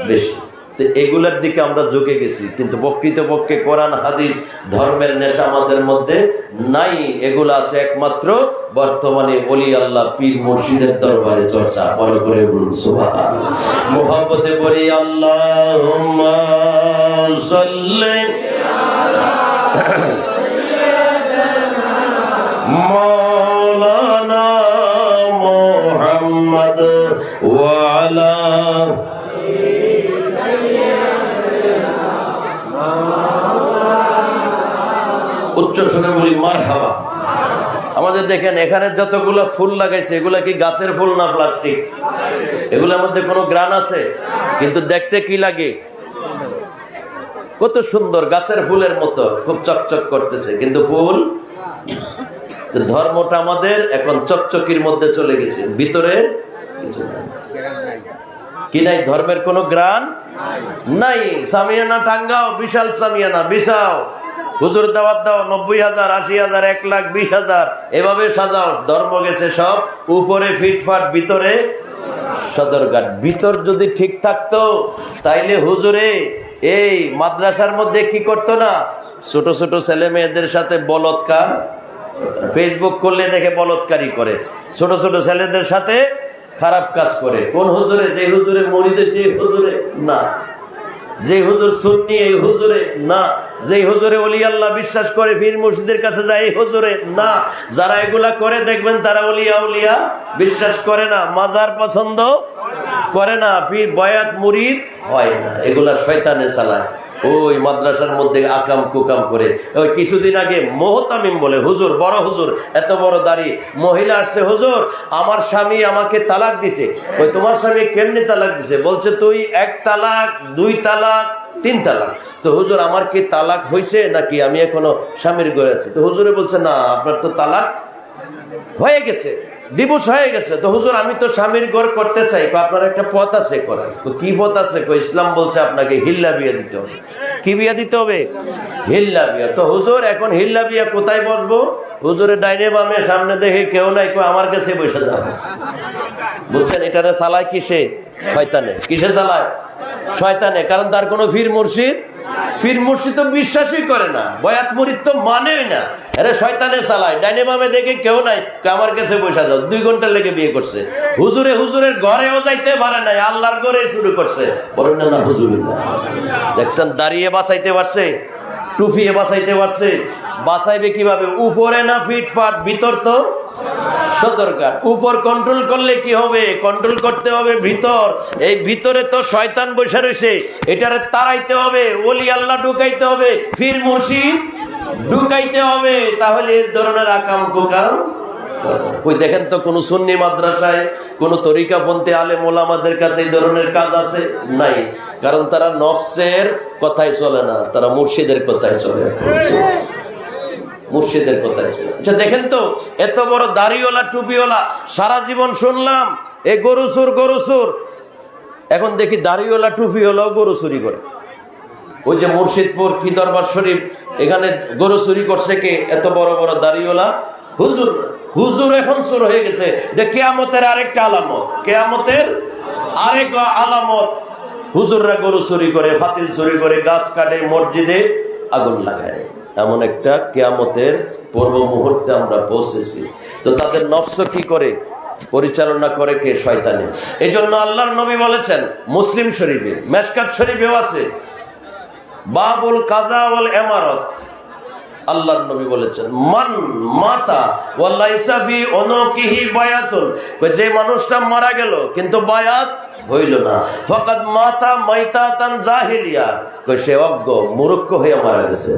বেশি। তো এগুলোর দিকে আমরা ঝুঁকে গেছি, কিন্তু প্রকৃতপক্ষে কোরআন হাদিস ধর্মের নেশা আমাদের মধ্যে নাই। এগুলো আছে একমাত্র বর্তমানে ওলি আল্লাহ পীর মুর্শিদের দরবারে চর্চা। বড় করে বলুন সুবহানাল্লাহ। মুহাব্বতে বলি আল্লাহুম্মা সাল্লি মাওলানা মুহাম্মদ ওয়া আলা উচ্চ স্বরে বলি মারহাবা। আমাদের দেখেন এখানে যতগুলো ফুল লাগাইছে, এগুলা কি গাছের ফুল না প্লাস্টিক? এগুলোর মধ্যে কোনো গ্রান আছে? কিন্তু দেখতে কি লাগে, কত সুন্দর, গাছের ফুলের মতো, খুব চকচক করতেছে, কিন্তু ফুল। ধর্মটা আমাদের এখন চকচকির মধ্যে চলে গেছে, ভিতরে কি নাই, ধর্মের কোনো গ্রান নাই। সামিয়ানা টাঙ্গাও, বিশাল সামিয়ানা, বিশাল হুজুর দাওয়াত দাও, 90,000, 80,000, 1,20,000, এভাবে সাজাও। ধর্ম গেছে সব উপরে ফিটফাট, ভিতরে সদরঘাট। ভিতর যদি ঠিক থাকতো তাইলে হুজুরে এই মাদ্রাসার মধ্যে কি করতো না, ছোট ছোট ছেলে মেয়েদের সাথে বলৎকার, ফেসবুক করলে দেখে বলৎকারী করে, ছোট ছোট ছেলেদের সাথে খারাপ কাজ করে। কোন হুজুরে? যে হুজুরে মুরিদ সেই হুজুরে না, যে হুজুর সুন্নি এই হুজুরে না, যে হুজুরে ওলি আল্লাহ বিশ্বাস করে পীর মুর্শিদের কাছে যায় এই হুজুরে না। যারা এগুলা করে দেখবেন তারা ওলিয়া উলিয়া বিশ্বাস করে না, মাজার পছন্দ করে না, পীর বয়াত মুরিদ হয় না। এগুলা শয়তানে চালায়, ওই মাদ্রাসার মধ্যে আকাম কুকাম করে। ওই কিছুদিন আগে মোহতামিম বলে হুজুর, বড় হুজুর, এত বড় দাড়ি মহিলা আসছে, হুজুর আমার স্বামী আমাকে তালাক দিছে। ওই তোমার স্বামী কেমনি তালাক দিছে? বলছে তুই 1 তালাক 2 তালাক 3 তালাক। তো হুজুর আমার কি তালাক হয়েছে নাকি আমি এখনো স্বামীর ঘরে আছি? তো হুজুরে বলছে না, আপনার তো তালাক হয়ে গেছে, ডিভোর্স হয়ে গেছে। তো হুজুর আমি তো স্বামীর ঘর করতে চাই। আপনার একটা পথ আছে করার। কি পথ আছে? ইসলাম বলছে আপনাকে হিল্লা বিয়া দিতে হবে। কি বিয়া দিতে হবে? হিল্লা বিয়া। তো হুজুর এখন হিল্লা বিয়া কোথায় বসবো? হুজুরের ডাইনে বামে সামনে দেখে কেউ নাই, আমার কাছে বসে যাবে। বুঝছেন? এটারে চালায় কিসে? শয়তানে। কিসে চালায়? শয়তানে। কারণ তার কোনো ফির মুর্শিদ তো বিশ্বাসই করে না, বয়াত মুরিদ তো মানেই না। আরে শয়তানে চালায়, ডাইনে বামে দেখে কেউ নাই, আমার কাছে বসে যাও। 2 ঘন্টা লেগে বিয়ে করছে। হুজুরের ঘরেও যাইতে পারে নাই, আল্লাহর ঘরে শুরু করছে। বলেন না হুজুর। দেখছেন দাঁড়িয়ে বাঁচাইতে পারছে, টুফিয়ে বাঁচাইতে পারছে। বাঁচাইবে কিভাবে? উপরে না ফিটফাট, ভিতর তো সতর্কার। উপর কন্ট্রোল করলে কি হবে? কন্ট্রোল করতে হবে ভিতর। এই ভিতরে তো শয়তান বসে রয়েছে, এটারে তাড়াইতে হবে। ওলি আল্লাহ ঢুকাইতে হবে, ফির মুর্শিদ ঢুকাইতে হবে। তাহলে এর ধরনের আকাম কুকাম। ওই দেখেন তো কোন সুন্নি মাদ্রাসায় কোন তরিকাপন্থী আলেম ওলামাদের কাছে এই ধরনের কাজ আছে? নাই। কারণ তারা নফসের কথাই চলে না, তারা মুর্শিদের কথাই চলে। মুর্শিদের কথাই চলে। আচ্ছা দেখেন তো, এত বড় দাড়িওয়ালা টুপিওয়ালা, সারা জীবন শুনলাম এ গরু চুর। এখন দেখি দাড়িওয়ালা টুপিওয়ালাও গরু চুরি করে। ওই যে মুর্শিদপুর কি দরবার শরীফ, এখানে গরু চুরি করছে কে? এত বড় বড় দাড়িওয়ালা হুজুর এখন চোর হয়ে গেছে। এটা কিয়ামতের আরেকটা আলামত। কিয়ামতের আরেক আলামত। হুজুররা গরু চুরি করে, ফাতিল চুরি করে, গাছ কাটে, মসজিদে আগুন লাগায়। এমন একটা কিয়ামতের পূর্ব মুহূর্তে আমরা পৌঁছেছি। তো তাদের নফস কি করে? পরিচালনা করে কে? শয়তানে। এই জন্য আল্লাহর নবী বলেছেন, মুসলিম শরীফে, মেশকাত শরীফেও আছে, বাবুল কাজা ওয়াল ইমারত। আল্লাহর নবী বলেছেন, মান মাতা ওয়ালাইসা ফি উনুকিহি বায়াতুন, যে মানুষটা মারা গেল কিন্তু বায়াত হইল না, ফাকাদ মাতা মাইতাতান জাহিলিয়া, সে অজ্ঞ মূর্খ হয়ে মারা গেছে।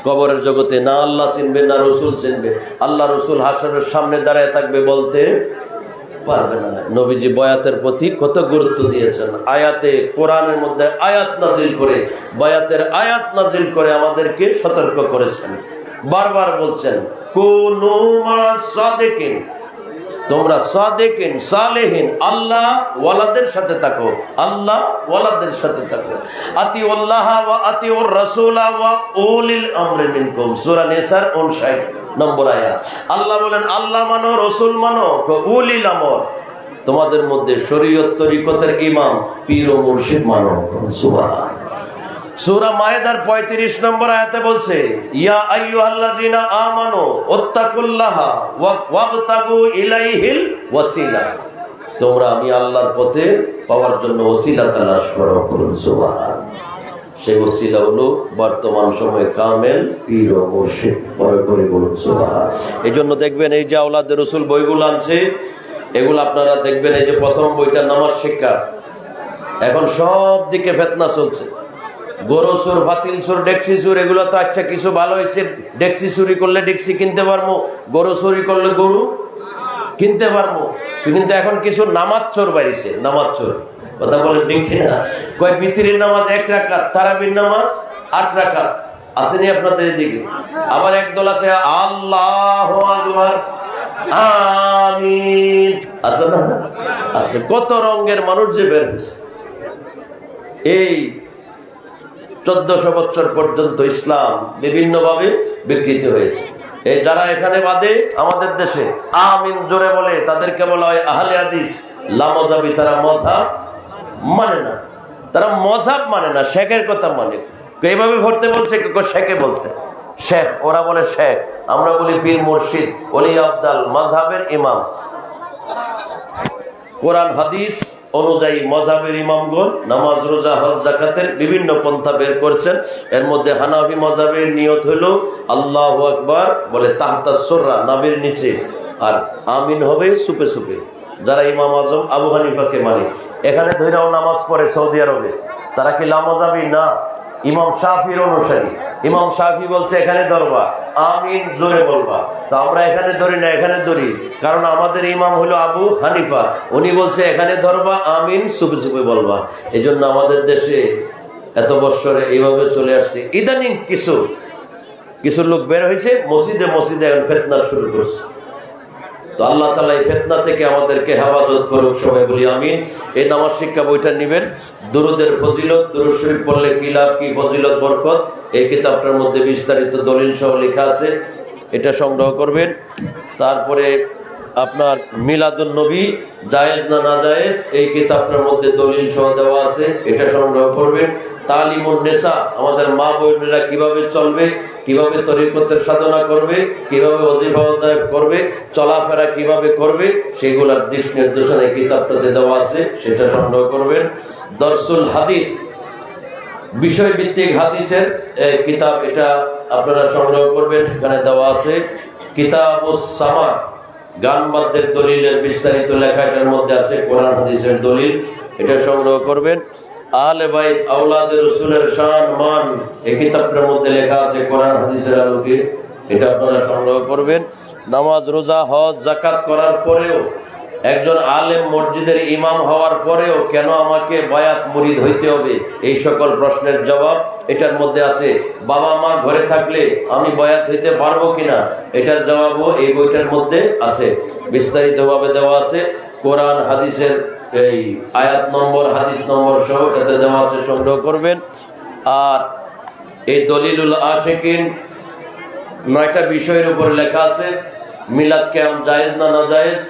কবরের জগতে না আল্লাহ চিনবে না রসুল চিনবে। আল্লাহ রসুল হাসরের সামনে দাঁড়ায় থাকবে, বলতে পারবে না। নবীজি বয়াতের প্রতি কত গুরুত্ব দিয়েছেন। আয়াতে কোরআনের মধ্যে আয়াত নাজিল করে, বয়াতের আয়াত নাজিল করে আমাদেরকে সতর্ক করেছেন। বারবার বলছেন, কুনু মা'আস সাদিকিন, তোমরা সাদিকিন সালেহিন আল্লাহ ওয়ালাদের সাথে থাকো, আল্লাহ ওয়ালাদের সাথে থাকো। আতিউল্লাহ ওয়া আতিউর রাসূলা ওয়া উলিল আমরি মিনকুম, সূরা নিসার 59 নম্বর আয়াত। আল্লাহ বলেন আল্লাহ মানো, রাসূল মানো, উলিল আমর, তোমাদের মধ্যে শরীয়ত তরিকতের ইমাম পীর ও মুর্শিদ মানো। সুবহানাল্লাহ। সূরা মায়েদার 35 নম্বর আয়াতে বলছে, ইয়া আইয়ুহাল্লাযিনা আমানু ওয়াত্তাকুল্লাহা ওয়াবতাগু ইলাইহিল ওয়াসিলা, তোমরা আমি আল্লাহর পথে পাওয়ার জন্য ওসিলা তালাশ করো। সুবহানাল্লাহ। সেই ওসিলা হলো বর্তমান সময়ে কামেল পীর ও মুর্শিদ। পরে করে বলুন সুবহানাল্লাহ। এই জন্য দেখবেন এই যে আওলাদে রাসূল বইগুলো আনছে, এগুলো আপনারা দেখবেন, এই যে প্রথম বইটা নামাজ শিক্ষা, এখন সব দিকে ফিতনা চলছে। গরু চোর, ফাতিল চোর, ডেক্সি চোর, এগুলো তো আচ্ছা কিছু ভালো হয়েছে। ডেক্সি চুরি করলে ডেক্সি কিনতে পারবো, গরু চুরি করলে গরু কিনতে পারবো। কিন্তু এখন কিছু নামাজ চোর বাড়িছে। নামাজ চোর, কথা বলেন দেখি না? কয় বিতিরের নামাজ 1 রাকাত, তারাবির নামাজ 8 রাকাত। আসেনি আপনাদের এদিকে? আবার একদল আছে আল্লাহু আকবার আমিন, আছে না? আছে। কত রঙের মানুষ যে বের হয়েছে। এই 1400 বছর পর্যন্ত ইসলাম বিভিন্নভাবে বিকৃত হয়েছে। এই যারা এখানে বাদে আমাদের দেশে আমিন জোরে বলে, তাদেরকে বলা হয় আহলে হাদিস লামজাবি। তারা মযহাব মানে না, তারা মযহাব মানে না, শেখের কথা মানে। এইভাবে ভরতে বলছে, কেউ শেখে বলছে, শেখ, ওরা বলে শেখ, আমরা বলি পীর মুর্শিদ, ওলি আবদাল, মযহাবের ইমাম। কোরআন হাদিস অনুযায়ী মযহাবের ইমামগণ নামাজ, রোজা, হজ, যাকাতের বিভিন্ন পন্থা বের করেছেন। এর মধ্যে হানাফি মযহাবের নিয়ত হলো আল্লাহু আকবার বলে তাহতা সুররা, নাভির নিচে, আর আমিন হবে সুপে সুপে। যারা ইমাম আজম আবু হানিফাকে মানে, এখানে ধৈরাও নামাজ পড়ে সৌদি আরবে, তারা কি লামাযাবি? না, ইমাম শাফির অনুসারী। ইমাম শাফি বলছে এখানে ধরবা, আমিন জোরে বলবা। তো আমরা এখানে ধরি না, এখানে ধরি, কারণ আমাদের ইমাম হলো আবু হানিফা, উনি বলছে এখানে ধরবা, আমিন চুপে চুপে বলবা। এই জন্য আমাদের দেশে এত বছরে এইভাবে চলে আসছে। ইদানিং কিছু লোক বের হয়েছে, মসজিদে মসজিদে এখন ফিতনা শুরু করছে। তো আল্লাহ তাআলা এই ফিতনা থেকে আমাদেরকে হেফাজত করুক, সবাই বলি আমিন। এই নামাজ শিক্ষা বইটা নেবেন, দুরুদের ফজিলত, দুরূদ শরীফ পড়লে কি লাভ, কি ফজিলত বরকত, এই কিতাবটার মধ্যে বিস্তারিত দলিল সহ লেখা আছে, এটা সংগ্রহ করবেন। তারপরে আপনার মিলাদুন নবী জায়েজ না নাজায়েজ, এই কিতাবটার মধ্যে দলিল সহ দেওয়া আছে, এটা সংগ্রহ করবেন। তালিমুন নেসা, আমাদের মা বোনেরা কিভাবে চলবে, কিভাবে তরিকতের সাধনা করবে, কিভাবে ওজিফা ওয়াজিফ করবে, চলাফেরা কিভাবে করবে, সেগুলোর দিক নির্দেশনা এই কিতাবটাতে দেওয়া আছে, সেটা সংগ্রহ করবেন। দরসুল হাদিস, বিষয়ভিত্তিক হাদিসের কিতাব, এটা আপনারা সংগ্রহ করবেন, এখানে দেওয়া আছে। কিতাবুস সামা, গান বাদ্যের দলিলের বিস্তারিত লেখা এটার মধ্যে আছে, কোরআন হাদিসের দলিল, এটা সংগ্রহ করবেন। আহলে বাইত আওলাদে রাসূলের শান মান, এই কিতাবটার মধ্যে লেখা আছে কোরআন হাদিসের আলোকে, এটা আপনারা সংগ্রহ করবেন। নামাজ রোজা হজ যাকাত করার পরেও, একজন আলেম মসজিদের ইমাম হওয়ার পরেও কেন আমাকে বায়াত মুরিদ হইতে হবে, এই সকল প্রশ্নের জবাব এটার মধ্যে আছে। বাবা মা ঘরে থাকলে আমি বায়াত হইতে পারবো কিনা, এটার জবাবও এই বইটার মধ্যে আছে, বিস্তারিতভাবে দেওয়া আছে। কোরআন হাদিসের এই আয়াত নম্বর, হাদিস নম্বর সহ এতে দেওয়া আছে, সংগ্রহ করবেন। আর এই দলিলুল আশিকিন 9টা বিষয়ের উপর লেখা আছে। মিলাদ কিয়াম জায়েজ না নাজায়েজ,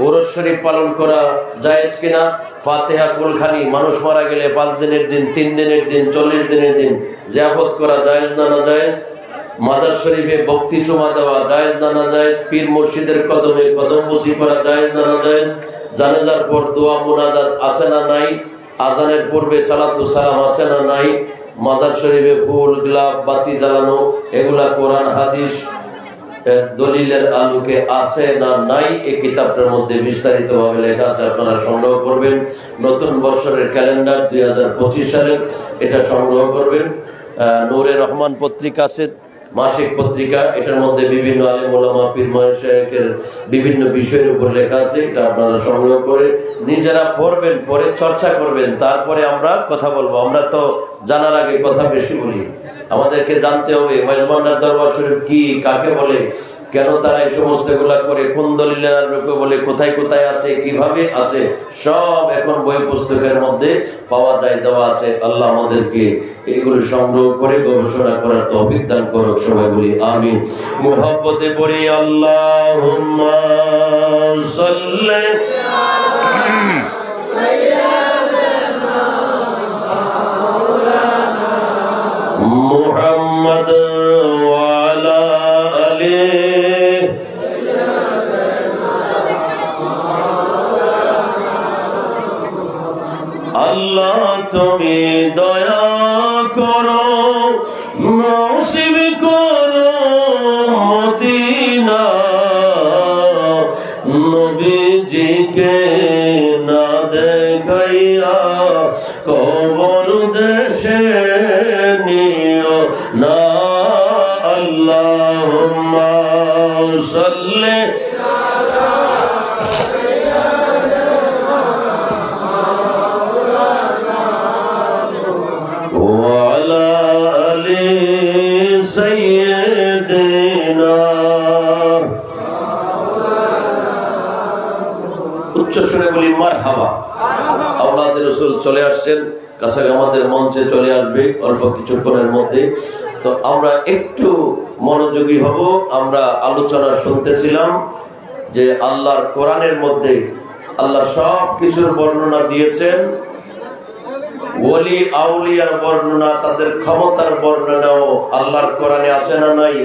উরুস শরীফ পালন করা জায়েজ কিনা, ফাতিহা কুলখানি মানুষ মারা গেলে 5 দিনের দিন, 3 দিনের দিন, 40 দিনের দিন জিয়াফত করা জায়েজ না নাজায়েজ, মাজার শরীফে ভক্তি চুমা দেওয়া জায়েজ না নাজায়েজ, পীর মুর্শিদের কদমে কদম বসি করা জায়েজ না নাজায়েজ, জানাজার পর দোয়া মুনাজাত আছে না নাই, আজানের পূর্বে সালাতু সালাম আছে না নাই, মাজার শরীফে ফুল গোলাপ বাতি জ্বালানো, এগুলা কোরআন হাদিস দলিলের আলোকে আছে না নাই, এই কিতাবটার মধ্যে বিস্তারিতভাবে লেখা আছে, আপনারা সংগ্রহ করবেন। নতুন বছরের ক্যালেন্ডার 2025 সালের, এটা সংগ্রহ করবেন। নূরে রহমান পত্রিকা আছে, মাসিক পত্রিকা, এটার মধ্যে বিভিন্ন আলেম ওলামা পীর মাশায়েখের বিভিন্ন বিষয়ের উপর লেখা আছে, এটা আপনারা সংগ্রহ করে নিজেরা পড়বেন, পরে চর্চা করবেন, তারপরে আমরা কথা বলবো। আমরা তো জানার আগে কথা বেশি বলি, আমাদেরকে জানতে হবে মেজবান্ডার দরবার শরীফ কি, কাকে বলে, কেন তারা এই সমস্ত গুলা করে, কোন দলিলের আলোকে বলে, কোথায় কোথায় আছে, কিভাবে আছে, সব এখন বই পুস্তকের মধ্যে পাওয়া যায়, দেওয়া আছে। আল্লাহ আমাদেরকে এগুলো সংগ্রহ করে গবেষণা করার তৌফিক দান করুক, সবাই বলি আমিন। মুহাব্বতে পড়ি আল্লাহুম্মা সাল্লি মুহাম্মদ ওয়া আলা আলিহি। আল্লাহ তুমি দয়া করো, নসিব করো মদিনা, নবীজিকে না দেখাইয়া কবর দেশে নিও না। আল্লাহুম্মা সাল্লি উচ্চস্বরে বলি মারহাবা। আওলাদে রাসূল চলে আসছেন, কাছে আমাদের মঞ্চে চলে আসবে অল্প কিছুক্ষণের মধ্যে। তো আমরা একটু মনোযোগী হব। আমরা আলোচনা শুনতেছিলাম যে আল্লাহর কোরআনের মধ্যে আল্লাহ সব কিছুর বর্ণনা দিয়েছেন, ওলি আউলিয়ার বর্ণনা, তাদের ক্ষমতার বর্ণনাও আল্লাহর কোরআনে আছে না নাই?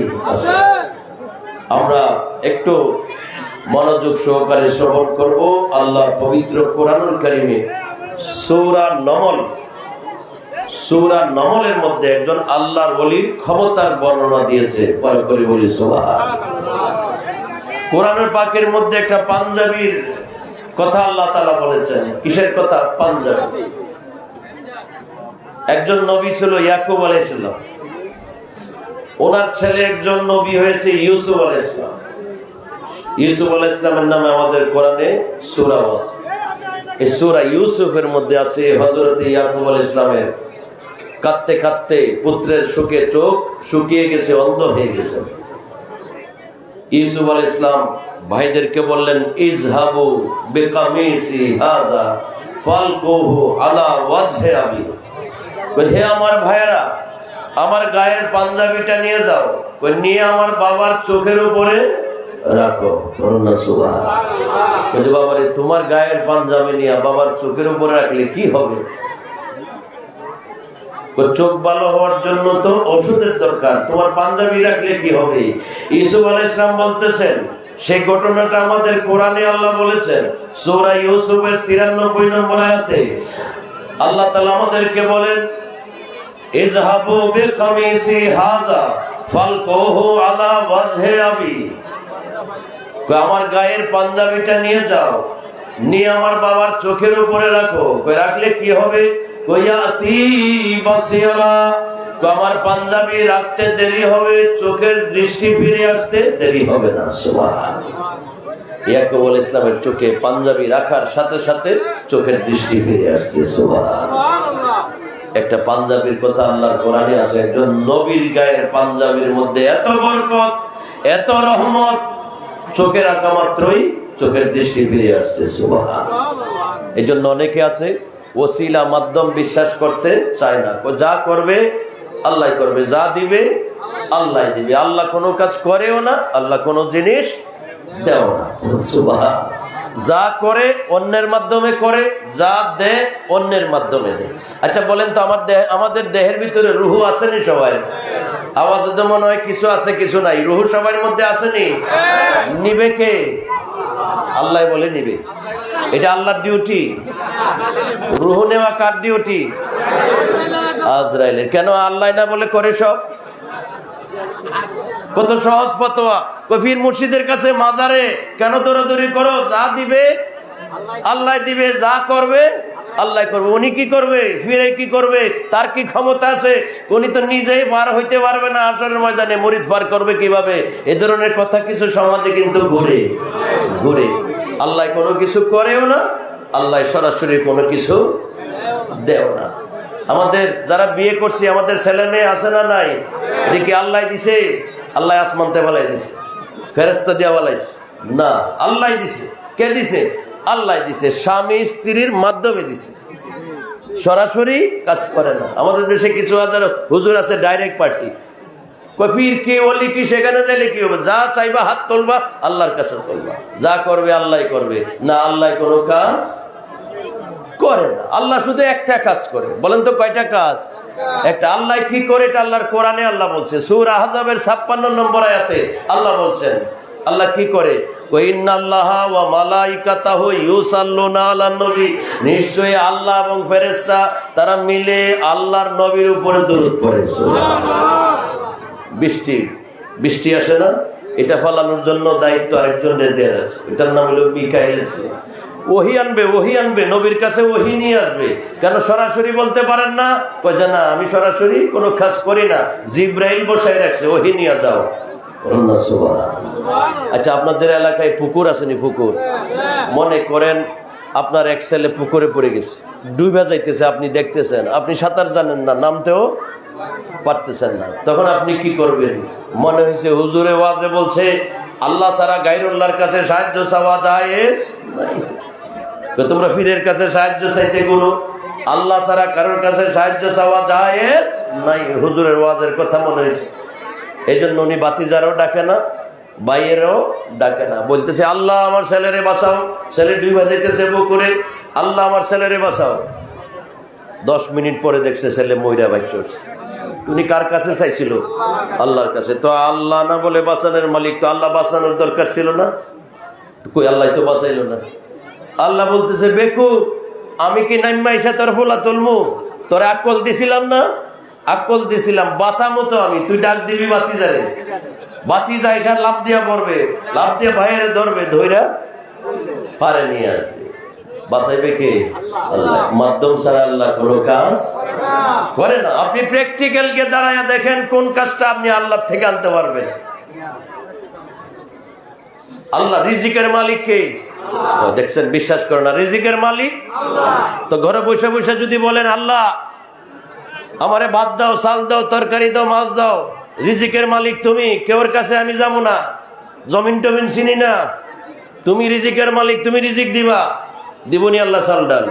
আমরা একটু মনোযোগ সহকারে শ্রবণ করব। আল্লাহ পবিত্র কোরআনুল কারীমে সূরা নমলের মধ্যে একজন আল্লাহর ওলির ক্ষমতার বর্ণনা দিয়েছে। পরে করে বলি সুবহানাল্লাহ। কোরআনের পাকের মধ্যে একটা পাঞ্জাবির কথা আল্লাহ তাআলা বলেছেন। কিসের কথা? পাঞ্জাবি। একজন নবী ছিল ইয়াকুব আলাইহিস সালাম, ওনার ছেলে একজন নবী হয়েছে ইউসুফ আলাইহিস সালাম। ইউসুফ আলাইহিস সালামের নামে আমাদের কোরআনে সূরা আছে। এই সূরা ইউসুফের মধ্যে আছে হযরত ইয়াকুব আলাইহিস সালামের কাঁদতে কাঁদতে পুত্রের শোকে চোখ শুকিয়ে গেছে, অন্ধ হয়ে গেছে। ইউসুফ আলাইহিস সালাম ভাইদেরকে বললেন, ইযহাবু বিকামিসি হাযা ফালকুহু আলা ওয়াজহি আবি। হে আমার ভাইয়েরা, আমার গায়ের পাঞ্জাবিটা নিয়ে যাও, নিয়ে আমার বাবার চোখের উপরে রাখো। সুবহানাল্লাহ। বাবারে, তোমার গায়ের পাঞ্জাবি নিয়ে বাবার চোখের উপরে রাখলে কি হবে? চোখ ভালো হওয়ার জন্য তো ওষুধের দরকার, তোমার পাঞ্জাবি রাখলে কি হবে? ইউসুফ আলাইহিস সালাম বলতেছেন, সেই ঘটনাটা আমাদের কোরআনে আল্লাহ বলেছেন সূরা ইউসুফের 93 নম্বর আয়াতে। আল্লাহ তাআলা আমাদেরকে বলেন, ইযহাবু বিকামিসি হাযা ফালকুহু আলা ওয়াজহি আবি। আমার গায়ের পাঞ্জাবিটা নিয়ে যাও, নিয়ে আমার বাবার চোখের উপরে রাখো। রাখলে কি হবে? আমার পাঞ্জাবি রাখতে দেরি হবে, চোখের দৃষ্টি ফিরে আসতে দেরি হবে না। সুবহানাল্লাহ। ইয়াকুব আলাইহিস সালামের চোখে পাঞ্জাবি রাখার সাথে সাথে চোখের দৃষ্টি ফিরে আসছে। সুবহানাল্লাহ। একটা পাঞ্জাবির কথা আল্লাহর কোরআনে আছে, একজন নবীর গায়ের পাঞ্জাবির মধ্যে এত বরকত, এত রহমত, চোখে রাখা মাত্রই চোখের দৃষ্টি ফিরে আসছে। সুবহানাল্লাহ। এই জন্য অনেকে আছে ওসিলা মাধ্যম বিশ্বাস করতে চায় না। যা করবে আল্লাহ করবে, যা দিবে আল্লাহ দিবে। আল্লাহ কোনো কাজ করেও না, আল্লাহ কোনো জিনিস দেও না। সুবহানাল্লাহ। যা করে অন্যের মাধ্যমে করে, যা দেয় অন্যের মাধ্যমে দেয়। আচ্ছা বলেন তো, আমাদের দেহের ভিতরে রুহু আসেনি সবাই? আওয়াজ তো মনে হয় কিছু আছে কিছু নাই। রুহু সবার মধ্যে আসেনি? নিবে কে? আল্লাহ বলে নিবে। এটা আল্লাহর ডিউটি। রুহু নেওয়া কার ডিউটি? আজরাইলের। কেন আল্লাহ না বলে করে সব? কত সহজ ফতোয়া। কফির মুর্শিদের কাছে মাজারে কেন দৌড়াদৌড়ি করো? যা দিবে আল্লাহ দিবে, যা করবে আল্লাহ করবে। উনি কি করবে? ফিরে কি করবে? তার কি ক্ষমতা আছে? উনি তো নিজেই পার হইতে পারবে না আসরের ময়দানে, মুরিদ পার করবে কিভাবে? এ ধরনের কথা কিছু সমাজে কিন্তু ঘুরে ঘুরে। আল্লাহ কোনো কিছু করেও না, আল্লাহ সরাসরি কোনো কিছু দেও না। আমাদের যারা বিয়ে করছি, আমাদের ছেলে মেয়ে আছে না নাই? এদিকে আল্লাহ দিছে? আল্লাহ আসমানতে বালাই দিছে? ফেরেশতা দিয়া বালাইছে? না, আল্লাহ দিছে। কে দিছে? আল্লাহ দিছে। স্বামী স্ত্রীর মাধ্যমে দিছে, সরাসরি কাজ করে না। আমাদের দেশে কিছু হাজার হুজুর আছে ডাইরেক্ট পার্টি। কফির কি ওলি কি, সেখানে যাইলে কি হবে? যা চাইবা হাত তুলবা, আল্লাহর কাছে তুলবা, যা করবে আল্লাহ করবে। না, আল্লাহ কোনো কাজ করে না। আল্লাহ শুধু একটা কাজ করে। বলেন তো কয়টা কাজ? একটা। আল্লাহ কি করে? এটা আল্লাহর কোরআনে আল্লাহ বলছে সূরা আহজাবের 56 নম্বর আয়াতে আল্লাহ বলছেন, আল্লাহ কি করে? ইন্নাল্লাহা ওয়া মালাইকাতাহু ইউসাল্লুনা আলান নবী। নিশ্চয়ই আল্লাহ এবং ফেরেশতা তারা মিলে আল্লাহর নবীর উপরে দরুদ পড়ে। বৃষ্টি আসে না, এটা ফলানোর জন্য দায়িত্ব আরেকজনের দেওয়া আছে, এটার নাম হলো মিকাইল। ওহি আনবে নবীর কাছে, ওহি নিয়ে আসবে। কেন সরাসরি বলতে পারেন না? কয় না, আমি সরাসরি কোনো কাজ করি না, জিব্রাইল বসায় রাখছে, ওহি নিয়ে যাও। আচ্ছা, আপনাদের এলাকায় পুকুর আসেনি? পুকুর মনে করেন আপনার এক ছেলে পুকুরে পড়ে গেছে, ডুবে যাইতেছে, আপনি দেখতেছেন, আপনি সাঁতার জানেন না, নামতেও পারতেছেন না, তখন আপনি কি করবেন? মনে হয়েছে হুজুরে ওয়াজে বলছে আল্লাহ ছাড়া গায়রুল্লাহর কাছে সাহায্য চাওয়া জায়েজ নাই। তোমরা পীরের কাছে সাহায্য চাইতে গুরু, আল্লাহ ছাড়া কারোর কাছে সাহায্য চাওয়া জায়েজ নাই। হুজুরের ওয়াজের কথা মনে হয়েছে, এই জন্য উনি বাতিজারও ডাকে না, বাইরেও ডাকে না, বলতেছে আল্লাহ আমার ছেলেরে বাঁচাও। ছেলে ডুবে যাইতেছে পুকুরে, আল্লাহ আমার ছেলেরে বাঁচাও। 10 মিনিট পরে দেখছে ছেলে মইরা বাইরে উঠছে। উনি কার কাছে চাইছিল? আল্লাহর কাছে। তো আল্লাহ না বলে বাঁচানোর মালিক, তো আল্লাহ বাঁচানোর দরকার ছিল না? কই, আল্লাহ তো বাঁচাইল না। আল্লাহ বলতেছে বেকু, আমি কি নাইমা ইসা তোর ফোলা তুলমু? তোর আকল দিছিলাম না? আকল দিছিলাম, বাঁচামো তো আমি। তুই ডাক দিবি বাতিজারে, বাতিজা ইসা লাভ দিয়া পড়বে, লাভ দিয়ে ভাইয়েরে ধরবে, ধইরা পারে নিয়ে আসবে। বাঁচাইবে কে? আল্লাহ। মাধ্যম ছাড়া আল্লাহ কোনো কাজ করে না। আপনি প্র্যাকটিক্যাল কে দাঁড়ায় দেখেন কোন কাজটা আপনি আল্লাহ থেকে আনতে পারবেন। আল্লাহ রিজিকের মালিক কে? দেখছেন, বিশ্বাস করে না রিজিকের মালিক তো ঘরে বসে বসে যদি বলেন আল্লাহ আমারে ভাত দাও, চাল দাও, তরকারি দাও, মাছ দাও, রিজিকের মালিক তুমি, কেউর কাছে আমি যাবো না, জমিন টমিন চিনি না, তুমি রিজিকের মালিক, তুমি রিজিক দিবা, দিবনি আল্লাহ চাল ডাল?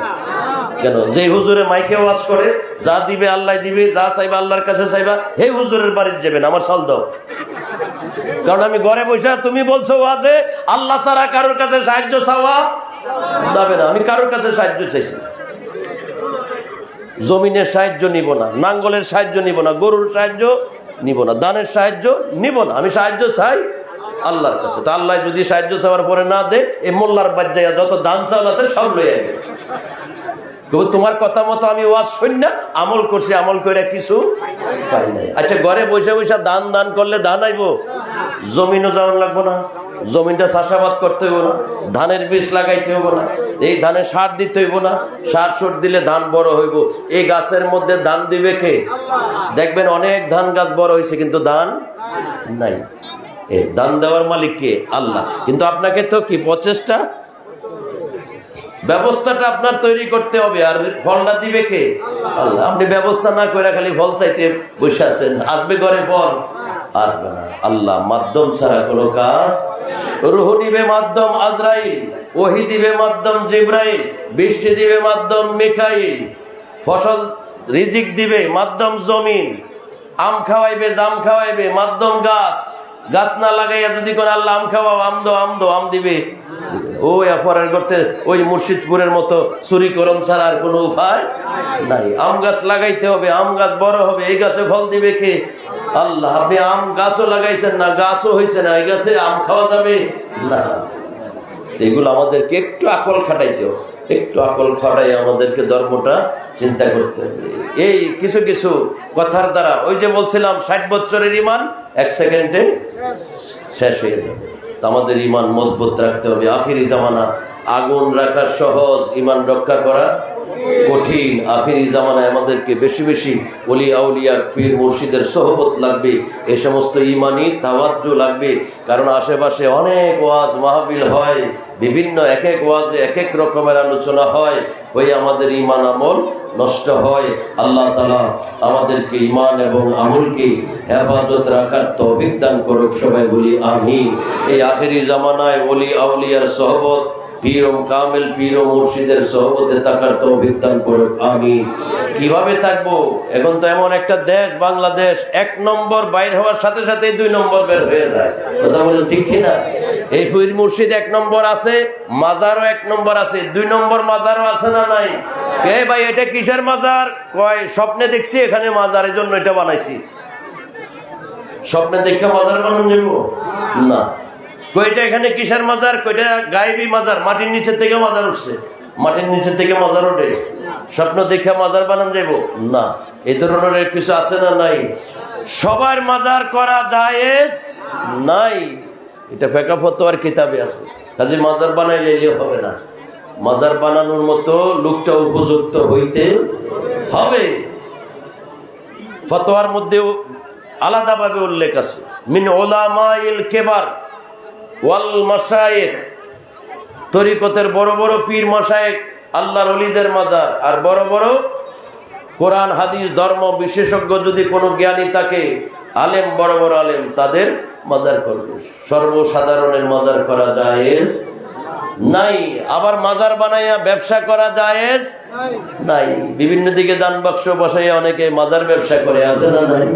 কেন? যে হুজুরে মাইকে ওয়াজ করে যা দিবে আল্লাহ দিবে, যা চাইবা আল্লাহর কাছে চাইবা, হে হুজুরের বাড়ির যাবেন আমার চাল দাও। কারণ আমি ঘরে বসে, তুমি বলছো ওয়াজে আল্লাহ ছাড়া কারোর কাছে সাহায্য চাওয়া যাবে না, আমি কারোর কাছে সাহায্য চাইছি। জমিনের সাহায্য নিব না, নাঙ্গলের সাহায্য নিব না, গরুর সাহায্য নিব না, দানের সাহায্য নিব না, আমি সাহায্য চাই আল্লাহর কাছে। তো আল্লাহ যদি সাহায্য চাওয়ার পরে না দে, এই মোল্লার বাজ্জাইয়া যত দান চাল আছে সব লইয়া গে। তোমার কথা মতো আমি ওয়াজ শুনি না, আমল করছি, আমল করে কিছু পাই নাই। আচ্ছা ঘরে বসে বসে দান দান করলে দান আইব? জমিনও যাওয়ান লাগবো না, জমিনটা চাষাবাদ করতে হইব না, ধানের বীজ লাগাইতে হইব না, এই ধানে সার দিতে হইব না, সার সুর দিলে ধান বড় হইব। এই গাছের মধ্যে ধান দিবে কে? দেখবেন অনেক ধান গাছ বড় হয়েছে কিন্তু ধান নাই। দান দেওয়ার মালিক কে? আল্লাহ। কিন্তু আপনাকে তো কি প্রচেষ্টা, ব্যবস্থাটা আপনার তৈরি করতে হবে, আর ফলটা দিবে কে? আল্লাহ। আপনি ব্যবস্থা না করে খালি ফল চাইতে বসে আছেন, আসবে ঘরে ফল? আসবে না। আল্লাহ মাধ্যম ছাড়া কোনো কাজ। রূহ দিবে মাধ্যম আজরাইল, ওহী দিবে মাধ্যম জিবরাইল, বৃষ্টি দিবে মাধ্যম মিকাইল, ফসল রিজিক দিবে মাধ্যম জমিন, আম খাওয়াইবে জাম খাওয়াইবে মাধ্যম গাছ। গাছ না লাগাইয়া যদি কোন আল্লাহ আম খাওয়াও, আম দো আম দো, আম দিবে। ওই অফারের করতে ওই মুর্শিদপুরের মতো চুরিকরণ ছাড়া আর কোনো উপায় নাই। আম গাছ লাগাইতে হবে, আম গাছ বড় হবে, এই গাছে ফল দিবে কে? আল্লাহ। আপনি আম গাছও লাগাইছেন না, গাছও হয়েছে না, এই গাছে আম খাওয়া যাবে না। এগুলো আমাদেরকে একটু আকল খাটাইতে হবে, একটু আকল খাটাই আমাদেরকে ধর্মটা চিন্তা করতে হবে। এই কিছু কিছু কথার দ্বারা, ওই যে বলছিলাম 60 বছরের ঈমান 1 সেকেন্ডে শেষ হয়ে যাবে। আমাদের ঈমান মজবুত রাখতে হবে। আখিরি জামানা, আগুন রাখা সহজ, ঈমান রক্ষা করা কঠিন। আখিরি জামানায় আমাদেরকে বেশি বেশি ওলি আউলিয়া পীর মুর্শিদের সোহবত লাগবে, এ সমস্ত ঈমানি তাওয়াজ্জু লাগবে। কারণ আশেপাশে অনেক ওয়াজ মাহফিল হয়, বিভিন্ন এক এক ওয়াজে এক এক রকমের আলোচনা হয়, ওই আমাদের ঈমান আমল নষ্ট হয়। আল্লাহ তাআলা আমাদেরকে ঈমান এবং আমলকে হেফাজত রাখার তৌফিক দান করুক। সবাই বলি আমিন। এই আখিরি জামানায় ওলি আউলিয়ার সোহবত, পীর ও কামেল পীর ও মুর্শিদের সোহবতে থাকার তৌফিক দান করুক আমিন। কিভাবে থাকবো? এখন তো এমন একটা দেশ বাংলাদেশ, 1 নম্বর বাইর হওয়ার সাথে সাথে 2 নম্বর বের হয়ে যায়। কথা বলো ঠিক কিনা? এই পীর মুর্শিদ 1 নম্বর আছে, মাজারও 1 নম্বর আছে, 2 নম্বর মাজারও আছে না নাই? কে ভাই এটা কিসের মাজার? কয় স্বপ্নে দেখছি এখানে মাজার, এর জন্য এটা বানাইছি। স্বপ্নে দেখে মাজার বানানো যাবো না। কয়টা এখানে কিসের মাজার? কয়টা গায়েবী মাজার, মাটির নিচে থেকে মাজার উঠছে, মাটির নিচে থেকে মাজার ওঠে। স্বপ্ন দেখে মাজার বানান যাব না। এই ধরনের কিছু আছে না নাই? সবার মাজার করা জায়েজ নাই, এটা ফেকা ফতোয়ার কিতাবে আছে। কাজে মাজার বানাইলে হবে না, মাজার বানানোর মতো লোকটা উপযুক্ত হইতে হবে। ফতোয়ার মধ্যেও আলাদাভাবে উল্লেখ আছে, মিন উলামাইল কিবার ওয়াল মাশায়েখ, তরিকতের বড় বড় পীর মাশায়েখ, আল্লাহর ওলিদের মাজার, আর বড় বড় কোরআন হাদিস ধর্ম বিশেষজ্ঞ যদি কোনো জ্ঞানী থাকে, আলেম, বড় বড় আলেম, তাদের মাজার করবে। সর্বসাধারণের মাজার করা জায়েজ নাই। আবার মাজার বানাইয়া ব্যবসা করা জায়েজ নাই। বিভিন্ন দিকে দান বাক্স বসাইয়া অনেকে মাজার ব্যবসা করে, আছে না নাই?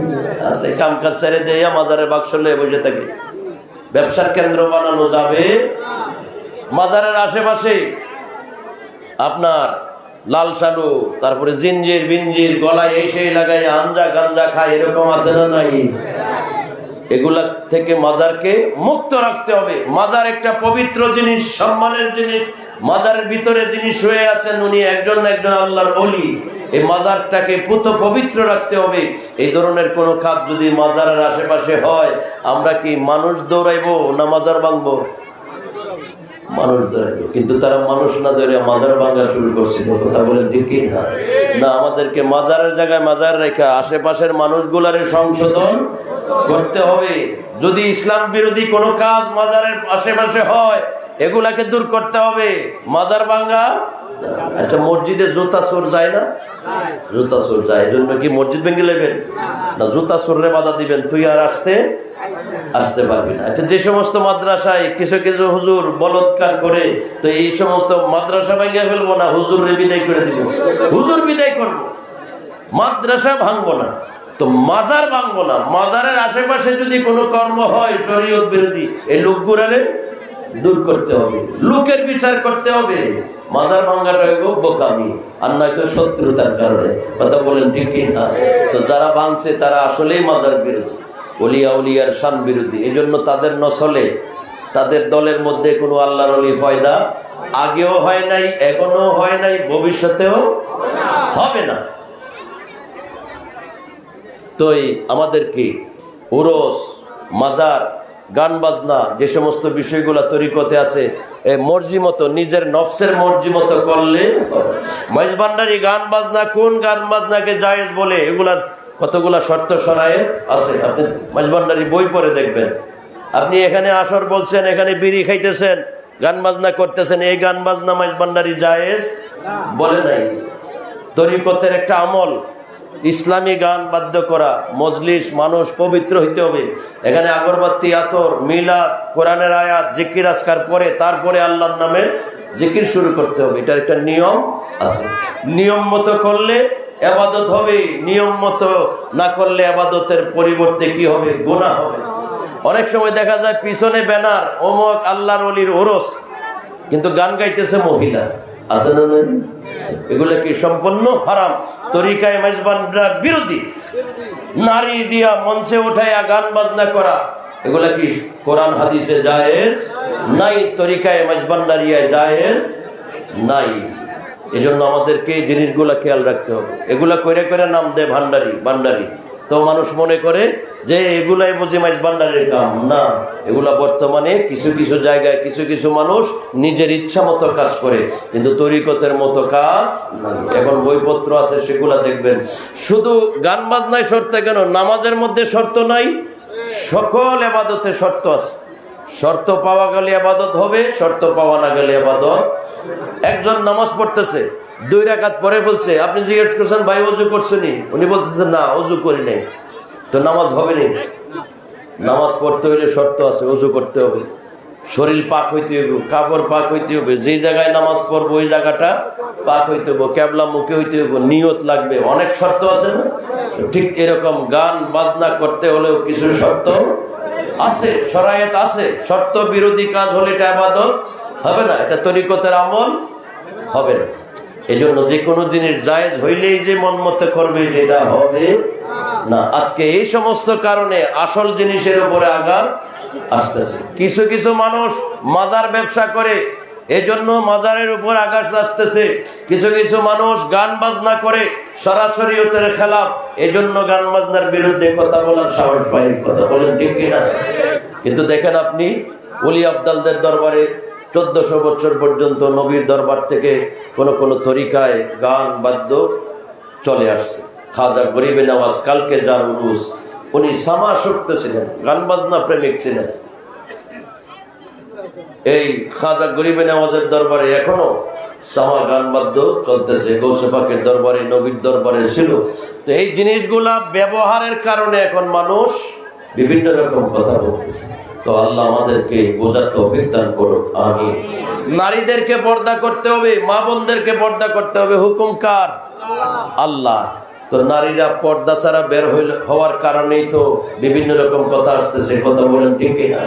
আছে। কাম কাজ ছেড়ে দিয়ে মাজারের বাক্স লয়ে বসে থাকে। ব্যবসার কেন্দ্র বানানো যাবে। মাজারের আশেপাশে আপনার লাল সালু, তারপরে জিঞ্জির বিঞ্জির গলায় এসে লাগাই আঞ্জা গাঞ্জা খায়, এরকম আছে না নাই? এগুলা থেকে মাজারকে মুক্ত রাখতে হবে। মাজার একটা পবিত্র জিনিস, সম্মানের জিনিস। মাজারের ভিতরে যিনি শুয়ে আছেন উনি একজন একজন আল্লাহর ওলি। এই মাজারটাকে পুত পবিত্র রাখতে হবে। এই ধরনের কোনো কাজ যদি মাজারের আশেপাশে হয়, আমরা কি মানুষ দৌড়াইবো না মাজার ভাঙবো? মানুষ ধরে, কিন্তু তারা মানুষ না ধরে মাজার ভাঙা শুরু করছিল। কথা বলেন ঠিক কি না? না, আমাদেরকে মাজারের জায়গায় মাজার রেখে আশেপাশের মানুষগুলারে সংশোধন করতে হবে। যদি ইসলাম বিরোধী কোনো কাজ মাজারের আশেপাশে হয়, এগুলাকে দূর করতে হবে। মাজার ভাঙা, আচ্ছা মসজিদে জুতা চোর যায় না? জুতা চোর যায়, এই জন্য কি মসজিদ ভেঙে নেবেন? না, জুতা চোররে বাধা দিবেন, তুই আর আসতে পারবি না। আচ্ছা, যে সমস্ত মাদ্রাসায় কিছু কিছু হুজুর বলৎকার করে, তো এই সমস্ত মাদ্রাসা ভাঙিয়ে ফেলবো না, হুজুর বিদায় করে দিব? হুজুর বিদায় করবো, মাদ্রাসা ভাঙবো না, তো মাজার ভাঙবো না। মাজারের আশেপাশে যদি কোনো কর্ম হয় শরীয়ত বিরোধী, এই লোকগুলারে দূর করতে হবে, লোকের বিচার করতে হবে। মাজার ভাঙ্গাটা হইব বোকামি, আর নয়তো শত্রুতার কারণে। কথা বলেন ঠিক না? তো যারা ভাঙছে তারা আসলেই মাজার বিরোধী, ওলিয়া উলিয়ার শান বিরোধী। এই জন্য তাদের নসলে, তাদের দলের মধ্যে কোনো আল্লাহর ওলি পয়দা আগেও হয় নাই, এখনো হয় নাই, ভবিষ্যতেও হবে না। তো আমাদেরকে উরস, মাজার, গান বাজনা, যে সমস্ত বিষয়গুলো তরিকতে আছে, মর্জি মতো, নিজের নফসের মর্জি মতো করলে। মেজবান্ডারি গান বাজনা, কোন গান বাজনাকে জায়েজ বলে, এগুলার কতগুলা শর্ত শরায়ে আছে। আপনি মেজবান্ডারি বই পড়ে দেখবেন। আপনি এখানে আসর বলছেন, এখানে বিড়ি খাইতেছেন, গান বাজনা করতেছেন, এই গান বাজনা মেজবান্ডারি জায়েজ বলে নাই। তরিকতের একটা আমল ইসলামী গান বাদ্য করা, মজলিস, মানুষ পবিত্র হইতে হবে। এখানে আগরবাতি, আতর, মিলাদ, কোরআনের আয়াত, জিকির আজকার পরে তারপরে আল্লাহর নামে জিকির শুরু করতে হবে। এটার একটা নিয়ম আছে। নিয়ম মতো করলে ইবাদত হবে, নিয়ম মতো না করলে ইবাদতের পরিবর্তে কি হবে? গুনাহ হবে। অনেক সময় দেখা যায় পিছনে ব্যানার অমুক আল্লাহর ওলির ওরস, কিন্তু গান গাইতেছে মহিলা, আছে না? এগুলো কি সম্পূর্ণ হারাম, তরিকায় মেজবান্ডার বিরোধী। নারী দিয়া মঞ্চে উঠাইয়া গান বাজনা করা, এগুলা কি কোরআন হাদিসে জায়েজ নাই, তরিকায় মেজবান্ডারিয়ায় জায়েজ নাই। এই জন্য আমাদেরকে এই জিনিসগুলা খেয়াল রাখতে হবে। এগুলা করে করে নাম দেয় ভান্ডারি, তো মানুষ মনে করে যে এগুলাই বুঝি মেজবান্ডারির কাম। না, এগুলা বর্তমানে কিছু কিছু জায়গায় কিছু কিছু মানুষ নিজের ইচ্ছা মতো কাজ করে, কিন্তু তরিকতের মতো কাজ না। এখন বইপত্র আছে, সেগুলা দেখবেন। শুধু গান বাজনায় শর্ত কেন, নামাজের মধ্যে শর্ত নাই, সকল ইবাদতে শর্ত আছে। শর্ত পাওয়া গেলে ইবাদত হবে, শর্ত পাওয়া না গেলে ইবাদত। একজন নামাজ পড়তেছে, 2 রাকাত পরে বলছে, আপনি জিজ্ঞেস করছেন ভাই ওযু করছেনি? উনি বলতেছেন না, ওযু করি নাই। তো নামাজ হবে না। নামাজ পড়তে হলে শর্ত আছে, ওযু করতে হবে, শরীর পাক হইতে হবে, কাপড় পাক হইতে হবে, যেই জায়গায় নামাজ পড়বো ওই জায়গাটা পাক হইতে হবে, কেবলা মুখে হইতে হবে, নিয়ত লাগবে, অনেক শর্ত আছে না? ঠিক এরকম গান বাজনা করতে হলেও কিছু শর্ত আছে, শরায়েত আছে। শর্ত বিরোধী কাজ হলে এটা ইবাদত হবে না, এটা তরিকতের আমল হবে না। এই জন্য যে কোনো জিনিস জায়েজ হইলেই যে মন মতো করবে সেটা হবে না। আজকে এই সমস্ত কারণে আসল জিনিসের উপরে আঘাত আসতেছে। কিছু কিছু মানুষ মাজার ব্যবসা করে, এজন্য মাজারের উপর আঘাত আসতেছে। কিছু কিছু মানুষ গান বাজনা করে, সরাসরি ওদের খেলাফ, এজন্য গান বাজনার বিরুদ্ধে কথা বলার সাহস পায়। কথা বলেন ঠিক কিনা? কিন্তু দেখেন আপনি, ওলি আবদালদের দরবারে 1400 বছর পর্যন্ত নবীর দরবার থেকে কোন কোন তরিকায় গান বাদ্য চলে আসছে। খাজা গরিবে নওয়াজ কালকে যার উরুস, উনি সামাসক্ত ছিলেন, গান বাজনা প্রেমিক ছিলেন। এই খাজা গরিবে নওয়াজের দরবারে এখনো সামা গান বাদ্য চলতেছে। গৌসে পাকের দরবারে, নবীর দরবারে ছিল। তো এই জিনিসগুলা ব্যবহারের কারণে এখন মানুষ বিভিন্ন রকম কথা বলতেছে। তো আল্লাহ আমাদেরকে বোঝার তৌফিক দান করুক, আমিন। নারীদেরকে পর্দা করতে হবে, মা বোনদেরকে পর্দা করতে হবে, হুকুম কার? আল্লাহ। তো নারীরা পর্দা ছাড়া বের হওয়ার কারণেই তো বিভিন্ন রকম কথা আসতেছে। কথা বলেন ঠিক না?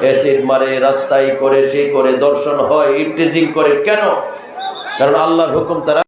অ্যাসিড মারে, রাস্তায় করে, সেই করে, দর্শন হয়, ইফটিজিং করে। কেন? কারণ আল্লাহর হুকুম তারা